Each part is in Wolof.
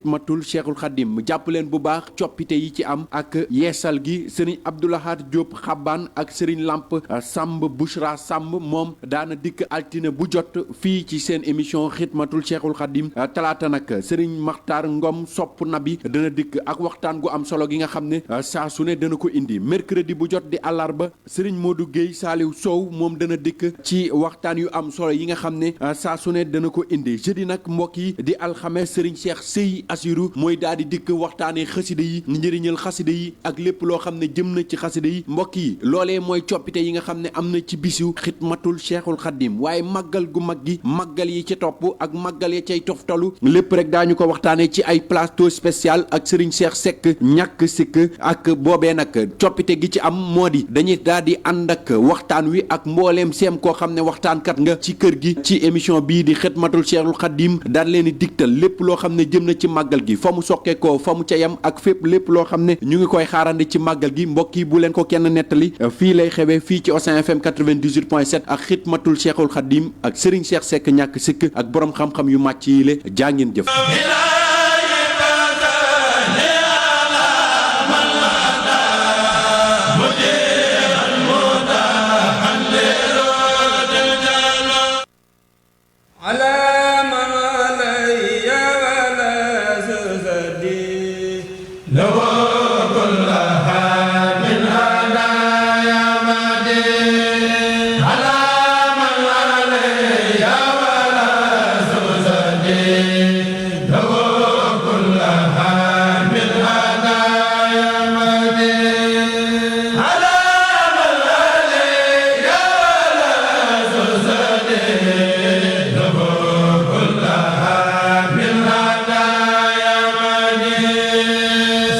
matul Cheikhul Khadim jàpp leen bu baax coppite yi ci am ak yeesal gi sëriñ Abdoulahad Diop Xabbaan ak sëriñ Lamp Samb Bouchra Samb moom daana dikk altine bu jot fii ci seen émission xidmatul Cheikhul Khadim talaata nag sëriñ Maxtaar Ngom sopp nabi dana dikk ak waxtaan gu am solo gi nga xam ne saa su ne dana ko indi mercredi bu jot di àllarba sëriñ Modou Guèye Saliou Sow moom dana dikk ci waxtaan yu am solo yi nga xam ne saa su ne dana ko indi jeudi nag mbokk yi di alxames sëriñ Cheikh Sey Asiru mooy daal di dikk waxtaanee xasida yi njëriñal xasida yi ak lépp loo xam ne jëm na ci xasida yi mbokk yi loolee mooy coppite yi nga xam ne am na ci bisu xidmatul Cheikhul Khadim waaye màggal gu mag gi màggal yi ca topp ak màggal ya cay toftalu lépp rek daañu ko waxtaanee ci ay plateau spécial ak Serigne Cheikh Seck ñàkk sikk ak boobee nag coppite gi ci am moo di dañuy daal di ànd ak waxtaan wi ak mbooleem seem koo xam ne waxtaankat nga ci kër gi ci émission bii di xidmatul Cheikhul Khadim daal leen di digtal lépp loo xam ne jëm na ci màggal gi fa mu soqeekoo fa mu ca yam ak fépp lépp loo xam ne ñu ngi koy xaarandi ci màggal gi mbokk yi bu leen ko kenn nettali fii lay xewee fii ci Osen FM 98.7 ak xidmatul Cheikhul Khadim ak Serigne Cheikh Seck ñàkk sikk ak borom xam-xam yu màcc yi le jaa ngeen jëf.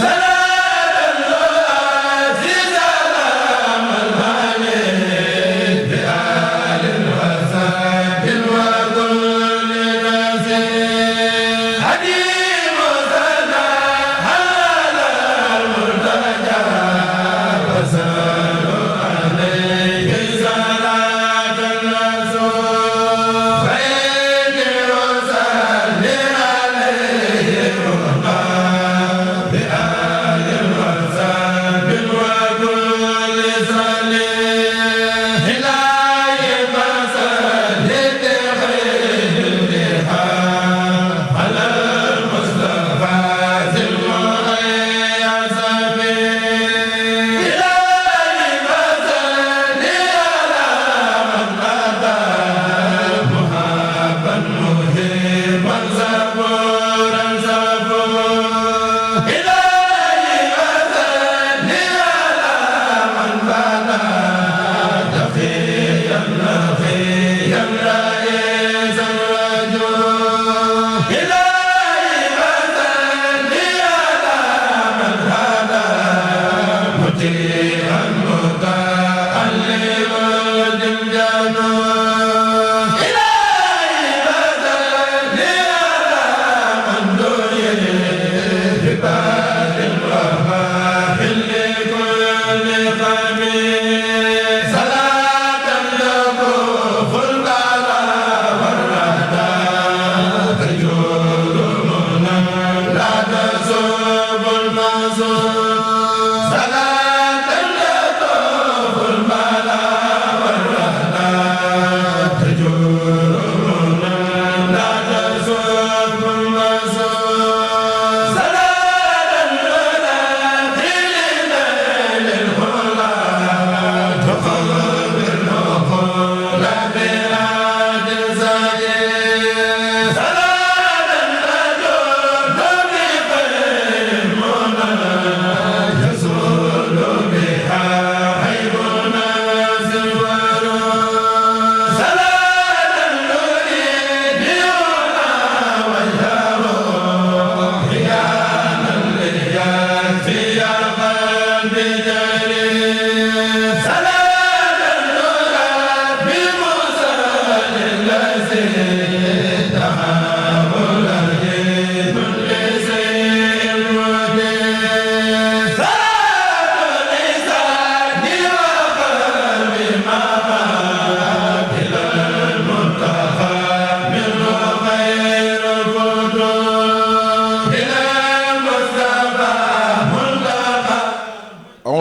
Sa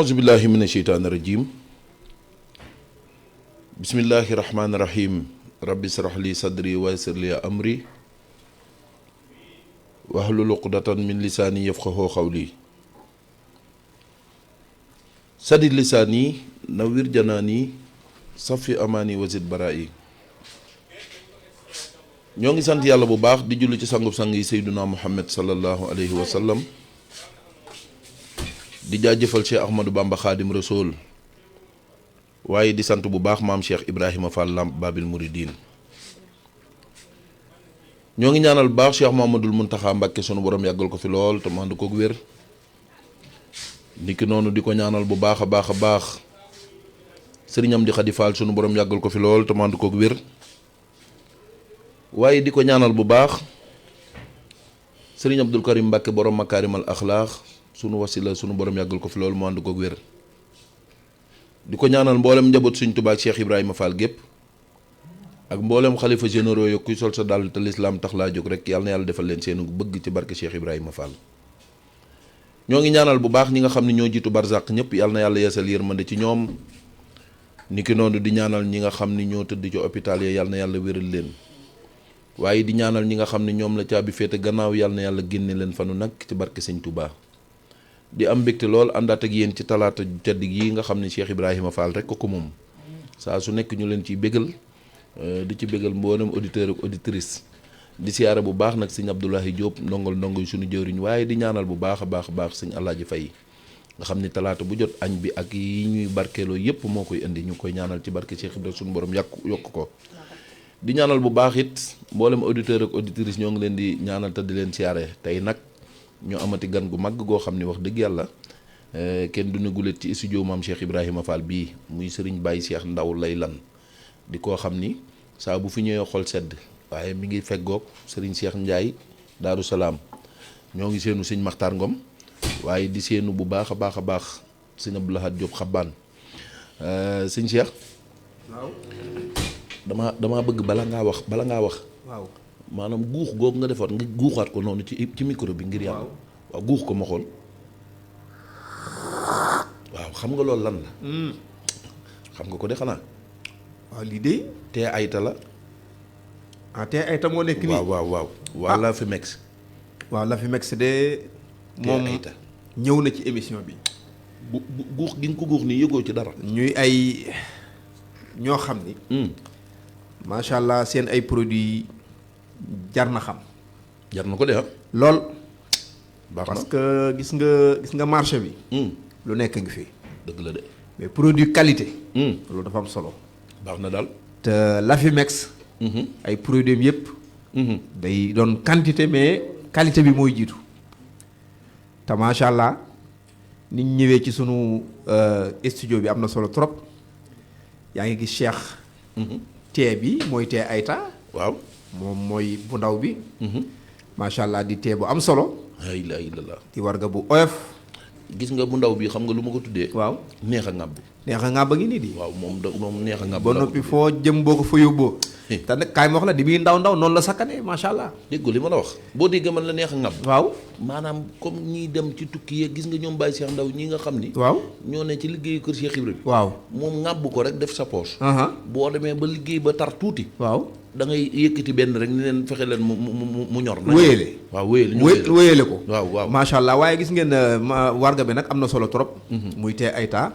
أعوذ بالله من الشيطان الرجيم بسم الله الرحمن الرحيم ربي اشرح لي صدري ويسر لي أمري واحلل عقدة من لساني يفقهوا قولي سدد لساني نوّر جناني صفي أماني وزد برائي ñoo ngi sant yàlla bu baax di julli ci sangub sang yi Seydina Muhammad sallallahu alayhi wa sallam di jaajëfal Cheikh Ahmadou Bamba Khadim Rasoul waaye di sant bu baax maam Cheikh Ibrahima Fall Lamp Babil Mouridine ñoo ngi ñaanal bu baax Cheikh Mouhamadoul Mountakha Mbacké sunu borom yàggal ko fi lool te mu ànd koog wér niki noonu di ko ñaanal bu baax a baax Serigne Amdi Khady Fall sunu borom yàggal ko fi lool te mu ànd koog wér waaye di ko ñaanal bu baax Serigne Abdoul Karim Mbacké borom Makarimal Akhlaq sunu wasila sunu borom yàggal ko fi lool mu ànd koog wér di ko ñaanal mboolem njaboot Sëriñ Tuubaa ak Cheikh Ibrahima Fall gépp ak mboolem xalifa généraux yo kuy sol sa dàll te lislaam tax laa jóg rek yàlla na yàlla defal leen seenu bëgg ci barke Cheikh Ibrahima Fall. ñoo ngi ñaanal bu baax ñi nga xam ne ñoo jiitu barzak ñëpp yàlla na yàlla yeesal yërmande ci ñoom niki noonu di ñaanal ñi nga xam ne ñoo tëdd ci hôpital yi yàlla na yàlla wéral leen waaye di ñaanal ñi nga xam ne ñoom la caabi féete gannaaw yàlla na yàlla génne leen fanu nag ci barke Sëriñ Tuubaa di am mbégte lool àndaat ak yéen ci talaata tedd gi nga xam ne Cheikh Ibrahima Fall rek ko moom saa su nekk ñu leen ciy bégal di ci bégal mboolem auditeur ak auditrice di siyaare bu baax nag sëñ Abdoulahi Diop ndongol suñu jëwriñ waaye di ñaanal bu baax a baax sëñ Alaaji Fay nga xam ni talaata bu jot añ bi ak yi ñuy barkeeloo yépp moo koy indi ñu koy ñaanal ci barke Cheikh Ibrahima suñu borom yokk ko di ñaanal bu baax it mboolem auditeur ak auditrice ñoo ngi leen di ñaanal te di leen siyaare tey nag ñu amati gan gu mag goo xam ni wax dëgg yàlla kenn du ne gulet ci studio maam Cheikh Ibrahima Fall bii muy Serigne Baye Cheikh Ndaw lay lan di koo xam ni saa bu fi ñëwee xol sedd waaye mi ngi feggoog Serigne Cheikh Ndiaye Daaru Salaam ñoo ngi seenu sëñ Maxtaar Ngom waaye di seenu bu baax a baax sëñ Abdou Lahad Diop xabbaan sëñ Cheikh waaw damaa bëgg bala ngaa wax waaw maanaam guux googu nga defoon nga guuxaat ko noonu ci micro bi ngir yàlla waaw guux ko ma xool waaw xam nga loolu lan la xam nga ko de xanaa waaw lii de tee ayta la tee ayta moo nekk nii waaw la fi mex waaw la fi mex de moom ayta ñëw na ci émission bi bu guux gi nga ko guux nii yëgoo ci dara ñuy ay ñoo xam ni macha allah seen ay produits jar na xam jar na ko de lool baax na parce que gis nga marché bi lu nekk ngi fi dëgg la de mais produit qualité loolu dafa am solo baax na daal te Lafimex ay produits am yëpp day doon quantité mais qualité bi mooy jiitu te macha allah nit ñëwee ci sunu studio bi am na solo trop yaa ngi gis Cheikh tee bi mooy tee ayta waaw moom mooy bu ndaw bi macha allah di tee bu am solo la ilaha illallah di warga bu oyof gis nga bu ndaw bi xam nga lu ma ko tuddee waaw neex a ŋàbb neex a ŋàbb ngi nii di waaw moom neex a ŋàbb ba noppi foo jëm boo ko fa yóbboo te nag kaay ma wax la di muy ndaw noonu la sakkane macha allah déggoo li ma la wax boo déggee man la neex a ŋàbb waaw maanaam comme ñiy dem ci tukki yeeg gis nga ñoom Baye Cheikh Ndaw ñi nga xam ni waaw ñoo ne ci liggéeyu kër Cheikh Ibrahima waaw moom ŋàbb ko rek def sa poche boo demee ba liggéey ba tar tuuti waaw da ngay yëkkati benn rek ni leen fexe leen mu ñor wéyale waaw wéyale ko waaw macha allah waaye gis ngeen warga bi nag am na solo trop muy tee ayta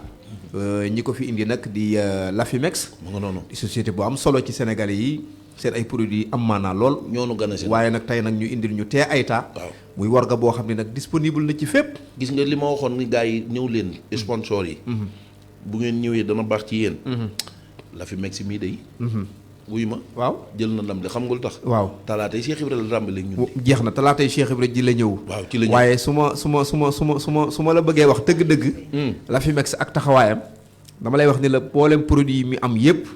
ñi ko fi indi nag di Lafimex mu nga noonu di société bu am solo ci Sénégalais yi seen ay produits am maanaa lool ñoonu gën a seen waaye nag tey nag ñu indil ñu tee ayta waaw muy warga boo xam ne nag disponible na ci fépp gis nga li ma waxoon ni gars yi ñëw leen sponsor yi bu ngeen ñëwee dana baax ci yéen Lafimex mii day wuyu ma waaw jël na ndam li xam nga lu tax waaw talaatay Cheikh Ibrahima la tàmbali ñun jeex na talaatay Cheikh Ibrahima ji la ñëw waaw ci la ñëw waaye su ma la bëggee wax dëgg-dëgg Lafimex ak taxawaayam dama lay wax ni la mboolem produit yi mi am yépp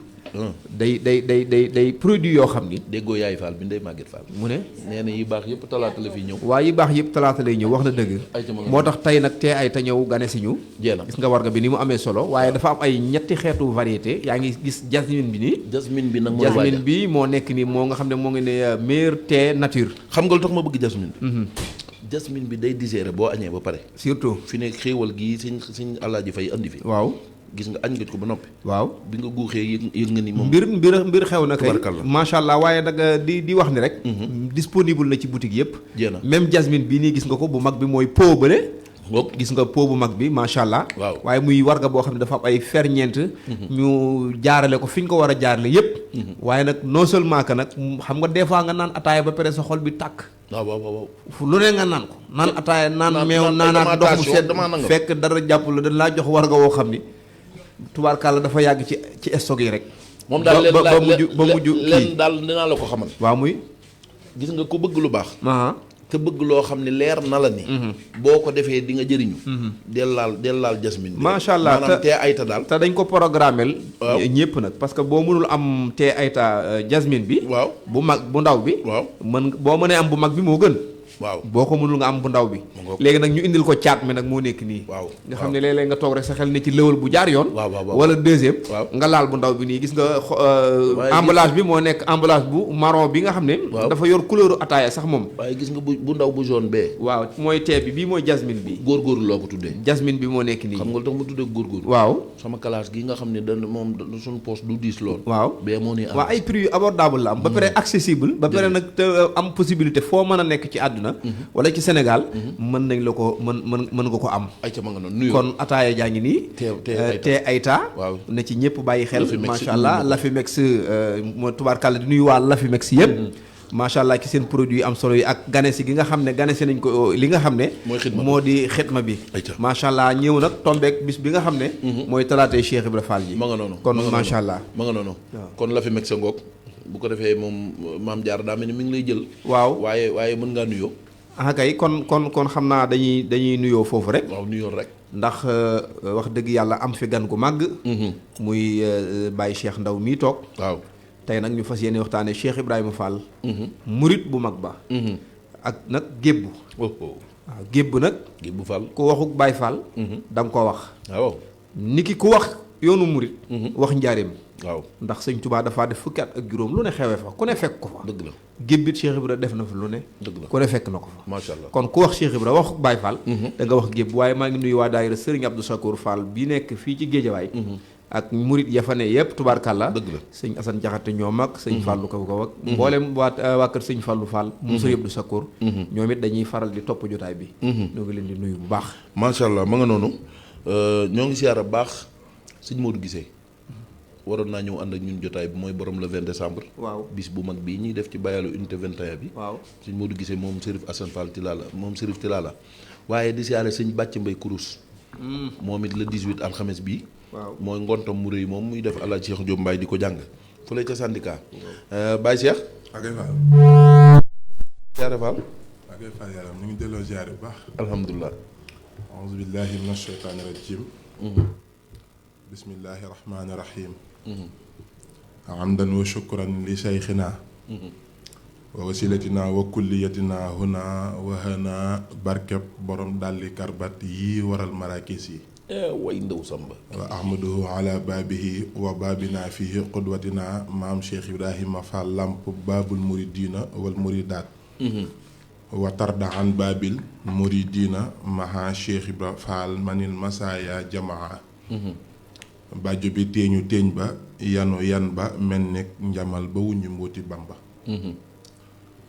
day produit yoo xam ni déggoo yaay Fall bi Ndeye Maguette Fall mu ne nee na yi baax yëpp talaata la fi ñëw waa yi baax yëpp talaata lay ñëw wax na dëgg moo tax tey nag tee ay te ñëw gane si ñu jeena gis nga warga bi ni mu amee solo waaye dafa am ay ñetti xeetu variété yaa ngi gis jasmine bi nii jasmine bi nag mooy jasmine bi moo nekk nii moo nga xam ne moo ngi ne meilleur thé nature xam nga lu tax ma bëgg jasmine jasmine bi day digérer boo añee ba pare. surtout fi ne xéewal gii suñ Alaaji Fay andi fi. waaw gis nga añ nga ko ba noppi. waaw bi nga guuxee yëg nga ni moom. mbir xew na kay tubarkalla. macha allah waaye daga di wax ni rek. disponible na ci boutique yëpp. jéem a même jasmine bii nii gis nga ko bu mag bi mooy pot bële. gis nga pot bu mag bi macha allah. waaw waaye muy warga boo xam ne dafa am ay ferñeent. ñu jaarale ko fi ñu ko war a jaarale yëpp. waaye nag non seulement que nag xam nga des fois nga naan ataaya ba pare sa xol bi tàkk. waaw. fu lu ne nga naan ko. naan ataaya naan meew naanaat ndox mu sedd fekk dara jàpp la dañ laa jox warga woo xam ni. tubaarkàlla dafa yàgg ci stock yi rek. moom daal ba mujj leen daal dinaa la ko xamal. waaw muy. gis nga ko bëgg lu baax. te bëgg loo xam ne leer na la ni. boo ko defee di nga jëriñu. del laal jasmine bi. macha allah maanaam tee ayta daal. te dañ ko programmel ñëpp nag parce que boo mënul am tee ayta jasmine bi. waaw bu mag bu ndaw bi. waaw boo mënee am bu mag bi moo gën. waaw boo ko mënul nga am bu ndaw bi. léegi nag ñu indil ko caat mi nag moo nekk nii. waaw nga xam ne léeg-léeg nga toog rek sa xel ne ci lëwal bu jaar yoon. waaw wala deuxième. waaw nga laal bu ndaw bi nii gis nga. emballage bi moo nekk emballage bu marron bi nga xam ne. dafa yor couleur ataaya sax moom. waaye gis nga bu ndaw bu jaune bee. waaw mooy tee bi bii mooy jasmine bi. góorgóorlu loo ko tuddee. jasmine bi moo nekk nii. xam nga lu tax mu tuddee góorgóorlu. waaw sama classe gi nga xam ne dañ moom suñu poche du diis lool. waaw bee moo nii waaw ay prix yu abordable la am. ba pare accessible. ba pare nag te am possibilité foo mën a nekk ci àdduna. wala ci Sénégal mën nañ la ko mën nga ko am. ayca ma nga noonu nuyoo kon ataaya jaa ngi nii. tee ayta waaw na ci ñëpp bàyyi xel. macha allah Lafimex moo tubaarkàlla di nuyu waa Lafimex yëpp. macha allah ci seen produit am solo yi ak ganesi gi nga xam ne ganesi nañ ko li nga xam ne. moo di xitma bi. macha allah ñëw nag tombeek bis bi nga xam ne. mooy talaatay Cheikh Ibra Fall ji. ma nga noonu kon macha allah. ma nga noonu kon Lafimex sa ngoog bu ko defee moom maam Diarra daa mel ni mi ngi lay jël. waaw waaye mën ngaa nuyoo. kay kon xam naa dañuy nuyoo foofu rek. waaw nuyoo rek. ndax wax dëgg yàlla am fi gan gu màgg. muy Baye Cheikh Ndaw mii toog. waaw tey nag ñu fas yéene waxtaanee Cheikh Ibrahima Fall. murit bu mag ba. ak nag gébbu. waaw gébbu nag. gébbu Fall ku waxuk Baye Fall. da nga ko wax. waaw niki ku wax yoonu murit. wax njaareem. waaw ndax sëñ Touba dafaa def fukki at ak juróom lu ne xewee fa ku ne fekk ko fa. dëgg la gébbit Cheikh Ibra def na fa lu ne. dëgg la ku ne fekk na ko fa. macha allah kon ku wax Cheikh Ibra wax Baye Fall. da nga wax gébb waaye maa ngi nuyu waa daayira Serigne Abdou Sakour Fall bi nekk fii ci Géejawaay. ak murit ya fa ne yëpp tubaarkàlla. dëgg la sëñ Assane Jaxate ñoom ak sëñ Fallou Kaw ak mboolem waa kër sëñ Fallou Fall. mu Serigne Abdou Sakour. ñoom it dañuy faral di topp jotaay bi. ñoo ngi leen di nuyu bu baax. macha allah ma nga noonu ñoo ngi siyaara bu baax sëñ Modou Gisee waroon naa ñëw ànd ak ñun jotaay bi mooy borom le 20 décembre. waaw bis bu mag bii ñuy def ci bayalu unité 21 bi. waaw sëñ Modou Gisee moom Serif Assane Fall Tilala moom Serif Tilala waaye di siyaare sëñ Bàcc Mbay Kurus. moom it le 18 alxames bii. waaw mooy ngontam mu rëy moom muy def Alaaji Cheikh Diop Mbaye di ko jàng fële ca syndicat. Baye Cheikh. ak ay Fall. siyaare Fall. ak ay Fall yaram ñu ngi delloo ziare bu baax. alhamdulilah. auzu billahi min asheytaani rajim. bismillahi rahmaani rahim. hamdan wa shukran li cheikhina wa wasilatina wa kulliyatina huna wa hana barkeb borom dalli karbat yi waral marakis yi way ndaw samba wa ahmaduhu ala baabihi wa baabina fihi qudwatina maam Cheikh Ibrahima Fall lamp baabul muridina wal muridaat wa tarda an baabil muridina maha Cheikh Ibra Fall manil masaaya jamaa bàjjo bi téeñu téeñ ba yanu yan ba mel ni njamal ba wuññi mbooti Bamba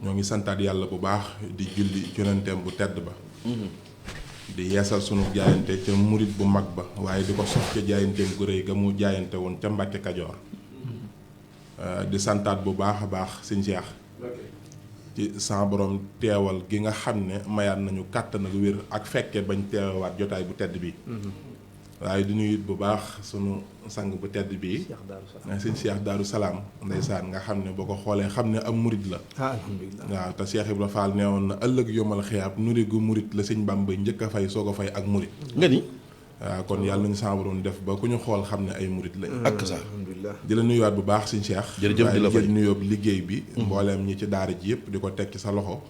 ñoo ngi santaat yàlla bu baax di julli yonenteem bu tedd ba di yeesal sunu jaayante ca murit bu mag ba waaye di ko sof ca jaayanteem gu rëy ga mu jaayante woon ca Mbàkke Kajoor di santaat bu baax a baax sëñ Cheikh ci sa borom teewal gi nga xam ne mayaat nañu kàttan ak wér ak fekke bañ teewaat jotaay bu tedd bi waaye di nuyu it bu baax sunu sang bu tedd bii sëñ Cheikh Daaru Salaam ndeysaan nga xam ne boo ko xoolee xam ne am murit la alhamdulilah waaw te Cheikh Ibra Fall neewoon na ëllëg yomal xiyaab nuri gu murit la sëñ Bamba njëkk a fay soo ko fay ak murit nga ni waaw kon yàlla nañu sa borom def ba ku ñu xool xam ne ay murit lañ ak sa alhamdulilah di la nuyuwaat bu baax sëñ Cheikh jërëjëf di la fay jël nuyoo liggéey bi mbooleem ñi ci daara ji yëpp di ko teg ci sa loxo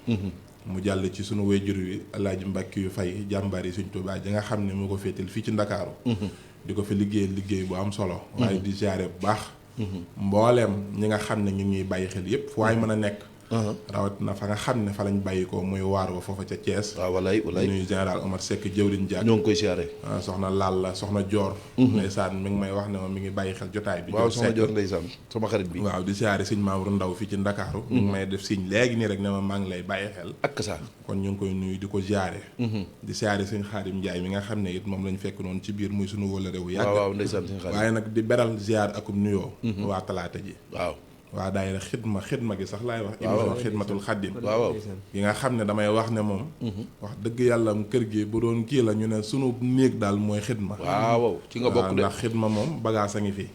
mu jàll ci sunu wayjur wi Alaaji Mbàkke yu fay jàmbaar yi Sëñ Tuubaa ji nga xam ne moo ko féetal fii ci Ndakaaru di ko fi liggéey bu am solo waaye di jaare bu baax mbooleem ñi nga xam ne ñu ñuy bàyyi xel yépp fu waay mën a nekk rawat na fa nga xam ne fa lañ bàyyi ko muy waar wa foofa ca Thiès. waaw walaay nuyu général Omar Seck jëwriñ Diak. ñoo ngi koy siyaare. soxna Lalla soxna Dior. ndeysaan mi ngi may wax ne ma mi ngi bàyyi xel jotaay bi. waaw soxna Dior ndeysaan sama xarit bi. waaw di siyaare sëñ Mamour Ndaw fii ci Ndakaaru. mi ngi may def signe léegi nii rek ne ma maa ngi lay bàyyi xel. ak sa kon ñu ngi koy nuyu di ko ziare. di ziare sëñ Xaadim Njaay mi nga xam ne it moom lañ fekk noonu ci biir muy sunu wëllëre wu yàgg. waaw ndeysaan sëñ Xaadim. waaye nag di beral ziar akum nuyoo. waa talaata ji. waaw waa daayira xidma gi sax laay wax. émission xidmatul xaddim. waaw yi nga xam ne damay wax ne moom. wax dëgg yàlla kër gi bu doon kii la ñu ne sunu néeg daal mooy xidma. waaw ci nga bokk de ndax xidma moom bagage a ngi fi.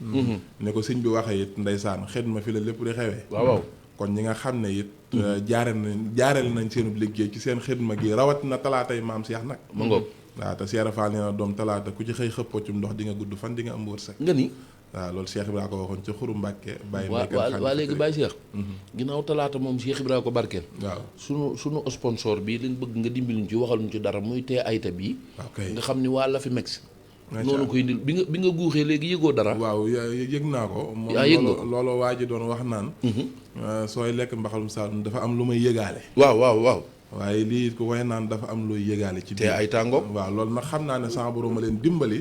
ne ko sëñ bi waxee it ndeysaan xidma fi la lépp di xewee. waaw kon ñi nga xam ne it jaareel nañ seen liggéey ci seen xidma gi rawatina talaatay maam Cheikh nag ma ngoog waaw te Cheikh Fall nee na doom talaata ku ci xëy xëppoo ci ndox di nga gudd fan di nga am wërsëg nga ni waaw loolu Cheikh Ibrahima ko waxoon ci xuru Mbàkke bàyyi waa léegi Baye Cheikh ginnaaw talaata moom Cheikh Ibrahima ko barkeel waaw sunu sponsor bi liñ bëgg nga dimbiluñ ci waxaluñ ci dara muy tee ayta bii nga xam ni waa la fi mex noonu koy ndil bi nga guuxee léegi yëgoo dara waaw yëg naa ko moom loolu waa ji doon wax naan sooy lekk mbaxalum Saalum dafa am lu may yëgaale waaw waaye lii ko koy naan dafa am looy yëgaale ci te ay tàngoom waaw loolu nag xam naa ne sama borom ma leen dimbali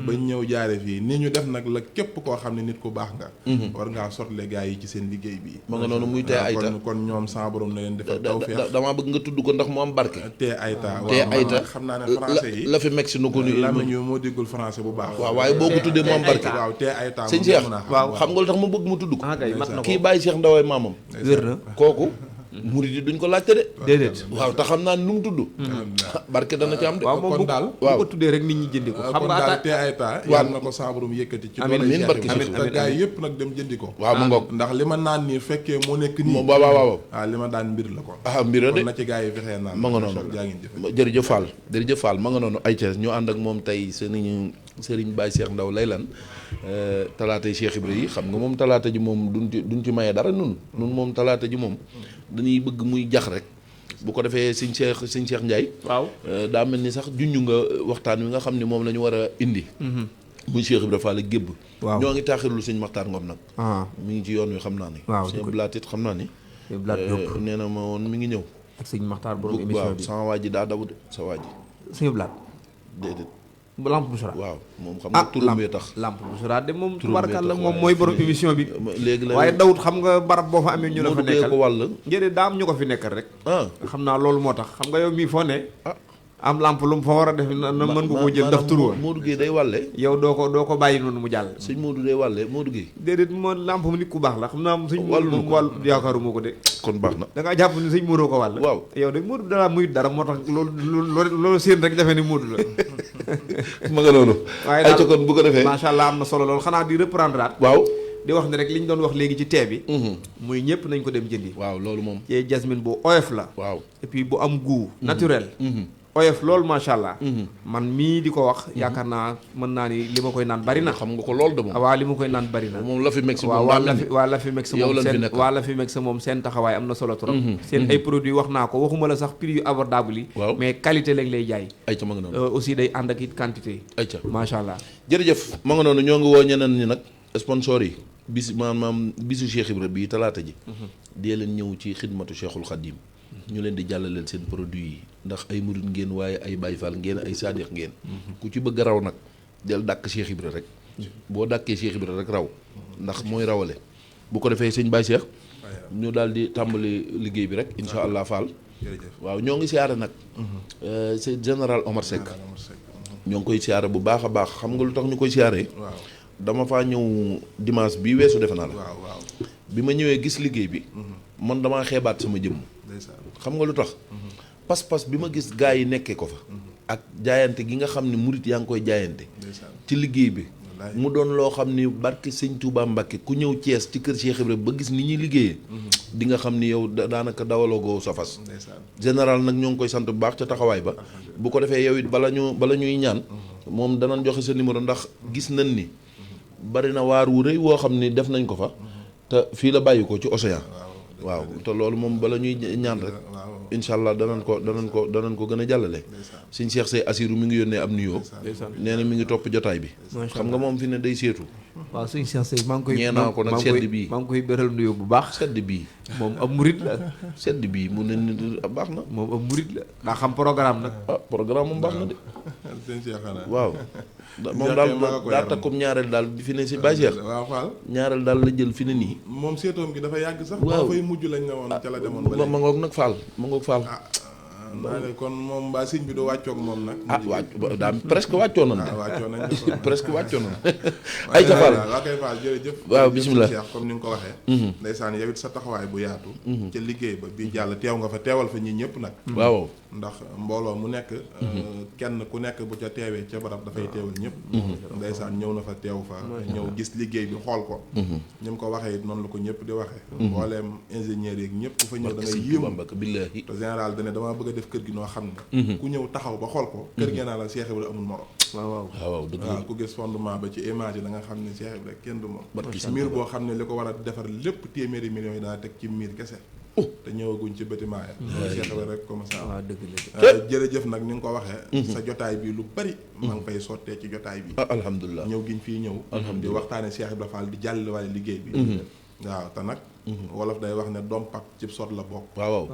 bañ ñëw jaare fii ni ñu def nag la képp koo xam ne nit ku baax nga war ngaa sotle gaa yi ci seen liggéey bi ma nga noonu muy tee ayta kon ñoom sama borom na leen defal tawfeex damaa bëgg nga tudd ko ndax mu am barke tee ayta tee ayta xam naa ne français yi la fi mex nu ko ni lamiñ yu moo déggul français bu baax waaw waaye boo ko tuddee mu am barke waaw tee ayta sëñ Cheikh waaw xam nga lu tax ma bëgg mu tudd ko kii Baye Cheikh Ndaway maamam wér na kooku murid yi duñ ko laajte de déedéet waaw te xam naa nu mu tudd barke dana ci am de waaw moom kon daal bu ko tuddee rek nit ñi jëndi ko xam nga daal tee ayta yàlla na ko sama borom yëkkati ci amiin barke te gaa yi yëpp nag dem jëndi ko waaw mu ngoog ndax li ma naan nii fekkee moo nekk nii waaw li ma daan mbir la kon mbir de na ci gaa yi fexee naan ma nga noonu jaa ngeen jëf jërëjëf Fall ma nga noonu ayca ñu ànd ak moom tey sëriñ Baye Cheikh Ndaw lay lan talaatay Cheikh Ibra yi xam nga moom talaata ji moom duñ ci maye dara nun moom talaata ji moom dañuy bëgg muy jax rek bu ko defee sëñ Cheikh Ndiaye waaw daa mel ni sax junj nga waxtaan wi nga xam ne moom la ñu war a indi muy Cheikh Ibra Fall ak gébb waaw ñoo ngi taaxirlu sëñ Maxtaar Ngom nag mi ngi ci yoon wi xam naa ni waaw sëñ Blaat it xam naa ni nee na ma woon mi ngi ñëw ak sëñ Maxtaar borom émission bi sama waa ji daa daw de sa waa ji sëñ Blaat déedéet lamp bu sura waaw moom xam nga turam bee tax lamp bu sura de moom tubaarkàlla moom mooy borom émission bi léegi la waaye dawut xam nga barab boo fa amee ñu la fa nekkal ko wàll njëriñ daa am ñu ko fi nekkal rek xam naa loolu moo tax xam nga yow mii foo ne am lamp lu mu fa war a def na mën nga koo jël ndax tur wa Modou Gueye day wàlle yow doo ko bàyyi noonu mu jàll sëñ Modou day wàlle Modou Gueye déedéet moo lamp mu nit ku baax la xam naa sëñ Modou moom wàll yaakaaruma ko de kon baax na da ngaa jàpp ni sëñ Modou ko wàll waaw yow de Modou dara muy dara moo tax loolu seen rek defee ni Modou la ma nga noonu waaye ay kon bu ko defee macha allah am na solo loolu xanaa di reprendre at waaw di wax ne rek li ñu doon wax léegi ci tee bi muy ñëpp nañ ko dem jëndi waaw loolu moom ci jasmine bu oyof la waaw et puis bu am goût naturel oyof loolu macha allah man mii di ko wax yaakaar naa mën naa ni li ma koy naan bari na xam nga ko loolu de moom waaw li ma koy naan bari na moom la fi mex waaw la fi mex moom seen taxawaay am na solo trop seen ay produits wax naa ko waxuma la sax prix yu abordable yi waaw mais qualité lañ lay jaay ay ca ma nga noonu aussi day ànd ak it quantité ay ca macha allah jërëjëf ma nga noonu ñoo ngi woo ñeneen ñi nag sponsor yi maanaam bisu Cheikh Ibra bii talaata ji dee leen ñëw ci xidmatu Cheikhul Khadim ñu leen di jàllaleel seen produit yi ndax ay murid ngeen waaye ay Baye Fall ngeen ay saadix ngeen ku ci bëgg raw nag del dàkk Cheikh Ibra rek boo dàkkee Cheikh Ibra rek raw ndax mooy rawale bu ko defee sëñ Baye Cheikh ñu daal di tàmbali liggéey bi rek insha allah Fall waaw ñoo ngi siyaare nag c'est général Omar Seck ñoo ngi koy siyaare bu baax a baax xam nga lu tax ñu koy siyaare dama faa ñëw dimanche bi weesu defe naa la bi ma ñëwee gis liggéey bi man damaa xeebaat sama jëmm xam nga lu tax pas-pas bi ma gis gaa yi nekkee ko fa ak jaayante gi nga xam ne murit yaa ngi koy jaayante ci liggéey bi mu doon loo xam ni barke sëñ Touba Mbakke ku ñëw Thiès ci kër Cheikh Ibrahima ba gis ni ñuy liggéeyee di nga xam ni yow daanaka dawaloo sa fas général nag ñoo ngi koy sant bu baax ca taxawaay ba bu ko defee yow it bala ñuy ñaan moom danañ joxe sa numéro ndax gis nañ ni bari na waar wu rëy woo xam ni def nañ ko fa te fii la bàyyi ko ci océan waaw te loolu moom bala ñuy ñaan rek incha allah danañ ko gën a jàllale. sëñ Cheikh Sey Assirou mi ngi yónnee am nuyoo. nee na mi ngi topp jotaay bi. xam nga moom fi ne day seetu. waaw sëñ Cheikh Sey maa ngi koy. ñeenaa ko nag sedd bii maa ngi koy beral nuyoo bu baax. sedd bii moom ab murit la. sedd bii mu ne ni baax na. moom ab murit la. daa xam programme nag. programme moom baax na de. sëñ Cheikh xanaa waaw. moom daal daa takkum ñaareel daal fi ne si Baye Cheikh. waaw Fall. ñaareel daal la jël fi ne nii. moom seetoom gi dafa yàgg sax. waaw fay mujj lañ ne woon ca la demoon ba léegi. ma ngoog nag Fall ma ngoog Fall. naa ne kon moom mbaa sëñ bi du wàccoog moom nag. daa presque wàccoo nañ de. wàccoo nañ presque wàccoo nañ. ay ca Fall waa kay Fall jërëjëf. waaw bisimilah Cheikh comme ni nga ko waxee. ndeysaan yow it sa taxawaay bu yaatu. ca liggéey ba bi jàll teew nga fa teewal fa ñi ñëpp nag. waaw. ndax mbooloo mu nekk. kenn ku nekk bu ca teewee ca barab dafay teewal ñëpp. ndeysaan ñëw na fa teew fa. ñëw gis liggéey bi xool ko. ni mu ko waxee it noonu la ko ñëpp di waxee. mbooleem ingénieur yeeg ñëpp ku fa ñëw da ngay yéem. te général dane damaa bëgg a def kër gi noo xam ne. ku ñëw taxaw ba xool ko. kër gi naa la Cheikh Ibra amul morom. waaw dëgg la waaw ku gis fondement ba ci image yi da nga xam ne Cheikh Ibra kenn du moom. miir boo xam ne li ko war a defar lépp téeméeri millions yi dana teg ci miir kese. te ñëwaguñ ci bâtiment ya. Cheikh Ibra rek commencé am. jërëjëf nag ni nga ko waxee. sa jotaay bi lu bari. maa ngi fay sottee ci jotaay bi. alhamdulilah ñëw giñ fii ñëw. di waxtaane Cheikh Ibra Fall di jàllale liggéey bi. waaw te nag. wolof day wax ne dompat ci sot la bokk. waaw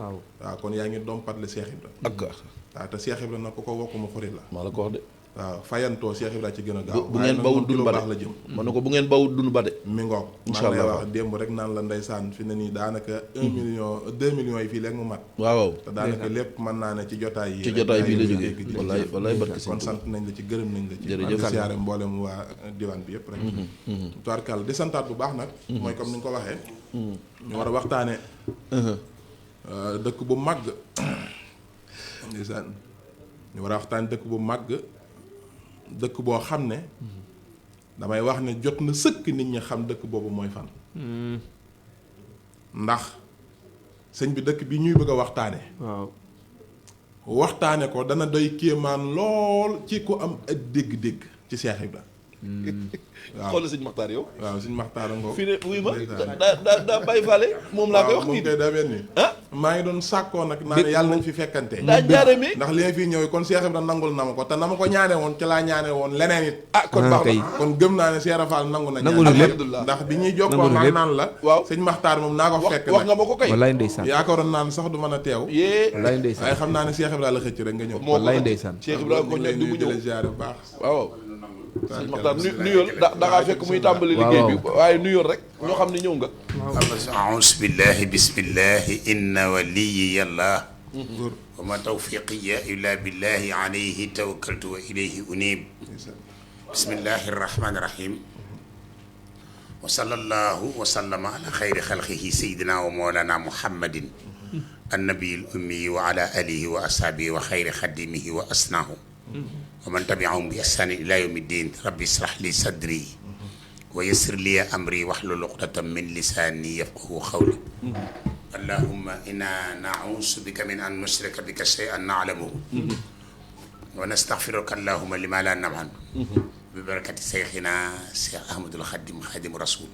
kon yaa ngi dompat le Cheikh Ibra. waaw te Cheikh Ibra nag ku ko wokk mu xuri la. maa la ko wax de. waaw fayantoo Cheikh Ibra ci gën a gaaw. bu ngeen bawut dunu ba de la jëm. ma ne ko bu ngeen bawut dunu ba de. mi ngoog maa ngi lay wax démb rek naan la ndeysaan fi ne nii daanaka 1 million 2 millions yi fii léegi mu mat. waaw te daanaka lépp mën naa ne ci jotaay yi. ci jotaay bii la jógee wallaay barki kon sant nañ la ci gërëm nañ la ci. jërëjëf siyaare mboolem waa diwaan bi yëpp rek. tubaarkàlla di santaat bu baax nag. mooy comme ni nga ko waxee. ñu war a waxtaane dëkk bu màgg. ndeysaan ñu war a waxtaane dëkk bu màgg. dëkk boo xam ne damay wax ne jot na sëkk nit ñi xam dëkk boobu mooy fan. ndax sëñ bi dëkk bi ñuy bëgg a waxtaane waxtaane ko dana doy kéemaan lool ci ku am ak dégg-dégg ci Cheikh Ibra. waaw xoolal sëñ Maxtaar yow. waaw sëñ Maxtaar ngoo fii de wuy ma daa bàyyi faale moom laa koy wax nii moom kay daa mel ni maa ngi doon sàkkoo nag naa ne yàlla nañ fi fekkante daa jaare mi ndax li ma fii ñëw kon Cheikh Ibra nangul na ma ko te na ma ko ñaane woon ci laa ñaane woon leneen it kon baax na kon gëm naa ne Cheikh Fall nangu na nangu na lépp ndax bi ñuy jokkoo maa naan la waaw sëñ Maxtaar moom naa ko fekk wax nga ma ko kay wallaay ndeysaan yaakaaroon naa ne sax du mën a teew wallaay ndeysaan waaye xam naa ne Cheikh Ibra la xëcc rek nga ñëw wallaay ndeysaan Cheikh Ibra ko ñëw du mu ñëw ziar bu baax waaw sëñ Maxtaar nuyool da ngaa fekk muy tàmbali liggéey bi waaye nuyool rek ñoo xam ne ñëw nga a'uuzu billahi bismillahi inna waliyya Allah wa ma tawfiqiya illa billahi alayhi tawakkaltu wa ilayhi unib bismillahi rahmani rahim wa sallallahu wa sallama ala xayri xalqihi sayyidina wa mawlana muhammadin annabiyil ummi wa ala alihi wa ashaabihi wa xayri xadimihi wa asnahu wa man tabiahum bi ihsaanin ila yawmi ddin rabbi israh li sadri wa yassir li amri wahlul uqdatan min lisaani yafqahu qawli allahumma inna na'uuzu bika min an nushrika bika shay'an na'lamuhu wa nastaghfiruka allahumma lima la na'lamu bi barakati seyxina Cheikh Ahmadul Xadim Xadim Rasul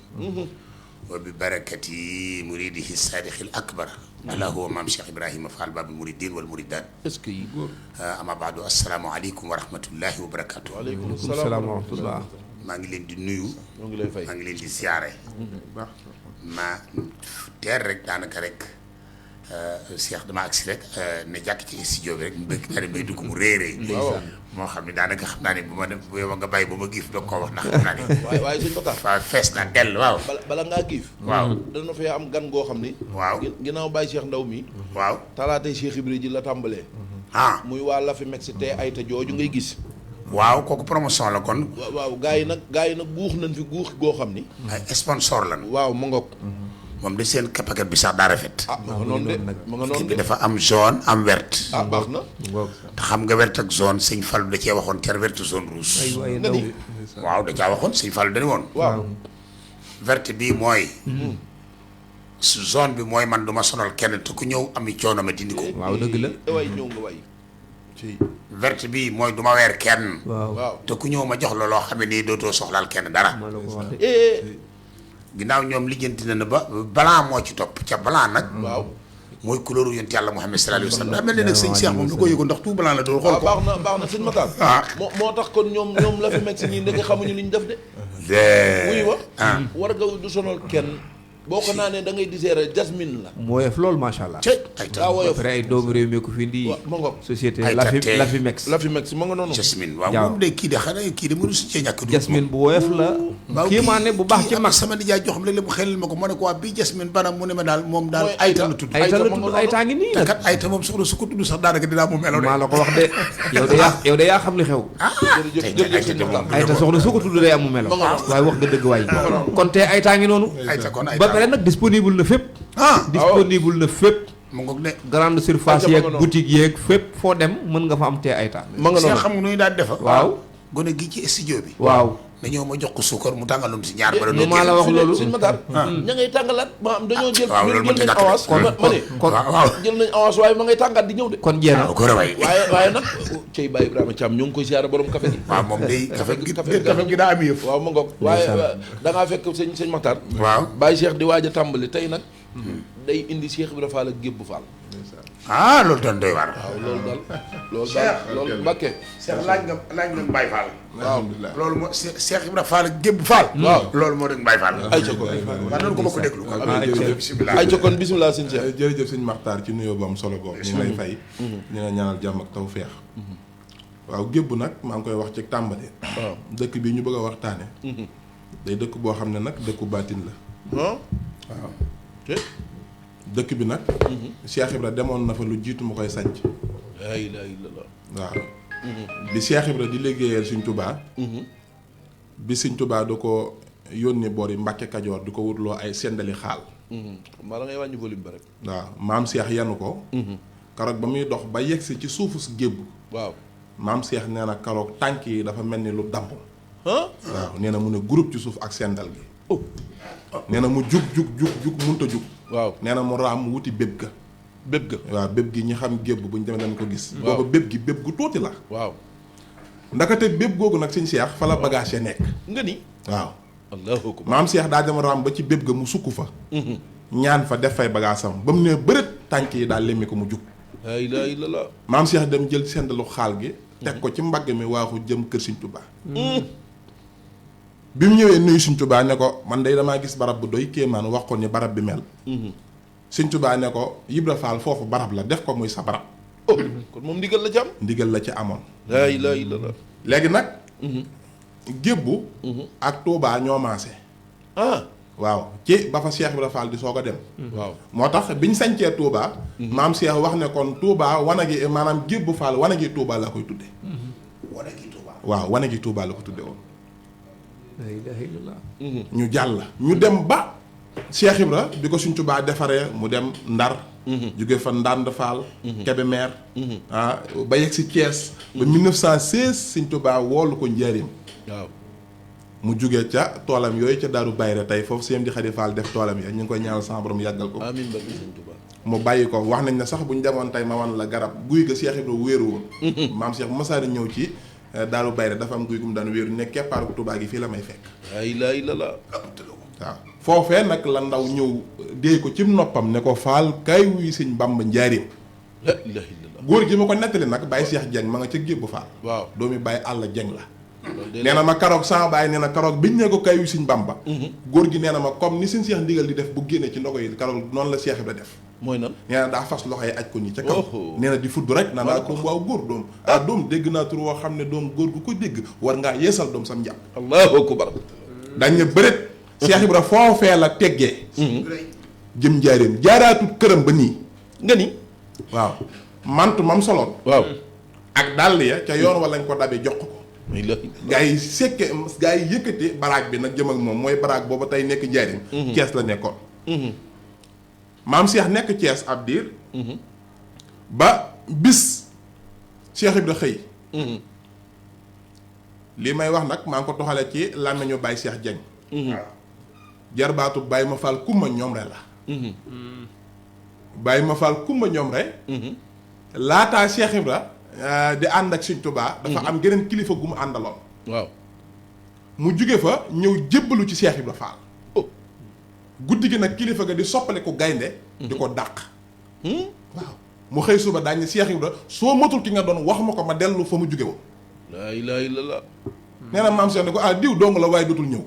wa bi barakati muridihi saadiqil akbar ala huwa maam Cheikh Ibrahima Fall Baabul Muridin wal Muridaat. est-ce que yi ama baadu asalaamaaleykum wa rahmatullahi wa barakaatu. waaleykum salaam wa rahmatullah. maa ngi leen di nuyu. ñoo ngi lay fay maa ngi leen di siyaare. ma teer rek daanaka rek Cheikh dama agsi rek ne jàkk ci studio bi rek mu bëgg daal may dugg mu réeree. moo xam ne daanaka xam naa ne bu ma dem bu yow nga bàyyi ba ma giif doog koo wax ndax xam naa ne. waaye sëñ Maxtaar fa fees na dell waaw. bala ngaa giif. waaw dana fee am gan goo xam ni. waaw ginnaaw Baye Cheikh Ndaw mi. waaw talaatay Cheikh Ibra ji la tàmbalee. muy waa la fi mex te ayta jooju ngay gis. waaw kooku promotion la kon. waaw gaa yi nag guux nañ fi guux goo xam ni. ay sponsor lan. waaw ma ngoog. moom de seen paquet bi sax daa rafet. ma nga noonu de ma nga noonu de. dafa am jaune am verte. baax na. te xam nga verte ak jaune sëñ Fallu da cee waxoon car verte jaune rouge. waaw da caa waxoon sëñ Fallu dañu woon. waaw verte bii mooy. jaune bi mooy man du ma sonal kenn te ku ñëw ami coono ma dindi ko. waaw dëgg la. waay ñëw nga waay. verte bii mooy du ma weer kenn. waaw te ku ñëw ma jox la loo xam ne nii dootoo soxlaal kenn dara. ginnaaw ñoom lijjanti na ne ba blanc moo ci topp ca blanc nag. waaw mooy couleur yonent yàlla Muhammad sallallahu alayhi wa sallam daa mel ne nag sëñ Cheikh moom da ko yëgoon ndax tout blanc la doon xool ko. baax na sëñ Matar. moo tax kon ñoom la fi meeg si ñii ndeke xamuñu li ñu def de. wuyu ma. war nga du sonal kenn. boo ko naanee da ngay digérer jasmine la. mu woyof loolu macha allah. daa woyof après ay doomu réew mi ko fi indi. ma ngoog société ay Lafimex. Lafimex ma nga noonu. jasmine waaw moom de kii de xanaa kii de mënu si cee ñàkk. jasmine bu woyof la. kii maa ne bu baax ci mag. sama nijaay jox xam léeg-léeg mu xelal ma ko ma ne ko waa bii jasmine banam mu ne ma daal moom daal ayta la tudd. ayta ngi nii te kat ayta moom soxna su ko tudd sax daanaka dinaa mu melo de. maa la ko wax de yow de yaa xam li xew. ayta soxna su ko tudd day am mu melo. waaye wax nga dëgg waay. kon te ayta ngi noonu. ba pare nag disponible na fépp. disponible na fépp. mu ngoog de grande surface yeeg boutique yeeg fépp foo dem mën nga fa am tee ayta. ma nga noonu xam nga nu ñu daan defa waaw gone gi ci studio bi. waaw na ñëw ma jox ko suukar mu tàngaloon si ñaar ba maa la wax loolu suñ Matar ña ngay tàngalaat ma am dañoo jël waaw loolu jël nañ avance ma ne waaw jël nañ avance waaye ma ngay tàngaat di ñëw de kon jeex na ko raway waaye nag cey Baye Ibrahima Thiam ñoo ngi koy siyaare borom café gi waaw moom day café gi daa am yëf waaw ma ngoog waaye da ngaa fekk sëñ Matar waaw Baye Cheikh di waaj a tàmbali tey nag day indi Cheikh Ibrahima Fall ak Gébbu Fall loolu doon doy waar waaw loolu Mbàkke Cheikh laaj nga Baye Fall waaw loolu moo Cheikh Ibrahima Fall ak Gébbu Fall waaw loolu moo doon Baye Fall ay ca kon war nañu ko bokk déglu ko bismillah ay ca kon bismillah sëñ Cheikh jërëjëf sëñ Maxtaar ci nuyoo bu am solo boobu ñu ngi lay fay ñu nga ñaanal jàmm ak tawfeex waaw Gébbu nag maa ngi koy wax ci tàmbali waaw dëkk bi ñu bëgg a waxtaane day dëkk boo xam ne nag dëkku baatin la waaw dëkk bi nag Cheikh Ibra demoon na fa lu jiitu mu koy sanc laa ilaaha illallaah waaw bi Cheikh Ibra di liggéeyal Sëñ Tubaa bi Sëñ Tubaa da ko yónni boori Mbàkke Kajoor di ko wutloo ay sendali xaal maa la ngay wàññi volume ba rek waaw maam Cheikh yanu ko karoog ba muy dox ba yegsi ci suufu si Gébbu waaw maam Cheikh nee na karoog tànk yi dafa mel ni lu damp ah waaw nee na mu ne groupe ci suuf ak sendal gi nee na mu jug munta jug waaw nee na mu raam wuti béb ga béb ga waaw béb gi ñi xam Gébbu bu ñu demee dañ ko gis booba béb gi béb gu tuuti la waaw ndakate béb googu nag sëñ Cheikh fa la bagage ya nekk nga ni waaw allahu akbar maam Cheikh daa dem raam ba ci béb ga mu sukk fa ñaan fa def fay bagaasam ba mu ne bërët tànk yi daal lemmi ko mu jug laa ilaaha illallaah maam Cheikh dem jël sendalu xaal gi teg ko ci mbagg mi waaxu jëm kër Sëñ Tuubaa bi mu ñëwee nuyu Sëñ Tuubaa ne ko man day damaa gis barab bu doy kéemaan wax ko ni barab bi mel Sëñ Tuubaa ne ko Ibra Faal foofu barab la def ko muy sa barab kon moom ndigal la ci am ndigal la ci amoon laa ilaaha illallaah léegi nag Gébbu ak Tuubaa ñoo maase waaw ci ba fa Cheikh Ibra Fall di soog a dem waaw moo tax biñ sañcee Touba maam Cheikh wax ne kon Touba wana gi maanaam Gébbu Fall wana gi Touba la koy tudde wana gi Touba waaw wana gi Touba la ko tudde woon la ilaha illallah ñu jàll ñu dem ba Cheikh Ibra bi ko Sëñ Touba defaree mu dem Ndar jóge fa Ndande Fall Kébémer ba yegg si Thiès ba 1916 Sëñ Touba woolu ko njaarim waaw mu jóge ca toolam yooyu ca Daaru Bayre tey foofu siem di Xadi Fall def toolam ya ñu ngi koy ñaanal sama borom yàggal ko amiin barke Sëñ Tuubaa mu bàyyi ko wax nañ ne sax bu ñu demoon tey ma wan la garab guy ga Cheikh Ibra wéeru woon maam Cheikh bu masaani ñëw ci Daaru Bayre dafa am guy gu mu daan wéeru ne keppaaru Tuubaa gi fii la may fekk laa ilaaha illallaah waaw foofee nag la ndaw ñëw déey ko ci noppam ne ko Faal kay wuy Sëñ Bamba njaarim laa ilaaha illallaah góor gi ma ko nettali nag Baye Cheikh Dieng ma nga ca Gébbu Faal waaw doomi Baye Alla Dieng la nee na ma karoog sama baay nee na karoog biñ ne ko kay wu Sëñ Bamba góor gi nee na ma comme ni Sëñ Cheikh ndigal di def bu génnee ci ndogo yi karoog noonu la Cheikh Ibra def mooy nan nee na daa fas loxo yi aj ko nii ca kaw nee na di fudd rek naan daa doom waaw góor doom doom dégg naa tur woo xam ne doom góor gu ko dégg war ngaa yeesal doom sam njàpp allahu akbar dañ ne bëreet Cheikh Ibra foofee la teggee jëm njaareem jaaraatut këram ba nii nga ni waaw mantu mam soloon waaw ak dàll ya ca yoon wala lañ ko dabe jox ko gaa yi sekke gaa yi yëkkati baraag bi nag jëm ak moom mooy baraag booba tey nekk njaarim Cees la nekkoon maam Cheikh nekk Cees ab diir ba bis Cheikh Ibra xëy lii may wax nag maa ngi ko toxale ci làmmiñu Baye Cheikh Dieng jarbaatu Baye ma Fall kumba ñoom re la Baye ma Fall kumba ñoom re laataa Cheikh Ibra di ànd ak Sëñ Tuubaa dafa am geneen kilifa gu mu àndaloon waaw mu jóge fa ñëw jébbalu ci Cheikh Ibra Fall guddi gi nag kilifa ga di soppale ko gaynde di ko dàq waaw mu xëy suba daañu ne Cheikh Ibra soo matul ki nga doon wax ma ko ma dellu fa mu jóge woon. laa ilaaha illallaah. nee na maam Cheikh ne ko diw dong la waaye dootul ñëw.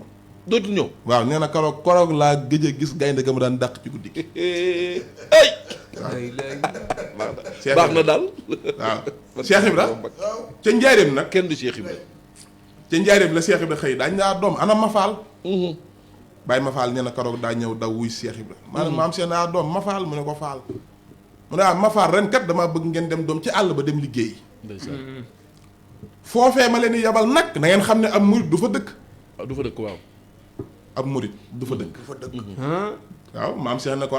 dootul ñëw. waaw nee na koroog laa gëj a gis gaynde ga mu daan dàq ci guddi gi. ay. Cheikh baax na daal. waaw Cheikh Ibra ca njaareem nag kenn du Cheikh Ibra. ca njaareem la Cheikh Ibra xëy daañu daa doom ana Mafaal. Baye Mafaal nee na keroog daa ñëw daw wuy Cheikh Ibra. maanaam maam Cheikh naa doom Mafaal mu ne ko Faal. mu ne Mafaal ren kat damaa bëgg ngeen dem doom ci àll ba dem liggéey. ndeysaan. foofee ma leen di yabal nag na ngeen xam ne am murit du fa dëkk. du fa dëkk waaw. ab murit du fa dëkk. waaw maam Cheikh ne ko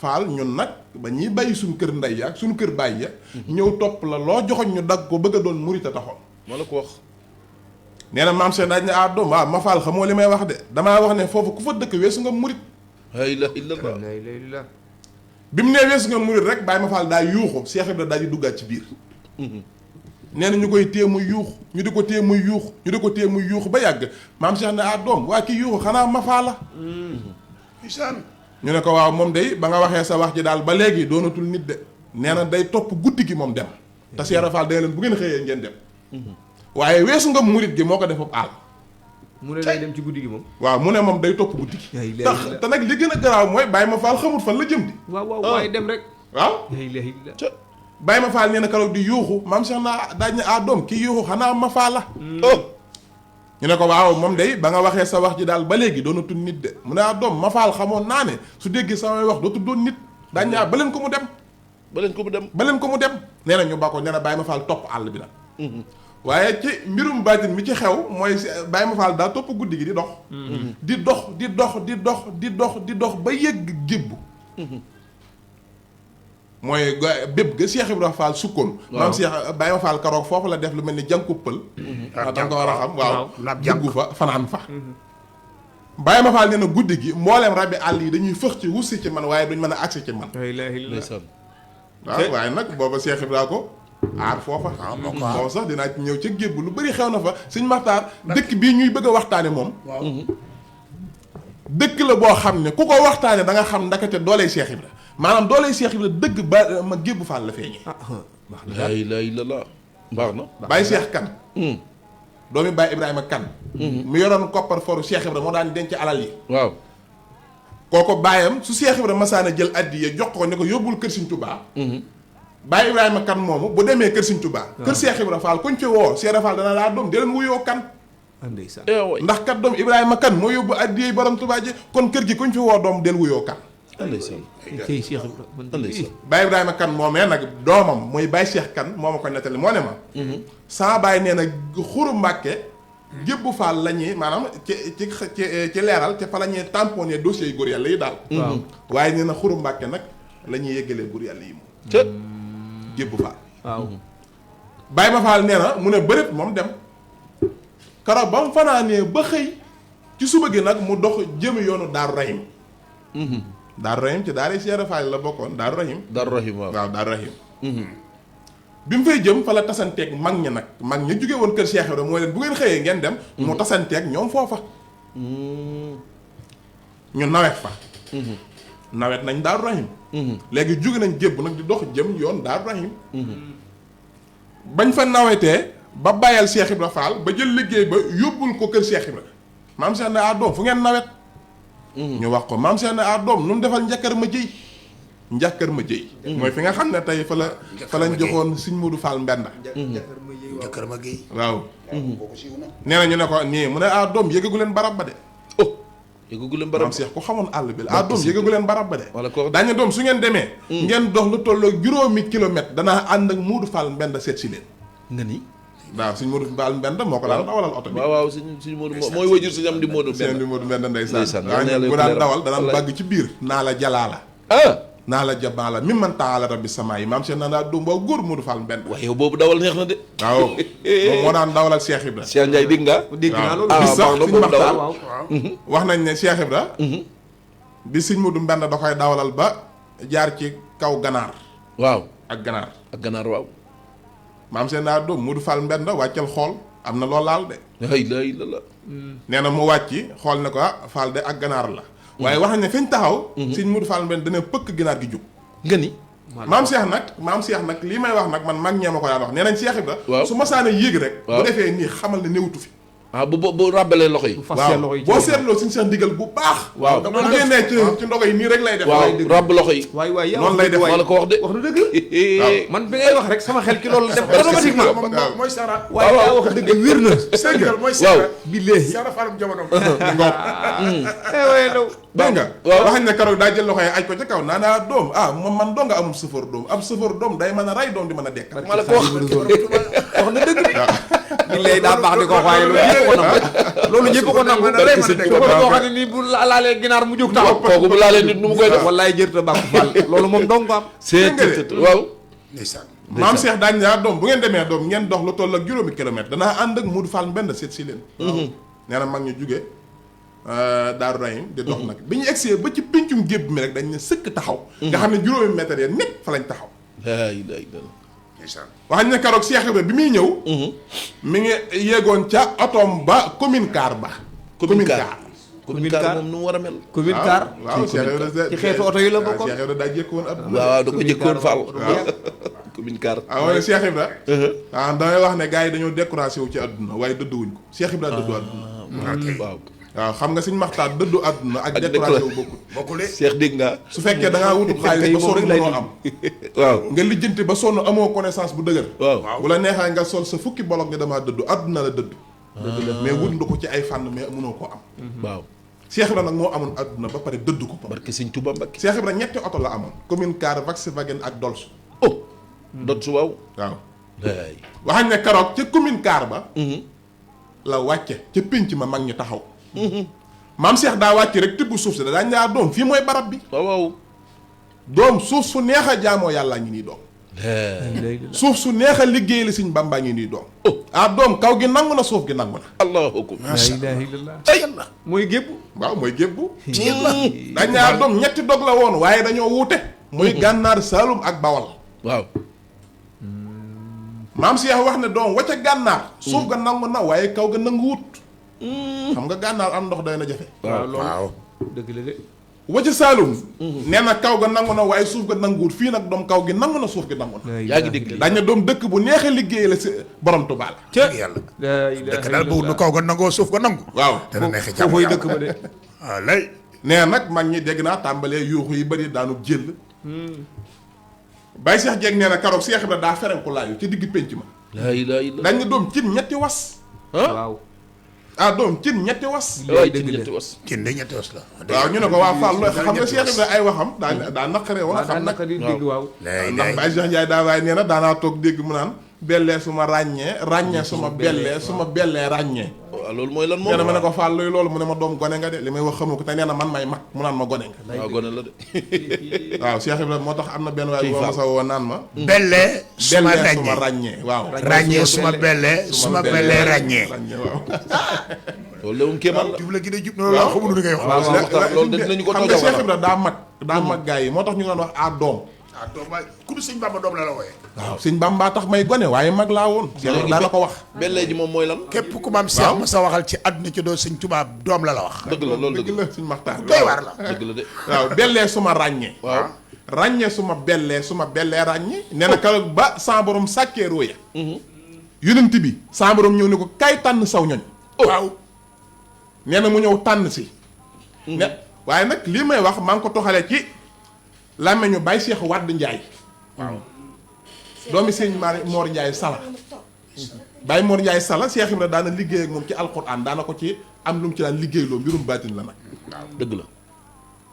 Faal ñun nag ba ñuy bàyyi suñu kër ndey ya ak suñu kër baay ya. ñëw topp la loo joxoñ ñu dagg ko bëgg a doon murit a taxoon. moo la ko wax. nee na maam Cheikh daaj ne doom waaw ma Faal xamoo li may wax de damaa wax ne foofu ku fa dëkk weesu nga murit. laa ilaaha illallaah. bi mu nee weesu nga murit rek Baye ma Faal daa yuuxu Cheikh Ibra daal di duggaat ci biir. nee na ñu koy téye muy yuux ñu di ko téye muy yuux ñu di ko téye muy yuux ba yàgg maam Cheikh ne doom waa kii yuuxu xanaa ma Faal la. ñu ne ko waaw moom day ba nga waxee sa wax ji daal ba léegi doonatul nit de nee na day topp guddi gi moom dem. te Cheikh Ibra Fall day leen bu ngeen xëyee ngeen dem. waaye weesu nga murit gi moo ko def ab àll. mu ne lay dem ci guddi gi moom. waaw mu ne moom day topp guddi gi. te nag li gën a garaaw mooy Baye ma Faal xamut fan la jëm di. waaw waaye dem rek. waaw. Baye ma Faal nee na keroog di yuuxu maam Cheikh naa daaj ne doom kii yuuxu xanaa ma Faal la. ñu ne ko waaw moom day ba nga waxee sa wax ji daal ba léegi doonatul nit de mu ne doom ma Faal xamoon naa ne su déggee samay wax dootul doon nit daañu ne ba leen ko mu dem. ba leen ko mu dem. ba leen ko mu dem. nee na ñu ba ko nee na Baye ma Faal topp àll bi la. waaye ci mbirum baatin mi ci xew mooy Baye ma Faal daa topp guddi gi di dox. di dox di dox di dox di dox di dox ba yëgg gébbu. mooy bépp ga Cheikh Ibrahima Fall sukkoon. waaw maam Cheikh Baye ma Fall karoog foofu la def lu mel ni jànkuppal. waaw da nga ko war a xam waaw. dugg fa fanaan fa. Baye ma Fall nee na guddi gi mboolem rabbi àll yi dañuy fëx ci wussi ci man waaye duñ mën a agsi ci man. waaw waaye nag booba Cheikh Ibrahima ko aar foofa. moom sax dinaa ci ñëw ca gébb lu bëri xew na fa Sëñ Maxtaar dëkk bii ñuy bëgg a waxtaane moom. dëkk la boo xam ne ku ko waxtaane da nga xam ndakate dooley Cheikh Ibrahima maanaam dooley Cheikh Ibrahima dëgg ba ma gébb Fall la feeñee. laa ilaaha illallaah baax na. Baye Cheikh Kan doomi Baye Ibrahima Kan mu yoroon koppar foru Cheikh Ibrahima moo daan denc alal yi. waaw. kooko baayam su Cheikh Ibrahima masaana jël addiya jox ko ne ko yóbbul kër Sëñ Tuubaa. Baye Ibrahima Kan moomu bu demee kër Sëñ Tuubaa. kër Cheikh Ibrahima Fall kuñ fi woo Cheikh Ibrahima Fall dana laa doom di leen wuyoo Kan. ndax kat doom Ibrahima Kan moo yóbbu addiyey borom Tuubaa ji kon kër gi kuñ fi woo doom del wuyoo Kan. Baye Ibrahima Kan moomee nag doomam mooy Baye Cheikh Kan moo ma ko nettali moo ne ma. sama baay nee na xuru Mbàkke Gébbu Fall la ñuy maanaam ci leeral te fa la ñuy tamponné dossiers yu góor yàlla yi daal. waaye nee na xuru Mbàkke nag la ñuy yëggalee góor yàlla yi moom. Gébbu Fall. waaw Baye ma Fall nee na mu ne bëreet moom dem. keroog ba mu fanaanee ba xëy ci suba gi nag mu dox jëmi yoonu Daaru Rahim. Daaru Rahim ci daara Cheikh Fall la bokkoon Daaru Rahim. Daaru Rahim waaw Daaru Rahim. bi mu fay jëm fa la tasanteeg mag ña nag mag ña jóge woon kër Cheikh Ibrahima mooy leen bu ngeen xëyee ngeen dem. mu tasanteeg ñoom foofa. ñu nawet fa. nawet nañ Daaru Rahim. léegi jóge nañ jébb nag di dox jëm yoon Daaru Rahim. bañ fa nawetee. ba bàyyal Cheikh Ibra Fall ba jël liggéey ba yóbbul ko kër Cheikh Ibra maam Cheikh ne doom fu ngeen nawet. ñu wax ko maam Cheikh ne doom nu mu defal njàkkar ma jëy. njàkkar ma jëy. mooy fi nga xam ne tey fa lañ joxoon Sëñ Modou Fall Mbenda. njàkkar ma jëy waaw. nee na ñu ne ko nii mu ne doom yëgagu leen barab ba de. yëgagu leen barab maam Cheikh ku xamoon àll bi la doom yëgagu leen barab ba de. wala ko daañu doom su ngeen demee. ngeen dox lu tolloo juróomi kilomètre danaa ànd ak Modou Fall Mbenda seet si leen. nga ni. waaw Sëñ Modou Fall Mbenda moo ko daan dawalal oto bi. waaw suñu Modou mooy wajur si am di Modou Mbenda. seen di Modou Mbenda ndeysaan. ndeysaan bu daan dawal danaan bàgg ci biir. naa la jalaala. naa la jabaala mi man taala rabbi sama yi maam Cheikh naa doom boo góor Modou Fall Mbenda. waaye yow boobu dawal neex na de. waaw moom moo daan dawalal Cheikh Ibra. Cheikh Ndiaye dégg nga. dégg naa loolu bis sax Sëñ Maxtaar waaw wax nañ ne Cheikh Ibra. bi Sëñ Modou Mbenda da koy dawalal ba jaar ci kaw ganaar. waaw ak ganaar. ak ganaar waaw. maam seen naa doom Modou Fall Mbenda wàccal xool am na lool laal de. la nee na mu wàcci xool ne ko Fall de ak ganaar la. waaye wax nañ ne fi ñu taxaw. Sëñ Modou Fall Mbenda dana pëkk ganaar gi jóg. nga ni maam Cheikh nag lii may wax nag man mag ñee ma ko daan wax nee nañ Cheikh Ibra waaw su ma saana yéeg rek waaw bu defee nii xamal ne néewutu fi bu ràbbalee loxo yi waaw boo seetloo suñu Cheikh ndigal bu baax waaw bu génnee ci ndogo yi nii rek lay def waaw ràbb loxo yi waay yaa noonu lay def maa la ko wax de wax na dëgg man bi ngay wax rek sama xel ci loolu def automatiquement mooy Sara. waaye yaa wax dëgg wér na Sénégal mooy waaw Sara. billahi Sara Falum jamono. waaye law dégg nga waaw waxañ ne keroog daa jël loxo yi aj ko ca kaw naanaa doom man doo nga amul sëfoor doom ab sëfoor doom day mën a ray doom di mën a dekk maa la ko wax wax na dëgg billahi daa baax di ko waaye loolu ñëpp ko nangu su ko boo xam ne nii bu laalee ginaar mu jóg taxaw kooku bu laalee nit nu mu koy def wallaay jërta bàkku fall loolu moom dong ko am c'est waaw ndeysaan. maam Cheikh daañ naa doom bu ngeen demee doom ngeen dox lu toll ak juróomi kilomètre danaa ànd ak Modou Fall Mbend seet si leen nee na mag ñu jugee Daaru Rahim di dox nag bi ñu egsee ba ci pincum gébb mi rek dañ ne sëkk taxaw nga xam ne juróomi mètre ya nekk fa lañ taxaw laa ilaaha illallaah ndeysaan. waxañ ne keroog Cheikh Ibra bi muy ñëw mi ngi yéegoon ca otoom ba commune car ba commune car moom nu mu war a mel commune car waaw Cheikh Ibra ci xeetu oto yi la bokkoon Cheikh Ibra daa jékk woon ab waaw da ko jëkkoon Fall commune car waaw wala Cheikh Ibra waaw damay wax ne gars yi dañoo découragé wu ci àdduna waaye dëdduwuñ ko Cheikh Ibra dëddu àdduna waaw waaw xam nga suñ maxtaar dëddu àdduna ak découragé wu bokkul bokkule. Cheikh dégg nga su fekkee da ngaa wutub xaalis ba sonn mënoo am waaw nga lijjanti ba sonn amoo connaissance bu dëgër waaw bu la neexee nga sol sa fukki bolog nga damaa dëddu àdduna la dëddu mais wut nga ko ci ay fànn mais mënoo koo am waaw Cheikh Ibra nag moo amoon àdduna ba pare dëddu ko barke Sëñ Tuuba Mbakke Cheikh Ibra ñetti oto la amoon commune car Volkswagen ak Dolce oh dot su waaw waaw laay waxañ ne keroog ca commune car ba la wàcce ca pénc ma mag ñi taxaw maam Cheikh daa wàcce rek tibb suuf si da daañ ñaar doom fii mooy barab bi waaw waaw doom suuf su neex a jaamoo yàllaa ngi nii doom suuf su neex a liggéey la Sëñ Bàmbaa ngi nii doom doom kaw gi nangu na suuf gi nangu na allahu akbar la ilaha illallah ay mooy gépp waaw mooy gébbu dañ ñaar doom ñetti dog la woon waaye dañoo wuute muy gànnaar Saalum ak Bawal waaw maam Cheikh wax ne doom wacca gànnaar suuf ga nangu na waaye kaw ga nangu wut xam nga gànnaar am ndox day na jafe waaw. dëgg la de wacca Saalum nee na kaw ga nangu na waaye suuf ga nangu wut fii nag doom kaw gi nangu na suuf gi nangu na yaa ngi dégg dañ ne doom dëkk bu neexee liggéey la si borom Tuubaa la dëgg yàlla. la ilaha dëkk daal boobu nu kaw ga nangoo suuf ga nangu. waaw dana neexee jàmm foofu yàlla. dëkk ba de waaw lay. nee nag mag ñi dégg naa tàmbalee yuuxu yi bëri daanu jël Baye Cheikh Dieng nee na karoog Cheikh Ibra daa ferenku laayu ci digg pénc ma laa ilaaha illallaah dañ ne doom cin ñetti was waaw doom cin ñetti was waay dëgg ci la. ñetti was cin de ñetti os la. waaw ñu ne ko waa Fall looy xam nga Cheikh Ibra ay waxam daa naqaree woon waaw xam nag naka di dégg waaw lay ndax lay. Baye Cheikh Ndiaye daa waaye nee na daanaa toog dégg mu naan bellee su ma ràññee su ma bellee su ma bellee ràññee waaw loolu mooy lan moom nee na ma ne ko Fall luy loolu mu ne ma doom gone nga de li may wax xamu ko te nee na man may mag mu naan ma gone nga waaw gone la de waaw Cheikh Ibra moo tax am na benn waay boo ma sa woo naan ma belle su ma bellee su ma ràññee. ràññee waaw ràññee su ma belle su ma bellee ràññee. waaw loolu de moom kéemaan la jub la gi de jub na loolu xamul lu ngay wax. waaw waxtaan loolu de dinañu ko xam nga toojal Cheikh Ibra daa mag gaa yi moo tax ñu doon wax doom ah doom waay ku du sëñ Bamba doom la la wooyee. waaw sëñ Bamba tax may gone waaye mag laa woon Cheikh Ibra daa la ko wax bellee ji moom mooy lan képp ku maam Cheikh ma sa waxal ci àdduna ci doo sëñ Tuubaa doom la la wax. dëgg la loolu dëgg dëgg la suñ maxtaar doy waar la. dëgg la de waaw bellee su ma ràññee waaw ràññee su ma bellee ràññee nee na keroog ba sa borom sàkkee róoya yonent bi sa borom ñëw ne ko kay tànn saw ñoñ waaw. nee na mu ñëw tànn si ne waaye nag lii may wax maa ngi ko toxalee ci làmmeñu Baye Cheikh Wade Ndiaye waaw doomi sëñ Mor Ndiaye Sala Baye Mor Ndiaye Sala Cheikh Ibra daana liggéey ak moom ci alxuraan daana ko ci am lu mu ci daan liggéey loo mbirum baatin la nag dëgg la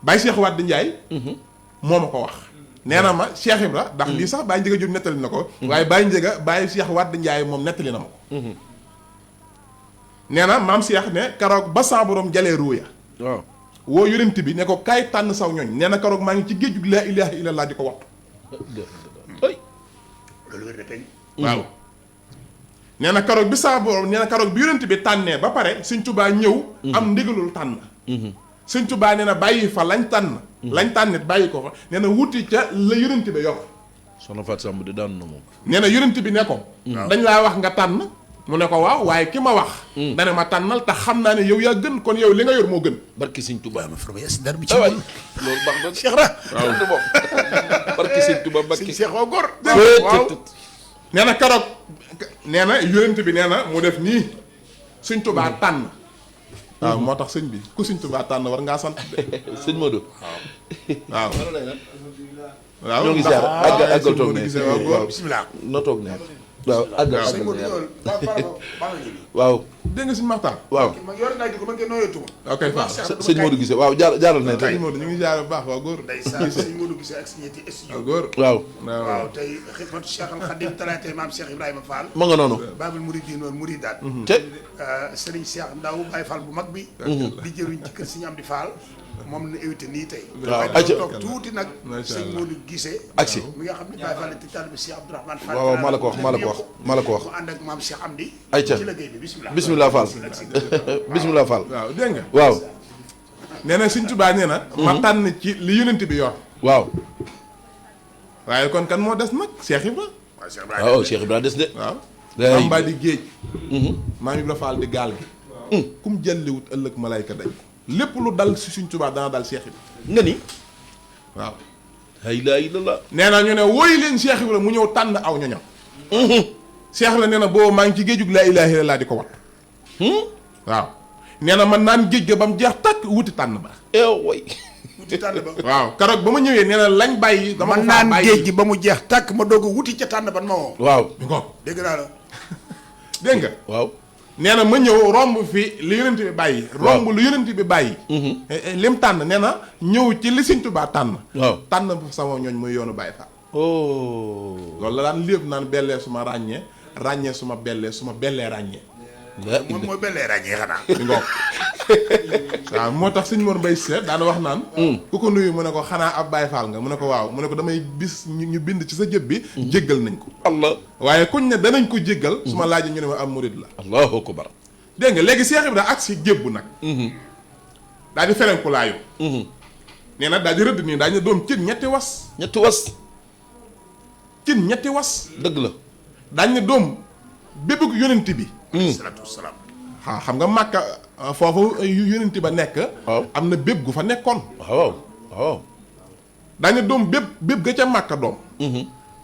Baye Cheikh Wade Ndiaye moo ma ko wax nee na ma Cheikh Ibra ndax lii sax Baye Njëga Jóob nettali na ko waaye Baye Njëga Baye Cheikh Wade Ndiaye moom nettali na ma ko nee na maam Cheikh ne karoog ba sa borom jalee ruuya waaw woo yonent bi ne ko kaay tànn saw ñooñ nee na karoog maa ngi ci géejug laa ilaaha illallah di ko wattu ay loolu wér na tey. waaw nee na karoog bi saa borom nee na karoog bi yonent bi tànnee ba pare Sëñ Tuubaa ñëw am ndigalul tànn Sëñ Tuubaa nee na bàyyi fa lañ tànn lañ tànnit bàyyi ko fa nee na wuti ca la yonent bi yor soxna Fatou Samb di daanu na moom nee na yonent bi ne ko dañ laa wax nga tànn mu ne ko waaw waaye ki ma wax dane ma tànnal te xam naa ne yow yaa gën kon yow li nga yor moo gën barki sëñ Tuubaa ma farba yes dar bi ci waay moom loolu baax na Cheikh Ra waaw du moom barki sëñ Tuubaa barki sëñ Cheikh waa góor waaw nee na keroog nee na yonent bi nee na mu def nii sëñ Tuubaa tànn waaw moo tax sëñ bi ku sëñ Tuubaa tànn war ngaa sant de sëñ Modou waaw waaw ñoo ngi ziar àggal toog ne waaw bismillah na toog ne waaw àggal sëñ Modou yow waaw dégg nga sëñ Maxtaar waaw ma yor naa ko man ngeen nooyatuma ok Fall sëñ Modou gisee waaw jaaral ne tey sëñ Modou ñu ngi jaar bu baax waaw góor ndeysaan sëñ Modou gisee ak si ñetti studio waaw góor waaw waaw tey xidmatu Cheikh Al Khadim talaatay maam Cheikh Ibrahima Fall ma nga noonu Babul Mouridine wal Mouridaat te Serigne Cheikh Ndaw Baye Fall bu mag bi di jëruñ ci kër Serigne Amdi Fall moom la invité nii tey waaw waaye dañoo toog tuuti nag Macha sëñ Allah. Modou gisee Agsi. mi nga xam ne Baye Fall te taalibe Cheikh Abdourahmane Fall waaw maa la ko wax maa la ko wax maa la ko wax mu ànd ak maam Cheikh Amdi Ayca. ci liggéey bi bismillah bismillah Fall bismillah Fall waaw dégg nga waaw nee na sëñ Tuubaa nee na ma tànn ci li yonent bi yor waaw waaye kon kan moo des nag Cheikh Ibra waaw Cheikh Ibrahima waaw Cheikh Ibrahima des de waaw Day. Maam Baay di géej Maam Ibra Fall di gaal gi kum jàlliwut ëllëg malayka dañ lépp lu dal si sëñ Tuubaa dana dal Cheikh Ibra nga ni waaw la ilaha illallah nee na ñu ne wooyu leen Cheikh Ibra mu ñëw tànn aw ñoñam Cheikh la nee na boobu maa ngi ci géejug laa ilaaha illallaah di ko wat waaw nee na man naan géej ga ba mu jeex tàkk wuti tànn ba way wuti tànn ba waaw keroog ba ma ñëwee nee na lañ bàyyi dama man ko faa naan bàyyi géej gi ba mu jeex tàkk ma doog a wuti ca tànn ban ma woo waaw mi ngoog dégg naa la dégg nga waaw nee na ma ñëw romb fi li yonent bi bàyyi romb lu yonent bi bàyyi lim tànn nee na ñëw ci li Sëñ Tuubaa tànn waaw tànn sama ñooñ muy yoonu Baay Faal oh loolu la daan lépp naan bellee suma ràññee ràññee suma bellee ràññee la moom mooy bellee ràññee xanaa mi ngoog waaw moo tax sëñ Mor Mbay Seet daana wax naan ku ko nuyu mu ne ko xanaa ab Baay Faal nga mu ne ko waaw mu ne ko damay bis ñu bind ci sa jëb bi jéggal nañ ko allah waaye kuñ ne danañ ko jéggal su ma laajee ñu ne ma am murid la allahu akbar dégg nga léegi Cheikh Ibra ak si jébbu nag daal di ferenku laayu nee na daal di rëdd nii daal di doom cin ñetti was ñetti was cin ñetti was dëgg la daal ne doom bépp yonent bi salaatu wasalaam waaw xam nga Màkka foofu yonent ba nekk waaw am na bépp gu fa nekkoon waaw waaw daal ne doom bépp ga ca Màkka doom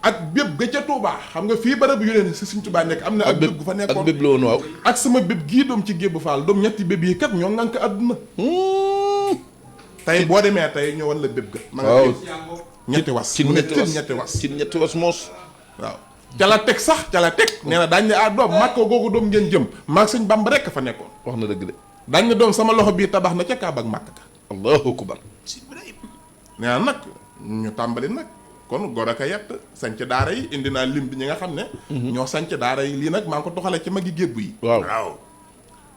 ak bépp ga ca Tuubaa xam nga fii barab yonent si Sëñ Tuubaa nekk am na ak bépp gu fa ak nekkoon bépp la woon waaw ak sama bépp gii doom ci Gébbu Faal doom ñetti bépp yi kat ñoo ngànk àdduna tey boo demee tey ñoo wan la bépp ga ma nga waaw ñetti was ci mu ne ñetti was ñetti was ci ñetti was moos waaw ca la teg sax ca la teg nee na daañ ne ah doom màkk googu doom ngeen jëm maag sëñ Bamba rekk fa nekkoon wax na dëgg de daañ ne doom sama loxo bii tabax na ca Kaaba ak màkk ka allahu akbar si Ibrahima nee na nag ñu tàmbali nag kon gor aka yett sanc daara yi indi naa lim bi ñi nga xam ne ñoo sanc daara yi lii nag maa ngi ko toxale ci magi gébbu yi waaw waaw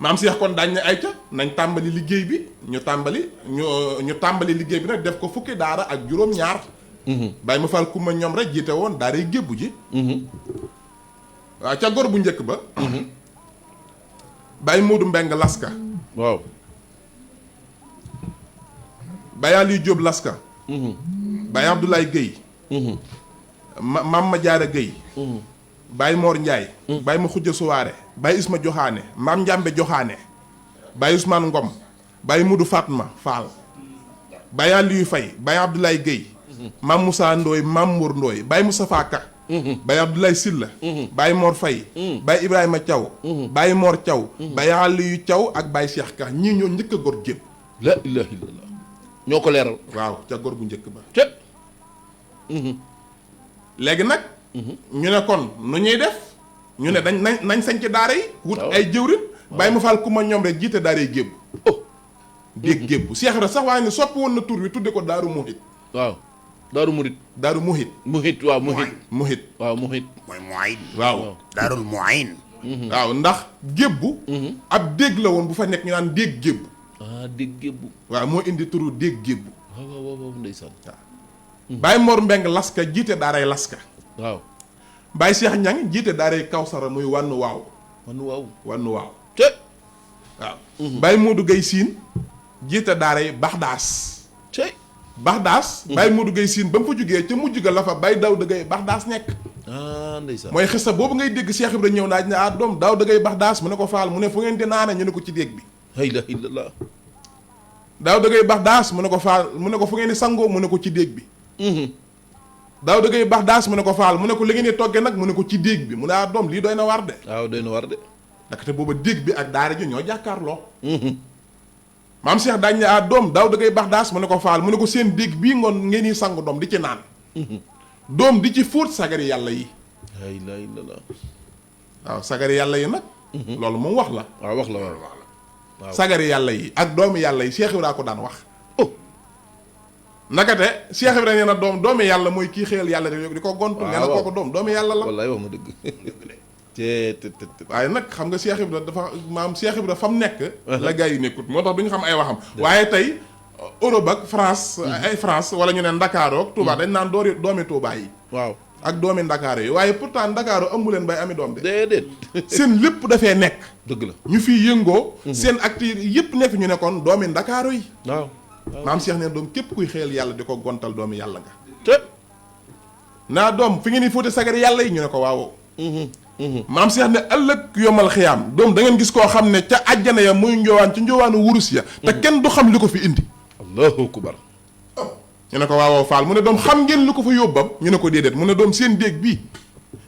maam Seex kon daañ ne ay ca nañ tàmbali liggéey bi ñu tàmbali liggéey bi nag def ko fukki daara ak juróom-ñaar bàyyi ma fal kumma ñoom rek jiite woon daara yi gébbu ji waaw ca gor bu njëkk ba bàyyi Moodu Mbeng Laska waaw Baye Aliou Diop Laska Baye Abdoulaye Guèye Mam ma Jaara Guèye Baye Mor Ndiaye Baye ma Xujja Suwaare Baye Isma Joxaane Maam Njàmbe Joxaane Baye Ousmane Ngom Baye Mudu Fatma Fall Baye Aliou Faye Baye Abdoulaye Guèye Mam Moussa Ndooy Mam Mour Ndooy Baye Moustapha Ka Baye Abdoulaye Silla Baye Mor Faye Baye Ibrahima Thiaw Baye Mor Thiaw Baye Aliou Thiaw ak Baye Cheikh Ka ñii ñoo njëkk a gor gépp la ilaha illallah ñoo ko leeral waaw ca gor bu njëkk ba te léegi nag ñu ne kon nu ñuy def ñu ne nañ sañ ci daara yi wut waaw. ay jëwrin bàyyi ma faal ku ma ñoom rek jiite daara yi gébbu oh déeg gébbu Cheikh Ibra sax waaye ne soppi woon na tur wi tudde ko daaru muhit waaw daaru murit daaru muhit muhit waaw muhit muhit waaw muhit mooy Muayn waaw daarul Muayn waaw ndax gébbu ab déeg la woon bu fa nekk ñu naan déeg gébbu ah dégg gébbu waaw moo indi turu déeg gébbu waaw waaw waaw ndeysaan Baye Mor Mbeng Laska jiite daaray Laska waaw Baye Cheikh Ñang jiite daaray Kawsara muy wànnu waaw man waaw wànnu waaw te waaw Baye Modou Gueye Siin jiite daaray Baxdaas te Baxdaas Baye Modou Gueye Siin ba mu fa jógee ca mujj ga la fa Baye Dawda Gueye Baxdaas nekk ah ndeysaan. mooy xista boobu ngay dégg Cheikh Ibra ñëw naaj ne doom daaw da ngay bax daas mu ne ko faal mu ne fu ngeen di naane ñu ne ko ci déeg bi. la ilaha illallah. daaw da ngay bax daas mu ne ko faal mu ne ko fu ngeen di sangoo mu ne ko ci déeg bi. daaw da ngay bax daas mu ne ko faal mu ne ko li ngeen di togge nag mu ne ko ci déeg bi mu ne doom lii doy na war de. waaw doy na war de. ndaxte booba déeg bi ak daara ji ñoo jàkkaarloo. maam Cheikh daañu ne doom daaw da ngay bax daas mu ne ko faal mu ne ko seen déeg bii ngoon ngeen di sangu doom di ci naan. doom di ci fóot sagari yàlla yi. la ilaha illallah. waaw sagari yàlla yi nag. loolu moom wax la. waaw wax la waaw. waaw sagari yàlla yi ak doomi yàlla yi Cheikh Ibra ko daan wax. nakate Cheikh Ibra nee na doomi yàlla mooy kii xëyal yàlla di ko gontu. nee na kooku doomi yàlla la. wallaay wax nga dëgg. waaye nag xam nga Cheikh Ibra dafa maam Cheikh Ibra fa mu nekk. la gars yi nekkut moo tax du ñu xam ay waxam. waaye tey Europe ak France. ay France wala ñu ne Ndakaaru ak Touba dañ naan doomi Touba yi. waaw ak doomi Ndakaaru yi waaye pourtant Ndakaaru ëmb leen bay ami doom de. déedéet. seen lépp dafee nekk. dëgg la ñu fiy yëngoo. seen actes yëpp nekk ñu nekkoon doomi Ndakaaru yi. waaw. maam Cheikh ne doom képp kuy xëyal yàlla di ko gontal doomi yàlla nga. te. naa doom fi ngeen di fóote sagari yàlla yi ñu ne ko waawoo. maam Cheikh ne ëllëg yomal xiyaam doom da ngeen gis koo xam ne ca àjjana ya muy njoowaan ci njoowaanu wurus ya. te kenn du xam li ko fi indi. allahu akbar. ñu ne ko waawoo Fall mu ne doom xam ngeen lu ko fa yóbbam ñu ne ko déedéet mu ne doom seen déeg bii.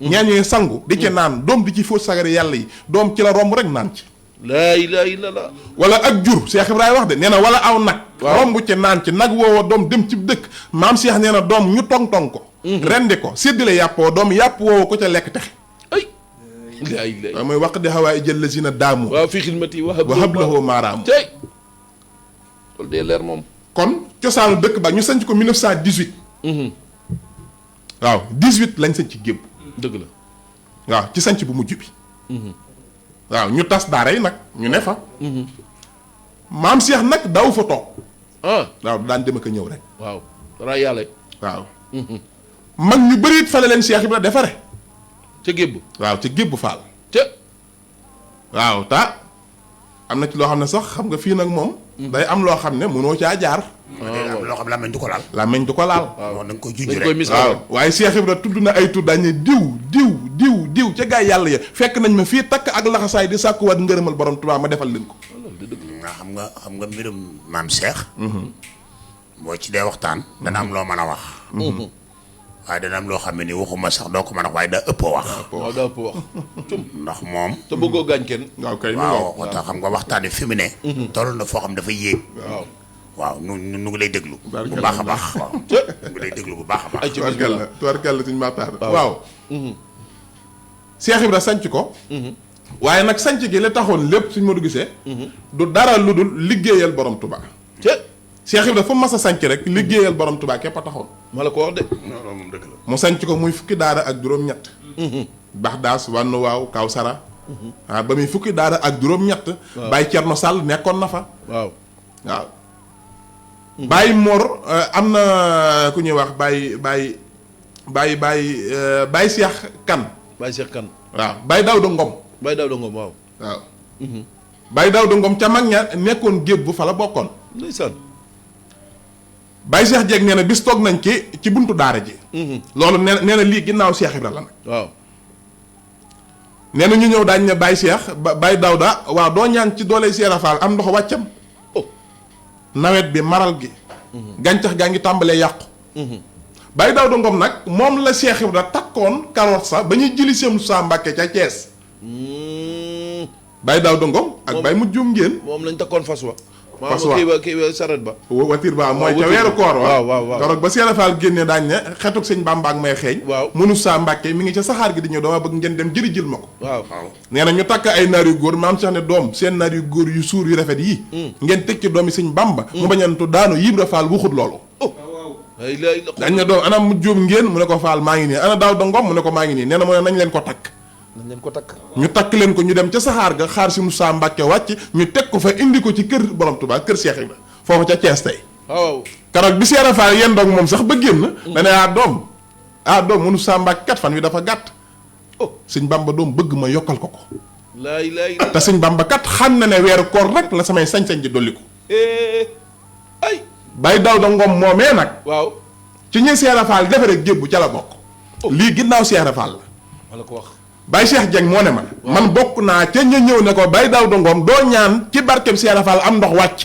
ñaañee sangu di ci naan doom di ci fóot sagari yàlla yi doom ci la romb rek naan ci. laa ilaha illallah. wala ak jur Cheikh Ibrahima wax de nee na wala aw nag. waaw romb ci naan ci nag woowa doom dem ci dëkk maam Cheikh nee na doom ñu tong-tong ko. rendi ko séddale yàppoo doom yàpp woowa ko ca lekk texe. ay. laa ilaha. waaw mooy waq di xawaay jël la si na daamu. waaw fii xidmati wa hablahu maaraamu. tey. loolu dee leer moom. kon cosaanu dëkk ba ñu sanc ko 1918. waaw 18 lañ sanc gébb. dëgg la. waaw ci sanc bu mujj bi. waaw ñu tas daara yi nag ñu ne fa. maam Cheikh nag daw fa toog. ah waaw daan dem ak a ñëw rek. waaw. dara yàlla. waaw. mag ñu bëri it fa la leen Cheikh Ibra defare. ca gébb. waaw ca gébb faal. ca. waaw ta am na ci loo xam ne sax xam nga fii nag moom. day am loo xam ne mënoo caa jaar. am loo xam làmmiñ du ko laal. làmmiñ du ko laal. waaw da nga koy junj dañ rek. koy misaal waaw rek. waaye Cheikh Ibra tudd na ay tudd dañu diw ca gaay yàlla ya fekk nañ ma fii takk ak laxasaay di sàkkuwaat ngërëmal borom Tuubaa ma defal leen ko. nga xam nga mbirum maam Cheikh. boo ci dee waxtaan. dana am loo mën a wax. waaye dana am loo xam ne ni waxuma sax doo ko mën a wax waaye daa ëpp wax. waaw daa ëpp wax. ndax moom. te bëggoo gaañ kenn. waaw kay waaw moo tax xam nga waxtaan wi fi mu ne. toll na foo xam dafa yéeg. waaw. waaw nu ngi lay déglu. bu Barkalla. baax a baax waaw. nu ngi lay déglu bu baax a baax. ay ci tubarkalla tubarkalla suñu Maxtaar waaw. Cheikh Ibra sanc ko. waaye nag sanc gi la taxoon lépp suñ ma du gisee. du dara lu dul liggéeyal borom Tuubaa. ca. Cheikh Ibra fu mu mas a sanc rek liggéeyal borom Tuubaa képp a taxoon. ma la ko wax de. loolu moom dëgg la. mu sanc ko muy fukki daara ak juróom-ñett. Baxdaas wànnu waaw Kawsara. ba muy fukki daara ak juróom-ñett. waaw Baye Thierno Sall nekkoon na fa. waaw. waaw. Baye Mor am na ku ñuy wax Baye Cheikh Kan. Baye Cheikh Kane. waaw Baye Daouda Ngom. Baye Daouda Ngom waaw. waaw. Baye Daouda Ngom ca mag ña nekkoon géej bu fa la bokkoon. ndeysaan. Baye Cheikh Dieg nee na bis toog nañ ci buntu daara ji. loolu nee na lii ginnaaw Cheikh Ibra la nag. waaw. nee na ñu ñëw daañu ne Baye Cheikh Baye Daouda waaw doo ñaan ci doole Seera Faal am ndox wàccam. oh. nawet bi maral gi. gàncax gaa ngi tàmbalee yàqu. Baye Daouda Ngom nag moom la Cheikh Ibra takkoon karoot sa ba ñuy jëli Sëñ Musaa Mbàkke ca Thiès. Baye Daouda Ngom ak Baye Mujjum Ngéen. moom lañ takkoon fas wa. Fas wa. kii ba saret ba. watir ba mooy ca watir weeru ba. koor wa waaw. karoot ba Seera Faal génne daañ ne xetuk sëñ Bàmba ak may xeeñ. waaw. mënu saa Mbàkke mi ngi ca saxaar gi di ñëw dama bëgg ngeen dem jëri jël ma ko. waaw. nee na ñu takk ay naar yu góor maam Cheikh ne doom seen naar yu góor yu suur yu rafet yi ngeen teg ci doomi sëñ Bàmba mu bañantu daanu Ibra Faal waxut loolu ay lay la. dañ ne doom ana mu jóom ngeen mu ne ko Faal maa ngi nii ana Daouda Ngom mu ne ko maa ngi nii nee na mu ne nañ leen ko takk nañ leen ko takk. ñu takk leen ko ñu dem ca saxaar ga xaar si Moussa Mbàkke wàcc ñu teg ko fa indi ko ci kër borom Tuubaa kër Cheikh Ibra foofu ca Thiès tey waaw. keroog bi Seera Faal yéen doog moom sax ba génn dane doom Moussa Mbàkke kat fan wi dafa gàtt sëñ Bàmba doom bëgg ma yokkal ko laay laay. te sëñ Bàmba kat xam na ne weeru koor rek la samay sañ-sañ di dolli ko ay. Baye Daouda Ngom moomee nag waaw. ci ñi Seera Faal defe rek jébbu ca la bokk lii ginnaaw Cheikh Rafal la. wala ko wax. Baye Cheikh Dieng moo ne ma. man bokk naa ca ña ñëw ne ko Baye Daouda Ngom doo ñaan ci barkeb Cheikh Rafal am ndox wàcc.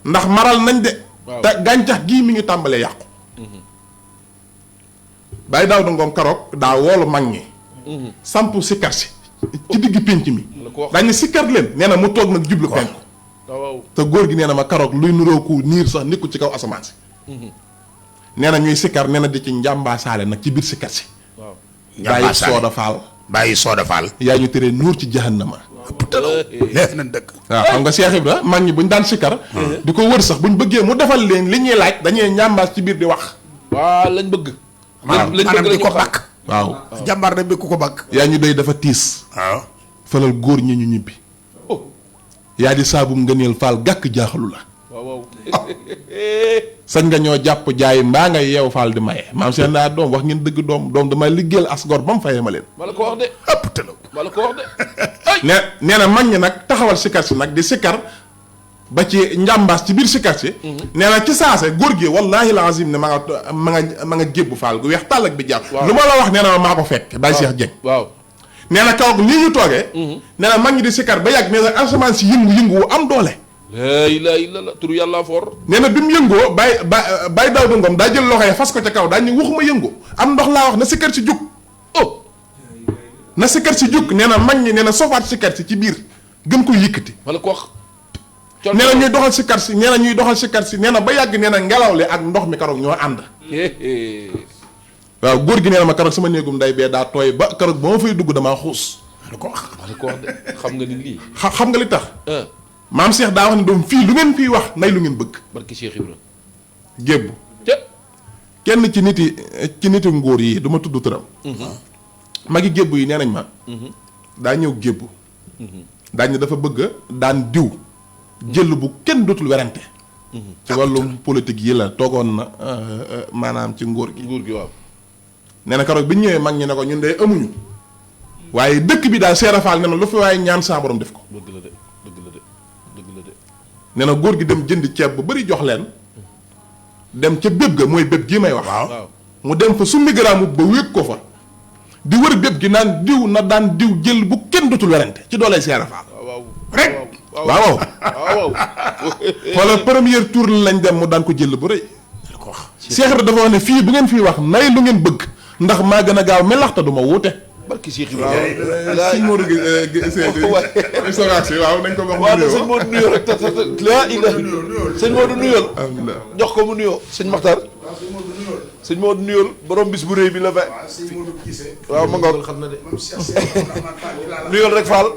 ndax maral nañ de. te gàncax gii mi ngi tàmbalee yàqu. Baye Daouda Ngom karoog daa woolu mag ñi. samp sikkar si ci digg pénc mi. dañu sikkar leen nee na mu toog nag jublu penku. te góor gi nee na ma karoog luy nurooku niir sax nekku ci kaw asamaan si. nee na ñuy sikkar nee na di ci njàmbaasaale nag ci biir sikkar si. bàyyi sooda faal. bàyyi sooda faal. yaa ñu teree nuur ci jahannama. leef nañ dëkk. waaw xam nga Cheikh Ibra mag ñi buñ daan sikkar. di ko wër sax buñ bëggee mu defal leen li ñuy laaj dañuy njàmbaas ci biir di wax. waaw lañ bëgg. waaw lañ maanaam bëgg di ko bakk. waaw jàmbaar de bi ku ko bakk. yaa ñu doy dafa tiis. waaw. falal góor ñi ñu ñibbi. yaa di saabum ngëneel faal gàkk jaaxalu la. waaw. sañ nga ñoo jàpp jaay mbaa nga yeew faal di maye maam seen daa doom wax ngeen dëgg doom damay liggéeyal as gor ba mu fayee ma leen. wala ko wax de. ëpp tëlaw. wala ko wax de. nee na mag ñi nag taxawal sikkar si nag di sikkar ba ci njàmbaas ci biir sikkar si. nee na ci saase góor gi wallaahi lazim ne ma nga gébbu faal gu weex tàll ak bi jàpp. lu ma la wax nee na maa ko fekk Baye Cheikh Dieng. waaw. nee na kaw nii ñu toogee. nee na mag ñi di sikkar ba yàgg nee na asamaan si yëngu wu am doole. laa ilaaha illallaah turu yàlla for. nee na bi mu yëngoo Baye Daouda Ngom daa jël loxo yi fas ko ca kaw daañu waxuma yëngu am ndox laa wax na sikkar si jug. na sikkar si jug nee na mag ñi nee na sofaat sikkar si ci biir gën ko yëkkati. wala ko wax. nee na ñuy doxal sikkar si nee na ñuy doxal sikkar si nee na ba yàgg nee na ngelaw li ak ndox mi karoog ñoo ànd. waaw góor gi nee na ma karoog sama néegum nday bee daa tooy ba karoog ba ma fay dugg damaa xuus. wala ko wax. wala ko wax de xam nga ni lii. xam nga li tax. maam Cheikh daa wax ne doom fii lu ngeen fii wax nay lu ngeen bëgg. barki Cheikh Ibra. gébbu kenn ci niti nguur yi du ma tudd turam. magi gébbu yi nee nañ ma. daa ñëw gébbu. daañu dafa bëgg daan diw. jël bu kenn dootul werante. ci wàllum politique yi la toogoon na maanaam ci nguur gi. nguur gi waaw. nee na keroog bi ñu ñëwee mag ñi ne ko ñun de amuñu. waaye dëkk bi daal Cheikh Rafal ne na lu fi waaye ñaan saa borom def ko. dëgg la de dëgg la de dëgg la de. nee na góor gi dem jënd ceeb bu bari jox leen. dem ca béb ga mooy béb gii may wax. waaw mu dem fa summi garaamu ba wéeg ko fa. di wër béb gi naan diw na daan diw jël bu kenn dootul werante ci doolay Cheikh Rafal. waaw rek waaw. waaw. xoolal premier tour lañ dem mu daan ko jël bu rëy. ko wax. Cheikh Ibra dafa wax ne fii bu ngeen fii wax nay lu ngeen bëgg ndax maa gën a gaaw melaxta du ma wuute. barki Cheikh Ibra. waaw sëñ Modou waaw nañ ko wax. waaw sëñ Modou nuyoo rek te laa ilaha sëñ Modou nuyool. alhamdulilah jox ko mu nuyoo sëñ Maxtar. sëñ Modou nuyool borom bis bu rëy bi la fa. waaw ma ngoog xam na de. nuyool rek Fall.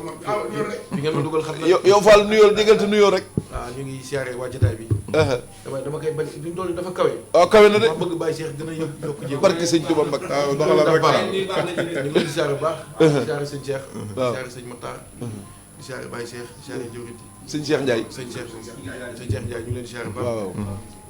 bi ngeen ma dugal xam na. yow Fall nuyool jégal te nuyoo rek. waaw ñu ngi siyaare waa jotaay bi. dama koy bañ li mu doon dafa kawe. waaw kawe na de. ma bëgg Baye Cheikh gën a yokk jéego. barki sëñ Touba Mbacke. waaw doxalal rek ñu ngi leen di siyaare bu baax. di siyaare sëñ Cheikh. di siyaare sëñ Matar. di siyaare Baye Cheikh di siyaare jëwrit yi. sëñ Cheikh Ndiaye. sëñ Cheikh Ndiaye ñu ngi leen di siyaare bu baax. waaw.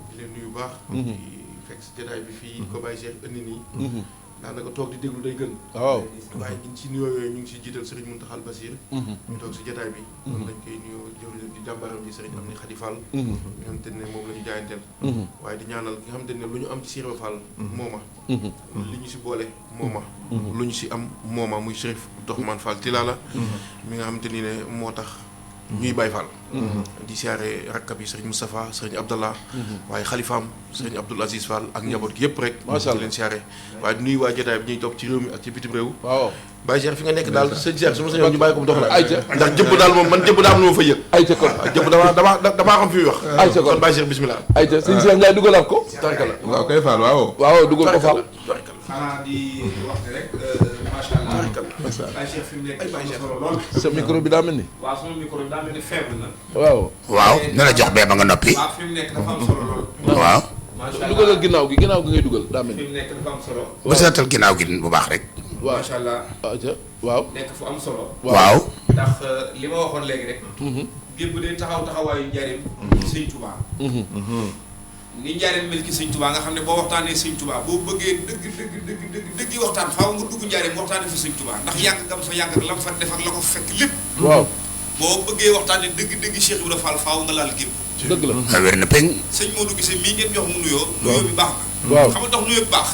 di leen nuyu bu baax. di fekk si jotaay bi fii ko Baye Cheikh indi nii. daanaka toog di déglu day gën. waaw. waaye ñu ngi si nuyoo yooyu ñu ngi si jiital Serigne Mountakha Bassir. ñu toog si jotaay bi. kon dañ koy nuyoo jëwriñ di jàmbaram ji Serigne am ni Khady Fall. nga xamante ne moom la ñu jaayanteel. waaye di ñaanal nga xamante ne lu ñu am ci Serigne Fall mooma. li ñu si boole mooma. lu ñu si am mooma muy Chérif Abdourahmane Fall Tilala. mi nga xamante ni ne moo tax ñuy Baye Fall. di siyaare rakkab yi Serigne Moustapha Serigne Abdallah. waaye xalifaam Serigne Abdoul Aziz Fall ak njaboot gi yëpp rek. macha allah di leen siyaare waaye di nuyu waa jotaay bi ñuy topp ci réew mi ak ci bitim réew. waaw. Baye Cheikh fi nga nekk daal sëñ Cheikh su ma sañoon ñu bàyyi ko mu dox la. ayca ndax jëbb daal moom man jëbb daa am lu ma fa yëg. ayca kon. waaw jëbb damaa xam fi muy wax. ayca kon Baye Cheikh bismillah. ayca sëñ Cheikh Ndiaye dugalaat ko. tànk la. waaw kay Fall waaw. waaw dugal ko Fall. xanaa di wax ne rek macha allah. Baye Cheikh fi mu nekk am na solo lool. sa micro bi daa mel ni. waaw sama micro bi daa mel ni faible na. waaw. waaw na la jox bee ba nga noppi. waaw fi mu nekk dafa am solo lool. waaw. macha allah dugalal ginnaaw gi ngay dugal daa mel fi ni. mu nekk dafa am solo. ba seetal ginnaaw gi bu baax rek. waaw macha allah ayca waaw. nekk fu am solo. waaw. ndax li ma waxoon léegi rek. gépp day taxawaayu njariñ. Sëñ Tuubaa. ni njariñ mel ki Sëñ Tuubaa nga xam ne boo waxtaanee Sëñ Tuubaa boo bëggee dëgg yi waxtaan faaw nga dugg njariñ waxtaanee fi Sëñ Tuubaa ndax yàgg gam fa yàgg ak lam fa def ak la ko fekk lépp. waaw. boo bëggee waxtaanee dëgg Cheikh Ibrahima Fall faaw nga laal gépp. dëgg la. nga wér na peñ. sëñ Modou Guissé mii ngeen jox mu nuyoo. nuyoo bi baax na. waaw xam nga tax nu yëg baax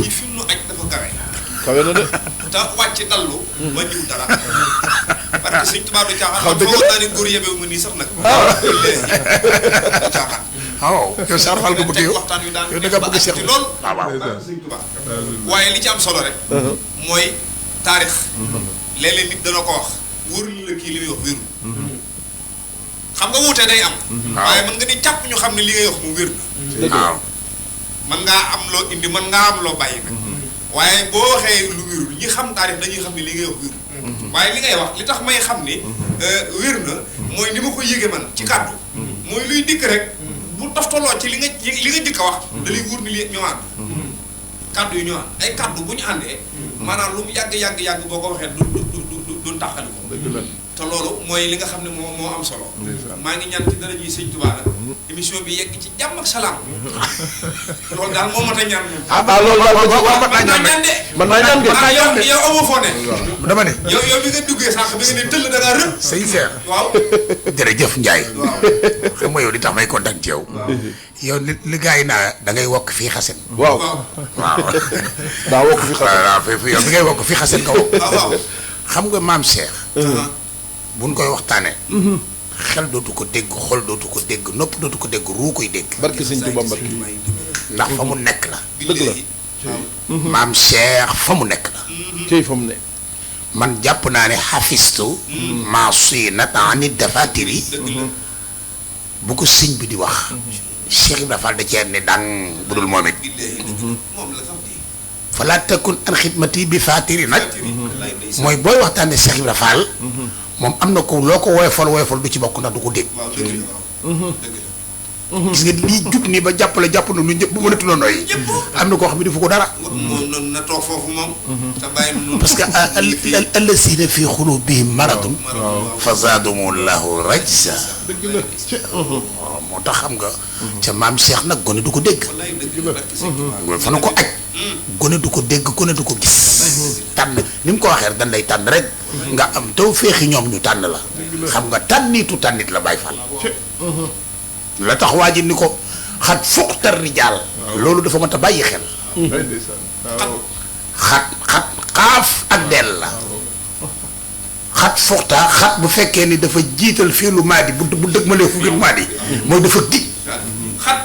kii fi mu nu aj dafa kawe kawe na de te wàcc dallu wàññiwul dara parce que sëñ Tuubaa du caaxaan man foogoon naa ne góor yebewu ma nii sax nag caaxaan waaw yow Cheikh Fall nga bëgg yow waxtaan wi daan yow da nga bëgg Cheikh lool waaw sëñ Tuubaa waaye li ci am solo rek mooy taarix léeg-léeg nit dana ko wax wóorul la kii li muy wax wérul xam nga wuute day am waaye mën nga ni càpp ñu xam ne li ngay wax mu wér na waaw mën ngaa am loo indi mën ngaa am loo bàyyi nag waaye boo waxee lu wérul ñi xam taarix dañuy xam ne li ngay wax wérul waaye li ngay wax li tax may xam ni wér na mooy ni ma ko yége man ci kàddu mooy luy dikk rek bu toftaloo ci li nga jëkk a wax da lay wóor ni li ñoo ànd kàddu yu ñoo ànd ay kàddu bu ñu àndee maanaam lu mu yàgg boo ko waxee du tàqali ko te loolu mooy li nga xam ne moo am solo maa ngi ñaan ci dara ji sëñ Tuubaa nag émission bi yegg ci jàmm ak salaam loolu daal moo mat a ñaan moom loolu daal man naa ñaan de man naa ñaan de yow amoo foo ne dama ne yow bi nga duggee sànq bi nga ne tëll da ngaa rëb sëñ Cheikh waaw jërëjëf Ndiaye xam nga yow li tax may kontaan ci yow yow li gars yi naa da ngay wokk fii xasen waaw daa wokk fi xasen waaw yow bi ngay wokk fii xasen nga wokk waaw xam nga maam Cheikh buñ koy waxtaanee xel dootu ko dégg xol dootu ko dégg nopp dootu ko dégg ruu koy dégg barke sëñ Tuubaa Mbàkke ndax fa mu nekk la dëgg la maam Cheikh fa mu nekk la cey fa mu ne man jàpp naa ne xafistu maa suy na taanit dafatiri bu ko sëñ bi di wax Cheikh Ibrahima Fall da cee ne dang bu dul moom it moom la sax di falaa takun an xidmati bi fatiri nag mooy booy waxtaanee Cheikh Ibrahima Fall moom am na ko loo ko woyofal du ci bokk ndax du ko dégg waaw dëgg la waaw dëgg la gis nga lii jub nii ba jàpp na lu ñëpp bu mënatuloo nooyi am na koo xam ne defu ko dara moom na toog foofu moom te bàyyi nu parce que allazina fi xulubihim maradun fa zaadahum llahu rajsa moo tax xam nga ca maam Cheikh nag gone du ko dégg fa na ko aj gone du ko dégg gone du ko gis tànn ni mu ko waxee dañ lay tànn rek nga am taw féexi ñoom ñu tànn la xam nga tànnitu tànnit la Baay Fall la tax waa ji ni ko xat fuqtar rijaal loolu dafa mat a bàyyi xel xat xaaf ak del la xat fuqta xat bu fekkee ni dafa jiital fii lu maadi bu dëgg ma lee fu ngeen maadi mooy dafa dig xat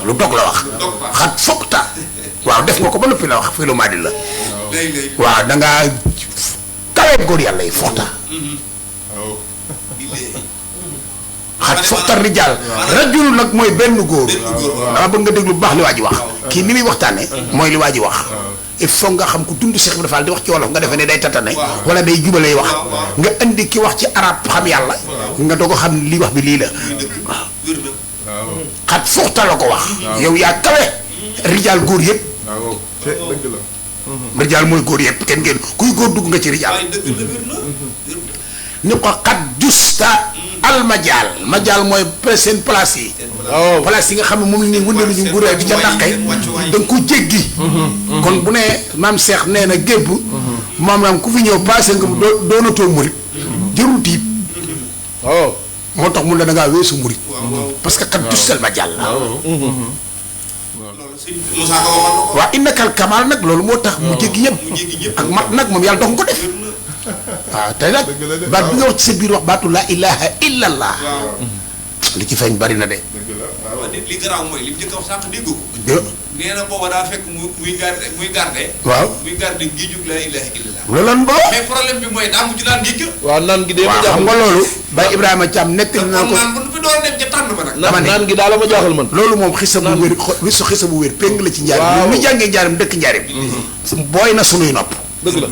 lu dog la wax xat fuqta waaw def nga ko ba noppi la wax fii lu maadi la waaw dangaa kaweet góor yàlla yi fuqta xat foxtar rijaal rajul nag mooy benn góor dama bëgg nga déglu bu baax li waa ji wax kii ni muy waxtaane mooy li waa ji wax il faut nga xam ku dund Cheikh Ibrahima Fall di wax ci wolof nga defee ne day tatane wala day jubalay wax nga indi ki wax ci arab xam yàlla nga doog a xam li wax bi lii la waaw xat foxta la ko wax yow yaa kawe rijaal góor yëpp rijaal mooy góor yëpp kenn ngeen kuy góor dugg nga ci rijaal ni ko xat justa al majaal mooy seen place yi place yi nga xam ne moom la ñuy wëndeelu ñu nguuree di ca dàqee da nga ko jéggi kon bu ne maam Cheikh nee na gébb maam ku fi ñëw passé nga doonatoo murit jërul tiit moo tax mun la da ngaa weesu murit parce que xat justal majaal la waaw innakal kamal nag loolu moo tax mu jéggi ñëpp ak mat nag moom yàlla dox nga ko def waaw tey nag baat bi nga wax ci sa biir wax baatu laa ilaha illallah li ci feeñ bari na de. li garaaw mooy li mu njëkk a wax sànq dégg ko. nee na booba daa fekk muy garde. waaw muy garde géejug laa ilaha illallah. loolu lan boo. mais problème bi mooy daa mujj naan géej ga. waaw naan gi de ma jaaxal xam nga loolu. Baye Ibrahima Thiam nekk na ko naan bu fi door a dem ca tànn ba nag. dama ne naan gi daal la ma jaaxal man. loolu moom xisa bu wér xisa bu wér péng la ci njaarim. waaw ñu jàngee njaarim dëkk njaarim. booy na sunuy nopp. dëgg la.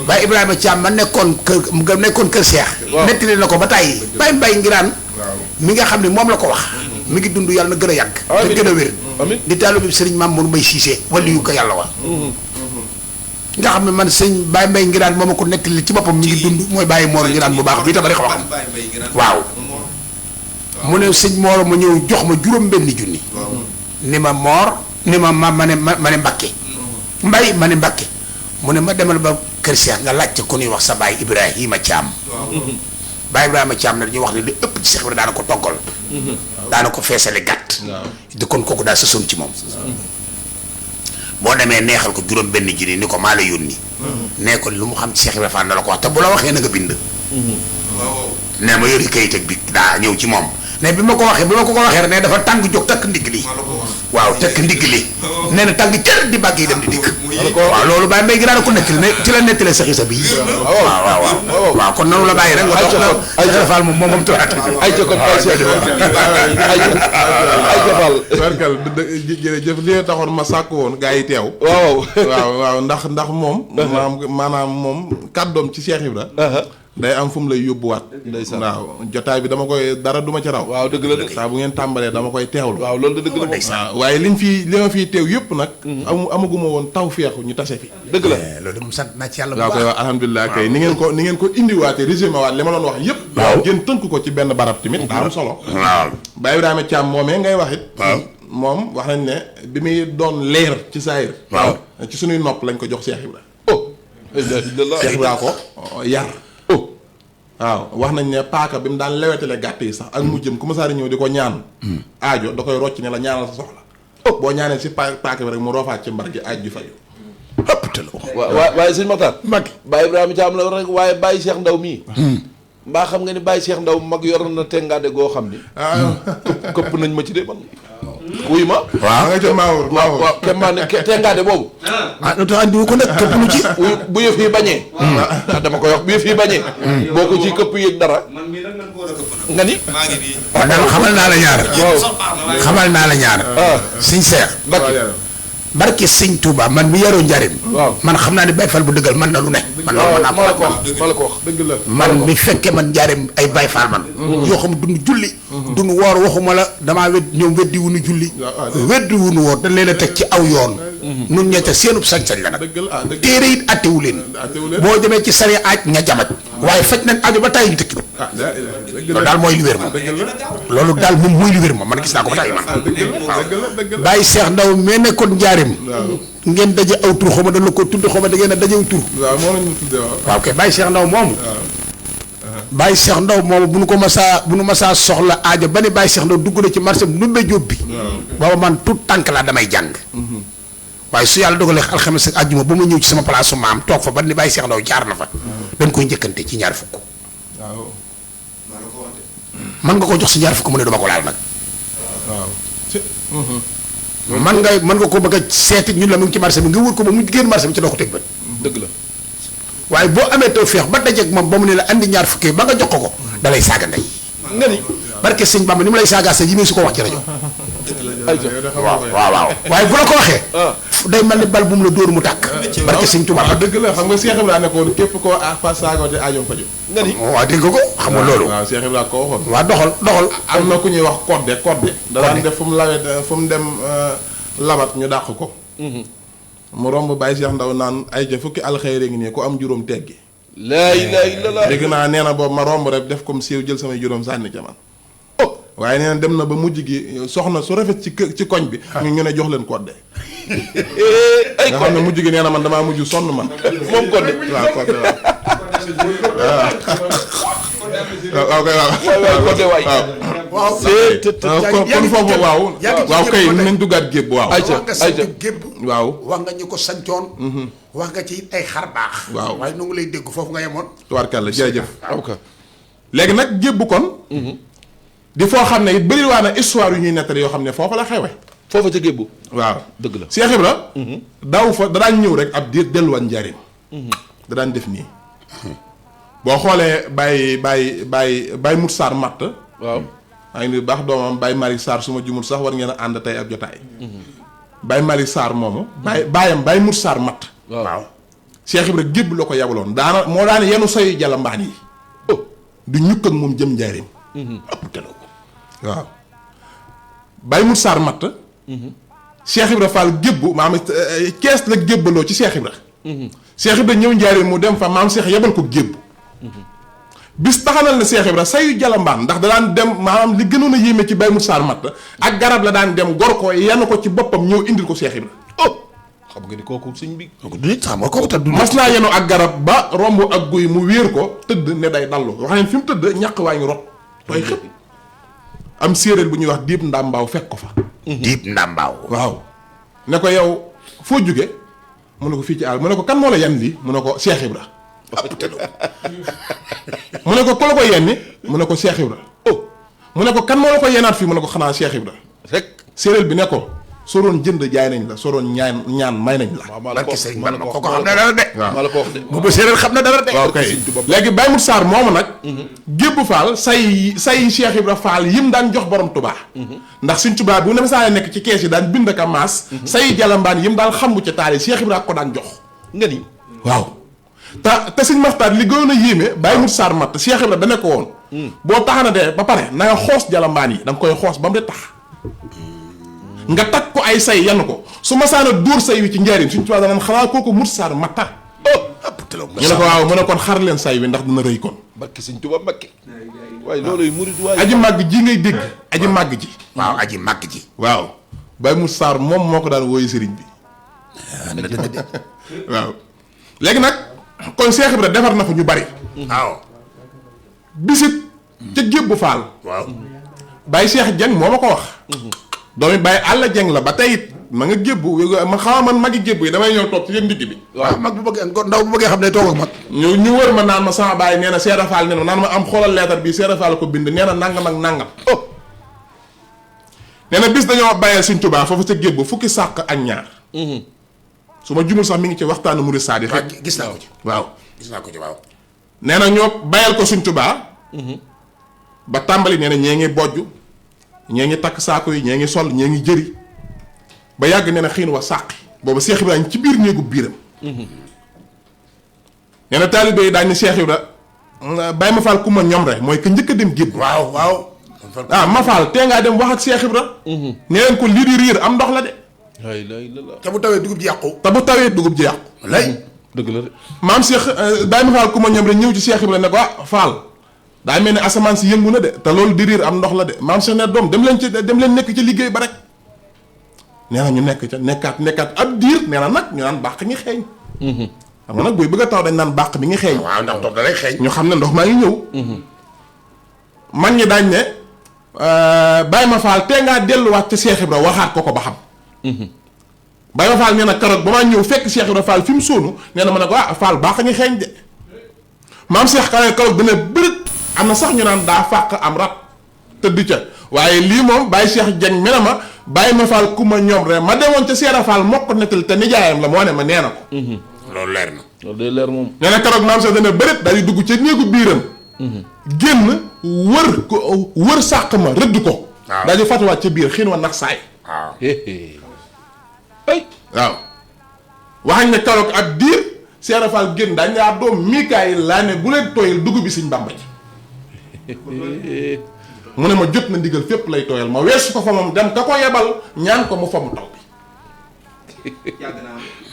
Baye Ibrahima Thiam ma nekkoon kër Cheikh. waaw nettali na ko ba tàyyi. Baye Mbaye Ngiraan. mi nga xam ne moom la ko wax. mi ngi dund yàlla na gën a yàgg. te gën a wér. di taalu bi sëriñ Mamour Mbaye Cissé wala yu ko yàlla wa. nga xam ne man sëñ Baye Mbaye Ngiraan moo ma ko nettali ci boppam mi ngi dund mooy Baye Mor Ngiraan bu baax bii tam rek xam waaw. mu ne sëñ Mor ma ñëw jox ma juróom-benni junni. ni ma Mor ni ma ma ne Mbakke. Mbaye ma ne Mbakke. mu ne ma demal ba kër Cheikh nga laajte ku ñuy wax sa baay Ibrahima Thiam. Baye Ibrahima Thiam na dañuy wax ne li ëpp ci Cheikh bi daana ko toggal. daana ko feesale gàtt di kon kooku daal sësoon ci moom boo demee neexal ko juróom benn junni ni ko maa la yónni nee ko lu mu xam ci Cheikh Ibrahima Fall na la ko wax te bu la waxee na nga bind nee ma yori kayit ak bi daa ñëw ci moom ne bi ma ko waxee rek ne dafa tàng jóg takk ndigg li waaw takk ndigg li nee na tàng cër di bàgg yi dem di dikk waaw loolu bàyyi mbay gi daana ko nettali ne ci la nettalee sa xisa bi waaw kon nanu la bàyyi rek nga dox ay Fall moom tuwaat ay jokkoon ay jofal barkal jërëjëf li taxoon ma sàkk woon gaa yi teew waaw ndax moom maanaam moom kàddoom ci Cheikh Ibra day am fu mu lay yóbbuwaat waaw jotaay bi dama koy dara duma ci raw waaw dëgg la de saa bu ngeen tàmbalee dama koy teewlu waaw loolu de dëgg la waaw waaye li ma fii teew yëpp nag amaguma woon taw feexu ñu tase fi dëgg la loolu moom sant naa ci yàlla bu waaw baax koy wax alhamdulilah kay ni ngeen ko indiwaate résumé waat li ma doon wax yëpp waaw ngeen tënk ko ci benn barab tamit daa am solo waaw Baye Ibrahima Thiam moomee ngay wax it moom wax nañ ne bi muy doon leer ci saayir waaw ci suñuy nopp lañ ko jox Cheikh Ibra Cheikh Ibra ko yar waaw wax nañ ne paaka bi mu daan lewetale gàtt yi sax ak mu jëm ku ma saa ñëw di ko ñaan aajo da koy rocc ne la ñaanal sa soxla boo ñaanee si paaka bi rek mu roofaat ci mbar gi aaj ju fayu ëpp te la waaye sëñ Makhtar mag Baye Ibrahima Thiam la rek waaye Baye Cheikh Ndaw mii mbaa xam nga ni Baye Cheikh Ndaw mag yor na tengaade goo xam ni këpp nañ ma ci de man wuy ma waaw nga ca Maour waaw kembaane tengaade boobu lu tax andiwu ko nag këpp lu ci bu yëf yi bañee dama koy wax bu yëf yi bañee boo ko ci këpp yëg dara nga ni waaw daal xamal naa la ñaar xamal naa la ñaar sëñ Cheikh barke sëñ Touba man mi yaroo njariñ man xam naa ne Baye Fall bu dëggal man na lu ne man loolu ma la ko wax dëgg la man mi fekke man njaareem ay Baye Fall man yoo xam duñu julli duñu woor waxuma la damaa ñoom weddi wuñu julli weddi wuñu woor dañ leen a teg ci aw yoon nun ñette seenub sañ-sañ la nag téere it attewu leen boo demee ci sari aaj ña jamaj waaye faj nañ aajo ba tàyyi ñu tëkki loolu daal mooy li wér ma loolu daal moom mooy li wér ma man gis naa ko ba tàyyi man waaw Baye Cheikh Ndaw mee nekkoon njaareem ngeen daje aw tur xaw ma dañ la ko tudd xaw ma da ngeen a daje aw tur waaw kay Baye Cheikh Ndaw moomu Baye Cheikh Ndaw moomu bu nu masaa soxla aajo ba ne Baye Cheikh Ndaw dugg na ci marché bi Ndumbe Jóob bi booba man tout tànk laa damay jàng waaye su yàlla dogalee alxames ak àjjuma ba ma ñëw ci sama place su maam toog fa ba ni Baye Cheikh Ndaw jaar na fa dañ koy njëkkante ci ñaar fukk man nga ko jox si ñaar fukk mu ne duma ko laal nag man nga ko bëgg a seeti ñun la mu ngi ci marché bi nga wër ko ba mu génn marché bi ci doo ko teg bët dëgg la waaye boo amee taw feex ba dajeeg moom ba mu ne la andi ñaar fukki ba nga jox ko da lay saaga ndey nga ni barke sëñ Bamba ni mu lay saagaa sa yi su ko wax ci rajo waaw waaye bu la ko waxee day mel ni bal bu mu la dóor mu tàkk barke sëñ Tuubaa dëgg la xam nga Cheikh Ibrahima nekkoon képp koo fa saagoote aajoom faju nga ni waaw dégg nga ko xam nga loolu waaw Cheikh Ibrahima ko waxoon waaw doxal am na ku ñuy wax kodde da daan def fu mu lawee fu mu dem labat ñu dàq ko mu romb Baye Cheikh Ndaw naan ay ja fukki alxeyre ngi nii ku am juróom teggi laa ilaaha illallaah dégg naa nee na boobu ma romb rek def comme siiw jël samay juróom sànni ca man waaye nee na dem na ba mujj gi soxna su rafet ci koñ bi ñu ne jox leen kodde ay nga xam ne mujj gi nee na man damaa mujj sonn man moom kodde waaw kodde waaw kay waay kodde waay kon foofu waaw kay nañ duggaat gébb waaw wax nga sant gébb waaw wax nga ñu ko sancoon wax nga ci it ay xar baax waaw waaye nu ngi lay dégg foofu nga yemoon tubaarkàlla jërëjëf léegi nag gébb kon di foo xam ne it bëri waa na histoire yu ñuy nettali yoo xam ne foofa la xewe foofa ca gébbu waaw dëgg la Cheikh Ibra daw fa da daan ñëw rek ab diir delluwaat njariñ da daan def nii boo xoolee Baye Mut Sarr matt waaw maa ngi ni baax doomam Baye Malick Sarr su ma jumul sax war ngeen a ànd tey ab jotaay Baye Malick Sarr moomu Baye Mut Sarr matt waaw Cheikh Ibra gébb la ko yabaloon daana moo daan yenu sayu jala mbaan yi du ñukk ak moom jëm njariñ ëpp telo waaw Baye Mut Sarr matt Cheikh Ibra Fall gébbu maam Cees la gébbaloo ci Cheikh Ibra Cheikh Ibra ñëw njariñ mu dem fa maam Cheikh yabal ko gébbu bis taxanal na Cheikh Ibra sayu jalambaan ndax da daan dem maanaam li gënoon a yéeme ci Baye Mut Sarr matt ak garab la daan dem gor ko yenn ko ci boppam ñëw indil ko Cheikh Ibra xam nga ni kooku suñ bi du nit xam nga kooku tam du nit mas naa yenu ak garab ba romb ak guy mu wéer ko tëdd ne day dallu wax neen fi mu tëdd ñàq waa ngi rot tooy xëpp am séeréer bu ñuy wax diib ndàmbaaw fekk ko fa. diib ndàmbaaw. waaw ne ko yow foo jóge mu ne ko fii ci àll mu ne ko kan moo la yenn lii mu ne ko Cheikh Ibra. mu ne ko ku la ko yenni mu ne ko Cheikh Ibra. mu ne ko kan moo la ko yenaat fii mu ne ko xanaa Cheikh Ibra rek séeréer bi ne ko soroon jënd jaay nañ la soroon ñaan may nañ la. barke sëriñ Bamba ko xam na dara de. maa la ko wax de. boobu séeréer xam na dara de. waaw kay léegi Baye Moussa Sarr moomu nag. Gébb Fall say Cheikh Ibra Fall yim daan jox borom Touba. ndax suñ Touba bu ne saa nekk ci kees yi daan bind ak a maas. say jalambaan yim daal xambu ca taal yi Cheikh Ibra ko daan jox. nga ni. waaw te suñ Maxtaar li gënoon a yéeme Baye Moussa Sarr matt Cheikh Ibra da ne ko woon. boo taxana de ba pare na nga xoos jalambaan yi da nga koy xoos ba mu de tax. nga takk ko ay say yann ko su ma saana dóor say wi ci njariñ suñ Touba daan xanaa kooku Moussa Sarr matta. ñu ne ko waaw mu ne kon xar leen say wi ndax dina rëy kon. barki sëñ Tuubaa Mbakke. waaye loolu murid waaye. aji màgg ji ngay dégg aji màgg ji. waaw aji màgg ji. waaw Baye Moussa Sarr moom moo ko daan wooyu sëriñ bi. na dëgg de. waaw léegi nag kon Cheikh Ibra defar na fa ñu bari. waaw. bisit ca Gébb Fall. waaw. Baye Cheikh Dieng moo ma ko wax. doomi Baye Alla Dieng la ba tey it ma nga Gébb ma xaw man magi Gébb yi damay ñëw toog ci seen ndigg bi. waaw mag bu bëggee ndaw bu bëggee xam ne toog ak mag. ñu wër ma naan ma sama baay nee na Seera Fall nee na naan ma am xoolal leetar bi Seera Fall ko bind nee na nangam ak nangam. nee na bis dañoo bàyyee Sëñ Tuubaa foofu ca Gébb fukki sàq ak ñaar. su ma jumul sax mi ngi ci waxtaanu Murid Saadi. gis naa ko ci. waaw gis naa ko ci waaw. nee na ñoo bayal ko Sëñ Tuubaa. ba tàmbali nee na ñee ngi bojj ñee ngi takk saako yi ñee ngi sol ñee ngi jëri ba yàgg nee na xiin wa sàqi boobu Cheikh Ibrahima ci biir néegu biiram. nee na taalibe yi daañu ne Cheikh Ibrahima bàyyi ma faal ku ma ñoom rek mooy que njëkk a dem Gébb. waaw waaw. ma faal tee ngaa dem wax ak Cheikh Ibrahima. nee leen ko lii di riir am ndox la de. te bu tawee dugub ji yàqu. te bu tawee dugub ji yàqu. lay. dëgg la de. maam Cheikh bàyyi ma faal ku ma ñoom rek ñëw ci Cheikh Ibrahima ne ko faal. daa mel ne asamaan si yëngu na de te loolu di riir am ndox la de maam Cheikh ne doom dem leen nekk ci liggéey ba rek nee na ñu nekk ca nekkaat ab diir nee na nag ñu naan bàq ngi xeeñ. xam nga nag buy bëgg a taw dañ naan bàq mi ngi xeeñ. waaw ndax ndox da lay xeeñ. ñu xam ne ndox maa ngi ñëw. man ñi daañ ne bàyyi ma faal tee ngaa delluwaat ca Cheikh Ibra waxaat ko ba xam. bàyyi ma faal nee na keroog ba maa ñëw fekk Cheikh Ibra Fall fi mu sóonu nee na ma ne ko Fall bàq ngi xeeñ de maam Cheikh keroog dana bërët am na sax ñu naan daa fàq am rab tëdd ca waaye lii moom Baye Cheikh Dieng mi ne ma bàyyi ma faal ku ma ñoom rek ma demoon ca Seera Fall moo ko nettali te nijaayam la moo ne ma nee na ko. loolu leer na. loolu day leer moom. nee na keroog maam Cheikh dana bëreet daal di dugg ca néegu biiram. génn wër sàq ma rëdd ko. waaw daal di fatuwaat ca biir xiin wa nax saay. waaw. ay. waaw waxañ ne keroog ab diir Seera Fall génn daañu laa doom miikaay laa ne bu leen tooyal dugub bi Sëñ Bàmba ji. mu ne ma jot na ndigal fépp lay tooyal ma weesu ko fa moom dem ka ko yebal ñaan ko mu fa mu taw bi.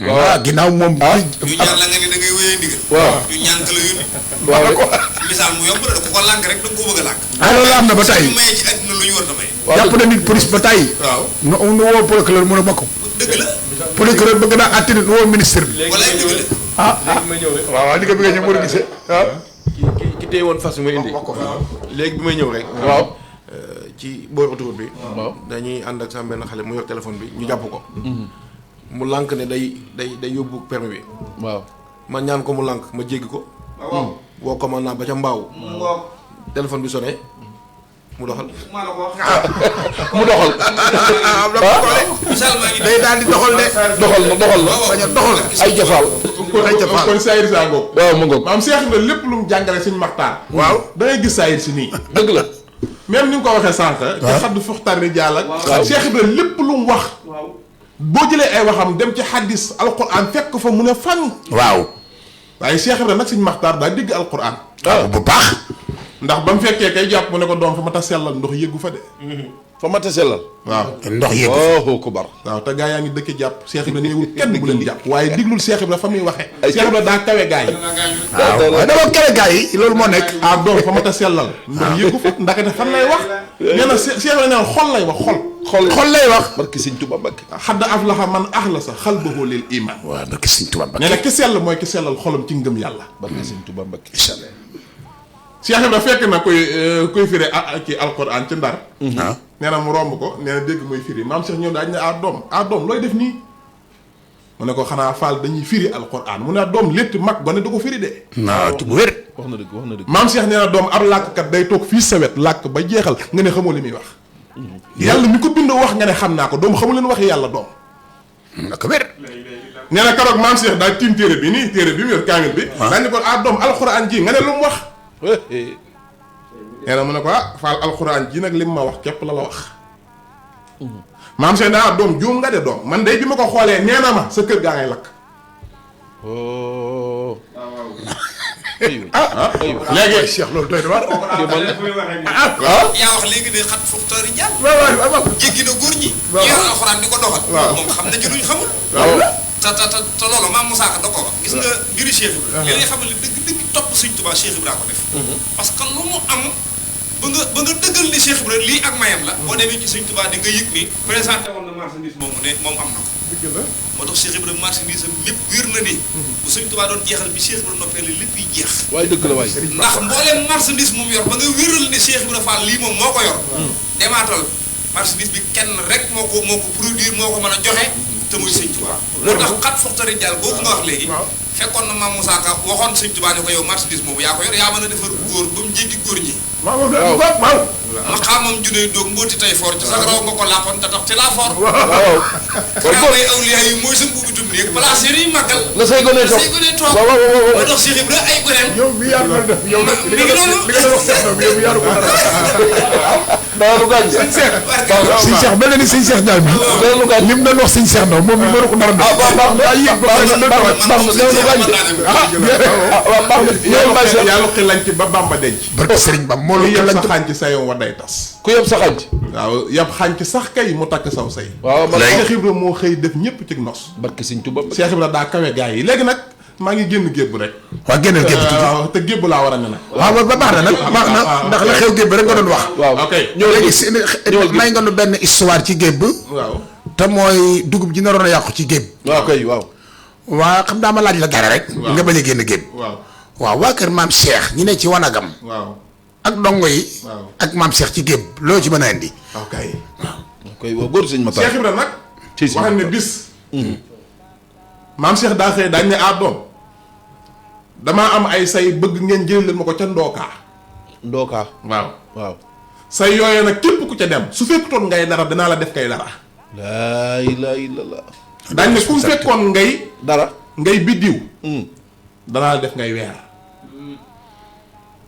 waaw ginnaaw moom. ñu ñaan la nga ne da ngay wéyee ndigal. waaw ñu ñaan ka la yónni. waaw misaal mu yomb la da ko lànk rek da nga koo bëgg a lànk. loolu am na ba tey. su mayee ci àddina lu ñu war a may. jàpp na nit police ba tey. waaw nu woo procureur mu ne bokk. dëgg la. procureur bëgg naa àtte nit nu woo ministre bi. walaay dëgg la. léegi ma ñëw rek. waaw li nga bëgg a ñëw moo gisee waaw. ki téye woon fas bi ma indi. léegi bi may ñëw rek. waaw. ci boor autoroute bi. waaw dañuy ànd ak sama benn xale mu yor téléphone bi ñu jàpp ko. mu lànk ne day yóbbu permis bi. waaw. man ñaan ko mu lànk ma jéggi ko. woo commandant ba ca mbaaw. téléphone bi sonné mu doxal. mu doxal. misaal maa ngi day daal di doxal de. doxal na bañ a doxal. ay jafaal. kon saayir saa ngoog. waaw mu ngoog. maam Cheikh Ibrahima lépp lu mu jàngale Sëñ Maxtaar. waaw da ngay gis saayir si nii. dëgg la. même ni nga ko waxee sànq. ci xaddu foxtaan ni jàll ak. Cheikh Ibrahima lépp lu mu wax. boo jëlee ay waxam dem ci xaddis alquran fekk fa mu ne fan. waaw. waaye Cheikh Ibrahima nag Sëñ Maxtaar daa dégg alquran. waaw bu baax. ndax ba mu fekkee kay jàpp mu ne ko doom fa ma ta sellal ndox yëggu fa de. fa ma tasellal. waaw ndox yëpp. oh kubar. waaw te gaa yaa ngi dëkk jàpp Cheikh Ibrahima néewul kenn bu leen jàpp waaye diglul Cheikh Ibrahima fa muy waxee. Cheikh Ibrahima daa kawe gaa yi. waaw waaye dama kere gaa yi loolu moo nekk. ah doom fa ma ta sellal. ndox yëggu fa ndakate fan lay wax. nee na Cheikh Ibrahima nee na xol lay wax xol. xol lay wax. barki Sëñ Tuubaa Mbakke. xadd aflaxa man axlasa xalbahu lil iman. waaw barke Sëñ Tuubaa nee na ki sell mooy ki sellal xolam ci ngëm yàlla. barki Sëñ Tuubaa Mbakke. incha allah. Cheikh Ibra fekk na kuy firi ci alquran ci Ndar. waaw nee na mu romb ko nee na dégg muy firi maam Cheikh ñëw daaj ne doom looy def nii mu ne ko xanaa Fall dañuy firi alquran mu ne doom létt mag gone du ko firi de. non bu wér. wax na dëgg maam Cheikh nee na doom ab làkkat day toog fii sa wet làkk ba jeexal nga ne xamoo li muy wax. yàlla mi ko bindoo wax nga ne xam naa ko doom xamu leen waxi yàlla doom. na ko wér. nee na keroog maam Cheikh daal tiim téere bi nii téere bi mu yor kaamil bi. daal ni ko doom alxuraan ji nga ne lu mu wax. nee na mu ne ko Fall alxuraan ji nag lim ma wax képp la wax. maam Cheikh daa doom juum nga de doom man de bi ma ko xoolee nee na ma sa kër gaa ngay lakk. léegi Cheikh loolu doy na waar. yaa wax léegi ne xat fuxtaari jàll. waaw jéggi na góor ñi. waaw yor alxuraan di ko doxal. waaw moom xam na ci luñ xamul. waaw te loolu maam Moussa Ka da ko wax. gis nga mbiri Cheikh Ibra. li lay xamal ne dëgg topp Sëñ Tuubaa Cheikh Ibra ko def. parce que lu mu am ba nga dëggal ni Cheikh Ibra lii ak mayam la. boo demee ci Sëñ Tuubaa di nga yëg ni présenté woon na marchandise moomu ne moom am na ko. dëgg la moo tax Cheikh Ibra marchandise am lépp wér na ni. bu Sëñ Tuubaa doon jeexal bi Cheikh Ibra noppee la lépp yi jeex. waaye dëgg la waay. ndax mbooleem marchandise moom yor ba nga wéral ne Cheikh Ibra Fall lii moom moo ko yor. demaatal marchandise bi kenn rek moo ko produire moo ko mën a joxe te muy Sëñ Tuubaa. moo tax xat foxtari jàll boobu nga wax léegi. fekkoon na maam Moussa Ka waxoon Sëñ Tuubaa ne ko yow marchandise moomu yaa ko yor yaa mën a defar góor ba mu jéggi góor ñi. waaw ma xaamam junne doog mbooti tay foor ci sax raw nga ko làppoon te tax ci laa foor. waaw. xanaa may awliya yi mooy sa mbuubi tum néeg place yi màggal. la say gone toog say gone toog. waaw. moo tax Cheikh Ibra ay goneem. yow mi yaa ko def yow nag li nga wax Cheikh yow mi yaa ko dara. dara lu gaañ. sëñ Cheikh. sëñ Cheikh mel na ni sëñ Cheikh Ndiaye bi dara lu gaañ. lim doon wax sëñ Cheikh Ndaw moom mi mënu ko dara def. baax na yàlla xil lañ ci ba Bamba denc. barke Serigne Bam moo lu la yem lañ sa xànc sa yow wa day tas. ku yem sa xànc. waaw yab xànc sax kay mu takk saw say. waaw man Cheikh Ibra moo xëy def ñëpp ci nos. barke Sëñ Tuubaa. Cheikh Ibra daa kawe gaa yi léegi nag maa ngi génn gébb rek. waaw génneel gébb tuuti waaw te gébb laa war a ne nag. waaw ba baax na nag baax na ndax la xew gébb rek nga doon wax. waaw ok léegi si may nga nu benn histoire ci gébb waaw. te mooy dugub ji naroon a yàqu ci gébb waaw kay waaw. waa xam daa ma laaj la dara rek nga bañ a génn gébb waaw waaw waa kër maam Cheikh ñi ne ci wanagam waaw. ak dongo yi waaw. ak maam Cheikh ci gébb loo ci mën a indi ok. koy waaw góor Sëñ Matar. Cheikh Ibra nag. ci si waxal ne bis. maam Cheikh daa xëy daañu ne doom damaa am ay say bëgg ngeen jël leen ma ko ca ndookaa. ndookaa. waaw. waaw. say yooyee nag képp ku ca dem su fekkutoon ngay dara dinaa la def kay dara. laa ilaaha illallaah. daañu ne ku fekkoon ngay dara. ngay biddiw. danaa la def ngay weer.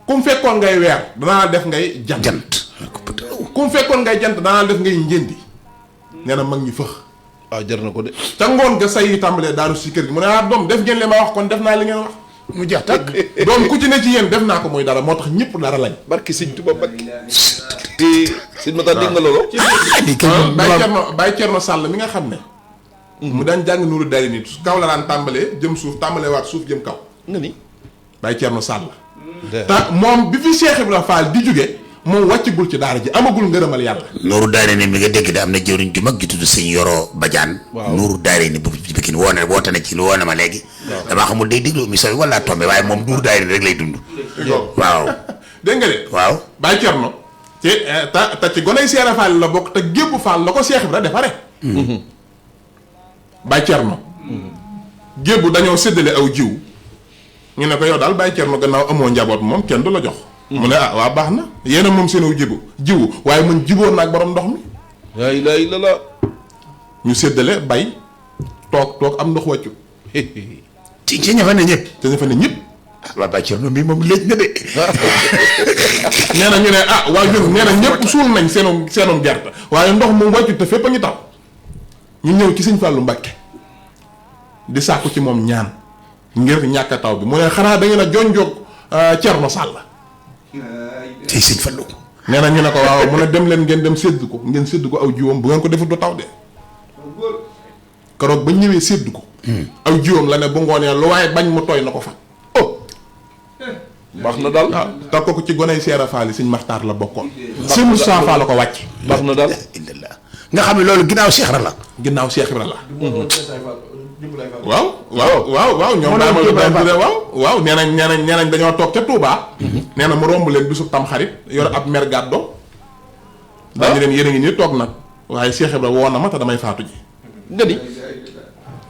ku fekkoon ngay weer danaa la def ngay jant. ku fekkoon ngay jant danaa la def ngay njëndi. nee na mag ñi fëx. waaw jar na ko de. ca ngoon nga say yi tàmbalee daaru si kër gi mu ne doom def ngeen li ma wax kon def naa li ngeen wax. mu jeex tàkk doom ku ci ne ci yéen def naa ko muy dara moo tax ñëpp dara lañ. barke Sëñ Tuubaa barke. Sëñ Matar dégg nga loolu. Baye Thierno Sall mi nga xam ne. mu daan jàng nuuru dari nit kaw la daan tàmbalee jëm suuf tàmbalee waat suuf jëm kaw. nga ni. Baye Thierno Sall. te moom bi fi Cheikh Ibrahima Fall di jóge moom wàccagul ci daara ji amagul ngërëmal yàlla. Nuuru Daarayni mi nga dégg de am na jëwriñ ju mag ju tudd sëñ Yoro Badiane. waaw Nuuru Daarayni bu Pikine woote na ci lu woon na ma léegi. damaa xamul day déglu émission bi wala tombé waaye moom Nuuru Daarayni rek lay dund. waaw. dégg nga de. waaw. Baye Thierno. te ci goney Seera Fall la bokk te Gébbu Fall la ko Cheikh Ibrahima defare. Baye Thierno. Gébbu dañoo séddale aw jiw. ñu ne ko yow daal Baye Thierno gannaaw amoo njaboot moom kenn du la jox. mu ne waa baax na yéen a moom seen jiwu waaye man jiwoon naag borom ndox mi. laa ilaaha illallaah. ñu séddale bay toog am ndox wàccu. ci ña fa ne ñëpp te ña fa ne ñëpp. waa Baye Thierno mii moom léegi na de nee na ñu ne waa ñun nee na ñëpp suul nañ seenum gerte waaye ndox moom wàccu te fépp a ngi taw ñu ñëw ci sëñ Fallou Mbacké di sàkku ci moom ñaan ngir ñàkk taw bi mu ne xanaa da ngeen a jonjoog Thierno Sall. tey sëñ Fallou nee na ñu ne ko waaw mu ne dem leen ngeen dem sédd ko ngeen sédd ko aw jiwam bu ngeen ko defut du taw de keroog ba ñëwee sédd ko. aw jiwam la ne bu ngoonee lu waaye bañ mu tooy na ko fa. baax na daal. waaw te kooku ci goney Seera Fall yi sëñ Maxtaar la bokkoon. sëñ Moussa Fall la ko wàcc. baax na daal. nga xam ne loolu ginnaaw Cheikh la ginnaaw Cheikh Ibra la. waaw ñoom daal waaw nee nañ dañoo toog ca Touba. nee na mu romb leen bisu tam xarit yor ab mer gàddo. dañu leen yéen a ngi nii toog nag waaye Cheikh Ibra woo na ma te damay faatu ji. nga di.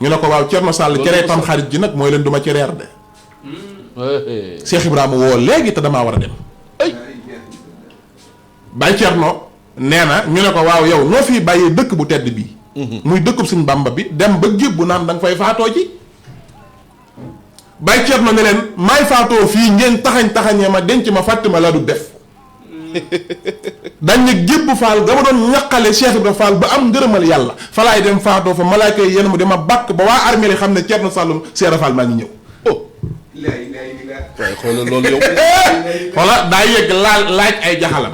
ñu ne ko waaw Thierno Sall cere tam xarit ji nag mooy leen duma ci reer de. Cheikh Ibrahima woo léegi te damaa war a dem. Baye Thierno nee na ñu ne ko waaw yow noo fii bàyyee dëkk bu tedd bii. muy dëkkub suñ Bàmba bi dem ba gébbu naan da nga fay faatoo ji. Baye Thierno ne leen maay faatoo fii ngeen taxañee ma denc ma fàtte ma la du def. dañ ne gébb faal dama doon ñaqale Cheikh Ibra Fall ba am ngërëmal yàlla fa laay dem faatoo fa malaaka yi yenn mu dama bàkk ba waa armée xam ne Thierno Sallum Cheikh Fall maa ngi ñëw. waaye xoolal loolu yow. xoola daa yegg laaj ay jaxalam.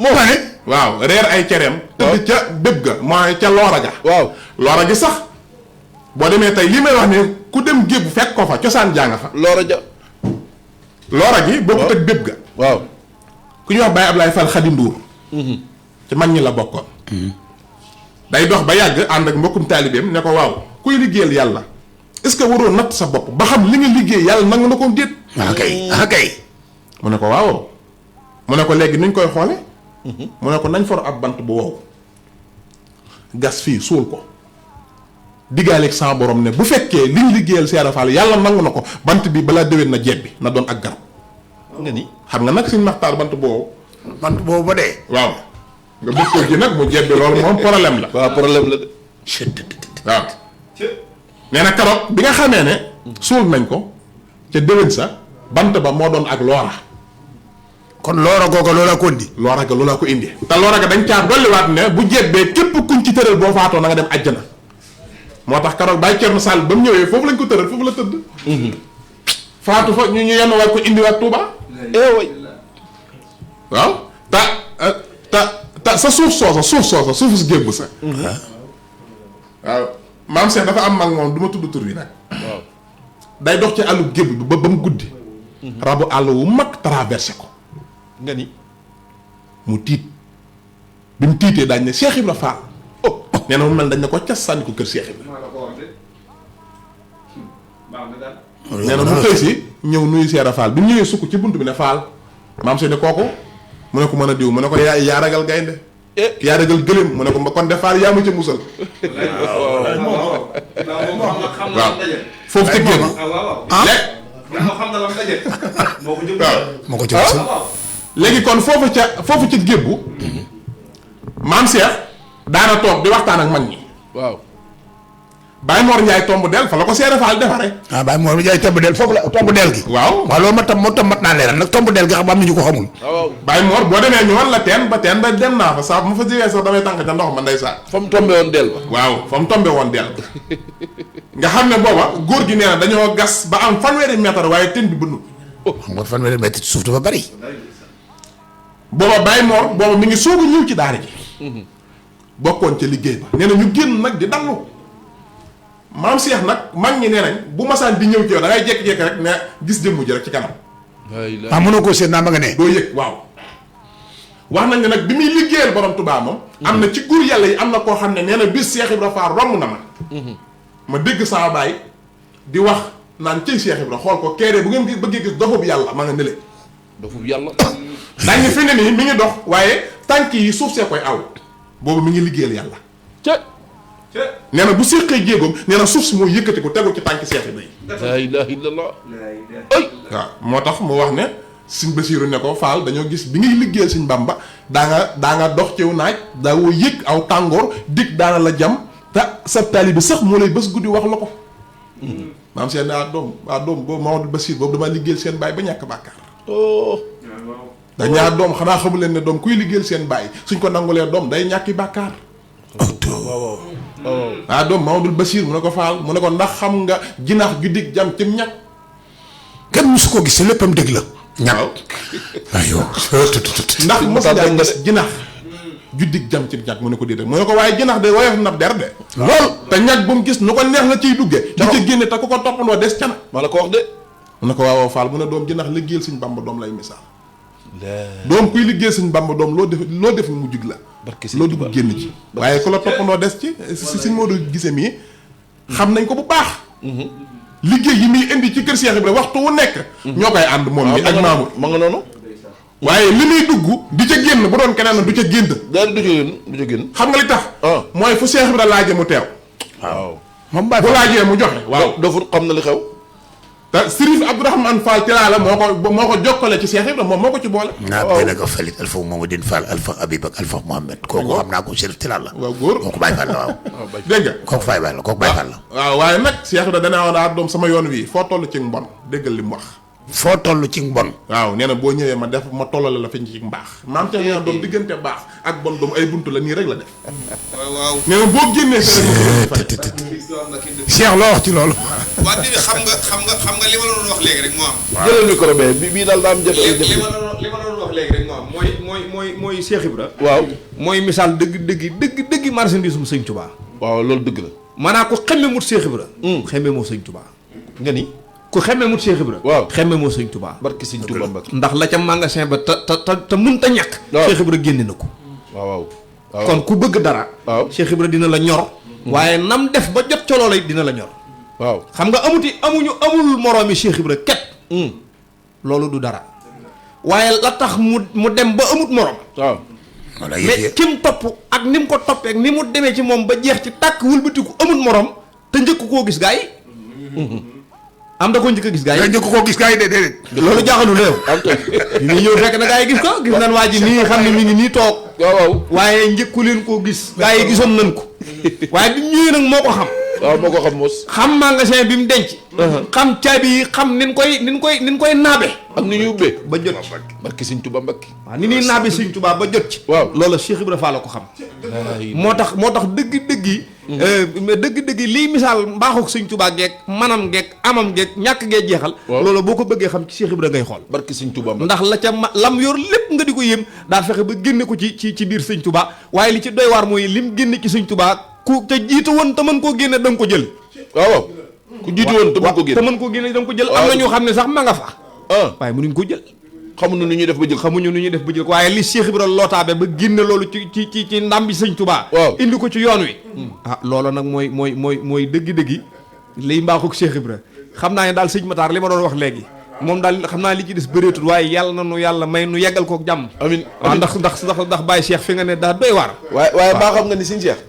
moo xam ne. waaw reer ay cereem. tëdd ca béb ga mooy ca loora ga. waaw loora gi sax boo demee tey li may wax ne ku dem gébb fekk ko fa cosaan jàng fa. loora gi bokkut ak béb ga. waaw ku ñuy wax Baye Ablaye Fall Xadi Nduur. ci mag ñi la bokkoon. day dox ba yàgg ànd ak mbokkum taalibeem ne ko waaw kuy liggéeyal yàlla est-ce que waroo natt sa bopp ba xam li nga liggéey yàlla nangu na ko déet. kay. mu ne ko waaw mu ne ko léegi nuñ koy xoole mu ne ko nañ for ab bant bu wow gas fii suul ko diggaaleeg sa borom ne bu fekkee liñ liggéeyal Seera Fall yàlla nangu na ko bant bi balaa déwén na jebbi na doon ak garab. nga ni xam nga nag suñ maxtaar bant bu wow. bant boobu ba dee. waaw nga bëgg ko ji nag mu jebbi loolu moom problème la. waaw problème la de. waaw nee na keroog bi nga xamee ne suul nañ ko ca déwén sa bant ba moo doon ak loora. kon loora googa loola ko indi. loora ga loolaa ko indi. te loora ga dañ caa dolliwaat ne bu jebbee képp kuñ ci tëral boo faatoo na nga dem àjjana. moo tax keroog Baye Thierno Sall ba mu ñëwee foofu lañ ko tëral foofu la tëdd. faatu fa ñu yenn waat ko indiwaat Touba. waaw ta sa suuf soosa suufu si gébb sa. waaw maam Cheikh dafa am mag moom du ma tudd tur wi nag. waaw day dox ci àllu gébb bi ba mu guddi. rabu àll wu mag traversé ko. nga ni. mu tiit bi mu tiitee daañu ne Cheikh Ibra Fall. nee na mu mel dañ ne ko cas sànni ko kër Cheikh Ibra. nee na mu xëy si ñëw nuyu Cheikh Ibra Fall bi mu ñëwee sukk ci bunt bi ne Fall maam Cheikh ne kooku mu ne ko mën a diw mu ne ko yaa ragal gaynde yaa ragal gëléem mu ne ko kon de Fall yaa ma ca musal. waaw foofu ca génn. moo ko jël léegi kon foofu ca gébbu maam Cheikh daana toog di waxtaan ak mag ñi. waaw Baye Mor Ndiaye tomb del fa la ko Seera Fall defare. Baye Mor Ndiaye tomb del foofu la tomb del gi. waaw loolu mat naa leeral nag tomb del gi xam am na ñu ko xamul. waaw Baye Mor boo demee ñu wan la teen ba dem naa fa saa bu ma fa jógee sax damay tànk ca ndox ma ndeysaan. fa mu tombé woon del ba. waaw fa mu tombé woon del nga xam ne booba góor gi nee na dañoo gas ba am fanweeri mètre waaye teen bi bënn. xam nga fanweeri mètre ci suuf dafa bari. booba Baye Mor booba mi ngi soog a ñëw ci daara ji. bokkoon ca liggéey ba nee na ñu génn nag di dallu. maam Cheikh nag mag ñi nee nañ bu masaan di ñëw ci yow da ngay jékki-jékki rek ne gis jëmm ji rek ci kanam. mënoo koo seet naa ma nga ne. doo yëg waaw. wax nañ ne nag bi muy liggéeyal borom Tuubaa moom. am na ci góor yàlla yi am na koo xam ne nee na bis Cheikh Ibra Fall romb na ma. ma dégg saa baay di wax naan cëy Cheikh Ibra xool ko keeree bu ngeen bëggee gis dofu bi yàlla ma nga nële. dofu bi yàlla. dañ fi ne nii mi ngi dox waaye tànk yi suuf see koy aw boobu mi ngi liggéeyal yàlla. nee na bu séqee jéegoom nee na suuf si mooy yëkkati ko tegu ci tànki Seex Ibra yi. laa ilaaha illallah. ay waaw moo tax mu wax ne Sëñ Basiiru ne ko Faal dañoo gis bi ngay liggéeyal Sëñ Bamba daa nga dox ciw naaj daa woo yëg aw tàngoor dig daana la jam te sa taalibe bi sax moo lay bés guddi wax la ko. maam seen doom boobu Mamadou Basiir boobu damaa liggéeyal seen baay ba ñàkk bàkkaar. da ñaar doom xanaa xamu leen ne doom kuy liggéeyal seen baay suñ ko nangulee doom day ñàkki bàkkaar. doom Mamadou Basiir mu ne ko Faal mu ne ko ndax xam nga jinax ju dig jam cim ñàkk. kenn musu ko gis léppam dëgg la. ñàkk aywa. ndax mos ngaa gis jinax ju dig jam cim ñàkk mu ne ko déedéet mu ne ko waaye jinax de woyof nab der de. lool te ñàkk bu mu gis nu ko neex la ciy duggee. di ca génne te ku ko toppandoo des ca na. maa la ko wax de. mu ne ko waaw Faal mu ne doom jinax liggéeyal Sëñ Bamba doom lay misaal. doom kuy liggéey Sëñ Bamba doom loo def mu jug la. loo dugg génn ci. waaye ku la toppandoo des ci si Sëñ Moodu Gise mii xam nañ ko bu baax. liggéey yi muy indi ci kër Cheikh Ibra waxtu wu nekk ñoo koy ànd moom mi ak Mamour ma nga noonu waaye li muy dugg di ca génn bu doon keneen du ca génn daal du ca génn xam nga li tax mooy fu Cheikh Ibra laaje mu teew waaw moom Baye bu laajee mu joxe waaw doful xam na li xew te Sërif Abdourahmane Fall Tilala moo ko jokkale ci Cheikh Ibra moom moo ko ci boole naa bay na ko falit alfa Mamadine Fall alfa Habib ak alfa Mohamed kooku xam naa ko Chérif Tilala waaw góor kooku Baye Fall la waaw dégg nga kooku Baye Fall la kooku Baye Fall la waaw waaye nag Cheikh Ibra danaa woon doom sama yoon wi foo toll ci mbon déggal li mu wax foo toll ci mbon waaw nee na boo ñëwee ma def ma tollale la fi ci mbaax maam te nee na doom diggante baax ak bon doom ay buntu la nii rek la def waaw nee na boo génnee Cheikh loo wax ci loolu waa di xam nga li ma la doon wax léegi rek moo am jëlal micro bi bii daal daa am jafe li ma la doon wax léegi rek moo am mooy Cheikh Ibra waaw mooy misaal dëgg marchandise mu Sëñ Tuubaa waaw loolu dëgg la maanaam ko xemme mut Cheikh Ibra xemme moo Sëñ Tuubaa nga ni ku xemme mut Cheikh Ibra waaw xemme moo Sëñ Tuubaa barki Sëñ Tuubaa Mbàkke ndax la ca magasin ba te mun ta ñàkk Cheikh Ibra génne na ko waaw kon ku bëgg dara waaw Cheikh Ibra dina la ñor waaye nam def ba jot ca loola dina la ñor waaw xam nga amul moroomi Cheikh Ibra ket loolu du dara waaye la tax mu dem ba amut morom waaw mais kim topp ak ni mu ko toppee ak ni mu demee ci moom ba jeex ci tàkk wëlbatiku amut morom te njëkk koo gis gaa yi am da ko njëkk a gis gaa yi njëkk koo gis gaa yi déedéet loolu jaaxalu léew ñu ñëw fekk na gaa yi gis ko gis nañ waa ji nii xam ne mi ngi nii toog waaw waaye njëkku leen koo gis gaa yi gisoon nañ ko waaye bi ñëwee nag moo ko xam waaw moo ko xam mos xam magasin bi mu denc xam caabi yi xam nin koy naabe ak ni ñu ubbee ba jot ci barki Sëñ Tuubaa Mbàkke waaw ni ñuy naabe Sëñ Tuubaa ba jot ci waaw loolu Cheikh Ibra Fall la ko xam moo tax dëgg-dëgg yi liy misaal mbaaxuk Sëñ Tuubaa geek manam geek amam geek ñàkk gee jeexal loolu boo ko bëggee xam ci Cheikh Ibra ngay xool barki Sëñ Tuubaa Mbàkke ndax la ca lam yor lépp nga di ko yéem daal fexe ba génne ko ci biir Sëñ Tuubaa waaye li ci doy waar mooy lim génne ci Sëñ Tuubaa ku te jiitu woon te mën koo génne da nga ko jël waaw ku jiitu woon te mën ko génne te mën koo génne da nga ko jël am na ñoo xam ne sax ma nga fa waaye mënuñ ko jël xamuñu nu ñuy def ba jël xamuñu nu ñuy def ba jël ko waaye li Cheikh Ibra lootaabe ba génne loolu ci ndam bi Sëñ Tuubaa indi ko ci yoon wi loolu nag mooy dëggi-dëggi liy mbaaxuk Cheikh Ibra xam naa ne daal sëñ Matar li ma doon wax léegi moom daal xam naa li ci des bëreetul waaye yàlla na nu yàlla may nu yeggal kook jàmm amiin waaw ndax Baye Cheikh fi nga ne daa doy waar waaye baa xam nga ni Sëñ Cheikh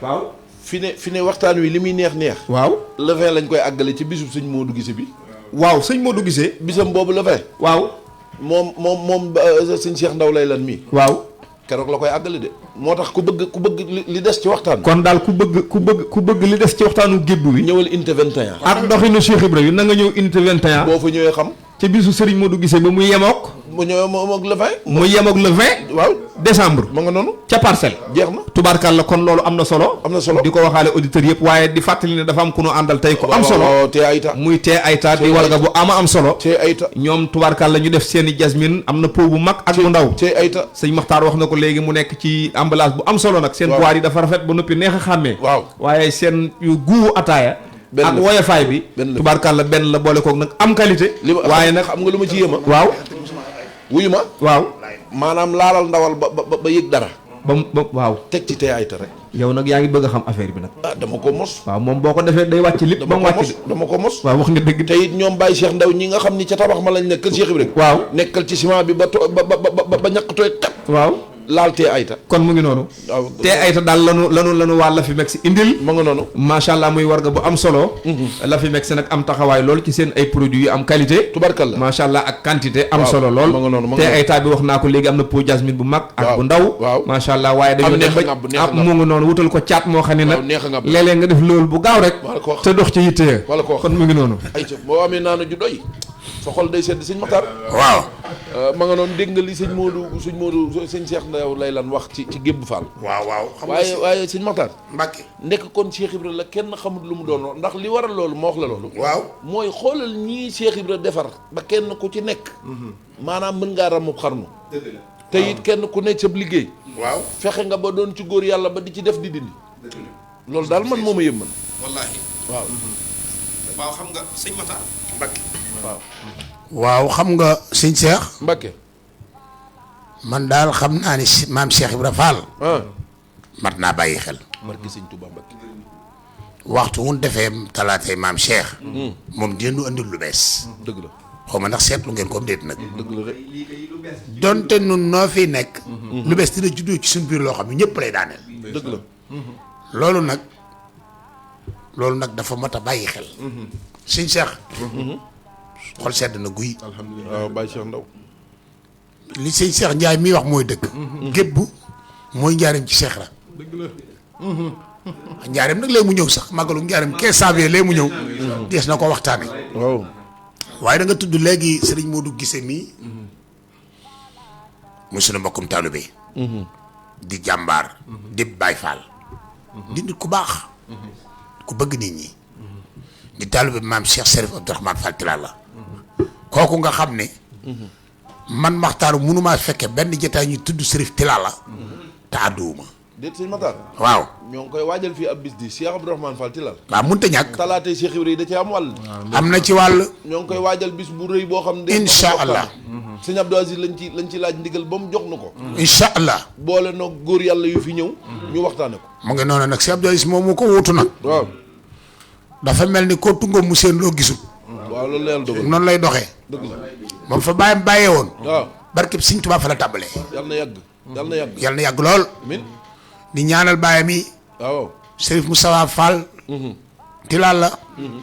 waaw fi ne waxtaan wi li muy neex waaw le 20 lañ koy àggale ci bisub Sëñ Modou Guissé bi waaw Sëñ Modou Guissé bisam boobu le 20 waaw moom Sëñ Cheikh Ndaw lay lan mii waaw keroog la koy àggale de moo tax ku bëgg li des ci waxtaan kon daal ku bëgg li des ci waxtaanu gébb wi ñëwal unité 21 ak doxinu Cheikh Ibra yi na nga ñëw unité 21 boo fa ñëwee xam ca bisu Serigne Modou Guissé ba muy yemook mu ñëwee moom ak le 20 mu yemook le 20 waaw décembre ma nga noonu ca parcelle jeex na tubaarkal la kon loolu am na solo di ko waxaale auditeurs yëpp waaye di fàttali ne dafa am ku nu àndal tey ko am solo te ayta muy tee ayta di warga bu am solo te ayta ñoom tubaarkal la ñu def seeni jasmine am na pot bu mag ak bu ndaw te ayta sëñ Maxtaar wax na ko léegi mu nekk ci emballage bu am solo nag seen boîte yi dafa rafet ba noppi neex a xàmmee waaw waaye seen guubu ataaya ak woyofaay bi tubaarkal la benn la boole kook nag am qualité waaye nag xam nga lu ma ci yéema waaw wuyu ma waaw maanaam laalal ndawal ba yëg dara ba waaw teg ci te ayta rek yow nag yaa ngi bëgg a xam affaire bi nag dama ko mos waaw moom boo ko defee day wàcc lépp ba mu wàcc dama ko mos waaw wax nga dëgg te it ñoom Baye Cheikh Ndaw ñi nga xam ni ca tabax ma lañ nekkal Cheikh Ibrahima waaw nekkal ci ciment bi ba ñaq tooy kat waaw laal tee ayta kon mu ngi noonu waaw tee ayta daal lanu waa Lafimex indil ma nga noonu macha allah muy warga bu am solo Lafimex nag am taxawaay lool ci seen ay produits yu am qualité tubarkalla macha allah ak quantité am solo lool ma nga noonu tee ayta bi wax naa ko léegi am na pot jasmine bu mag ak bu ndaw waaw macha allah waaye dañoo dem ba mu ngi noonu wutal ko caat moo xam ne nag léeg-léeg nga def loolu bu gaaw rek te dox ci yitte ya wala ko kon mu ngi noonu ayca boo amee naanu ju doy sa xol day sedd sëñ Maxtaar waaw ma nga noonu dégg nga li sëñ Modou sëñ Cheikh Ndaw lay lan wax ci Gébb Fall waaw waaye sëñ Maxtaar Mbàkke ndekk kon Cheikh Ibra la kenn xamul lu mu doon ndax li waral loolu ma wax la loolu waaw mooy xoolal ñii Cheikh Ibra defar ba kenn ku ci nekk maanaam mën ngaa ramub xarnu te it kenn ku nekk sa liggéey waaw fexe nga ba doon ci góor yàlla ba di ci def di dindi loolu daal man moo ma yëm man wallaahi waaw xam nga sëñ Matar Mbàkke waaw xam nga sëñ Cheikh Mbàkke man daal xam naa ni maam Cheikh Ibra Fall mat naa bàyyi xel marki sëñ Touba Mbàkke waxtu wu ñu defee talaatay maam Cheikh. moom dinañu andil lu bees. dëgg la xaw ma ndax seetlu ngeen ko déet nag. dëgg la de. donte nun noo fi nekk. lu bees dina juddoo ci suñu biir loo xam ne ñëpp lay daaneel. dëgg la. loolu nag dafa mat a bàyyi xel. sëñ Cheikh. xol sedd na guy. alhamdulilah waaw Baye Cheikh Ndaw. li sëñ Cheikh Ndiaye mi wax mooy dëgg. gébbu mooy njaareem ci Cheikh la. dëgg la. njaareem nag léegi mu ñëw sax màggalu njaareem 15 janvier léegi mu ñëw. dees na ko waxtaane waaw. waaye da nga tudd léegi sëriñ Modou Gissé mii. muy sunu mbokkum taalibe bi. di jàmbaar. di Baay Faal. di nit ku baax. ku bëgg nit ñi. di taalibe bi maam Cheikh Serif Abdourahmane Fall Tilala la. kooku nga xam ne. man Maxtaaru mënumaa fekke benn jotaay ñu tudd Serif Tilala la. te àdduwuma. déet sëñ Matar. waaw. ñoo ngi koy waajal fii ab bis di Cheikh Abdourahmane Fall Tilala. waaw mënut a ñàkk. talaatay Cheikh Ibrahima da cee am wàll. am na ci wàll. ñoo ngi koy waajal bis bu rëy boo xam ne. incha allah. sëñ Abdou Aziz lañ ci laaj ndigal ba mu jox na ko. incha allah. boole noo góor yàlla yu fi ñëw. ñu waxtaane ko. mu ngi noonu nag si Abdou Aziz moom mu ko wuutu nag. waaw. dafa mel ni ko tungoom mu seen loo gisul. waaw loolu la yàlla dogal. noonu lay doxee. dëgg la. moom fa bàyyam bàyyee woon. waaw. barkeb Sëñ Tuubaa fa la tàmbalee. yàlla na yàgg. yàlla na yàgg. yàlla na yàgg lool. amiin. di ñaanal bàyyam yi. waaw. Serif Moustapha Fall. Tilal la.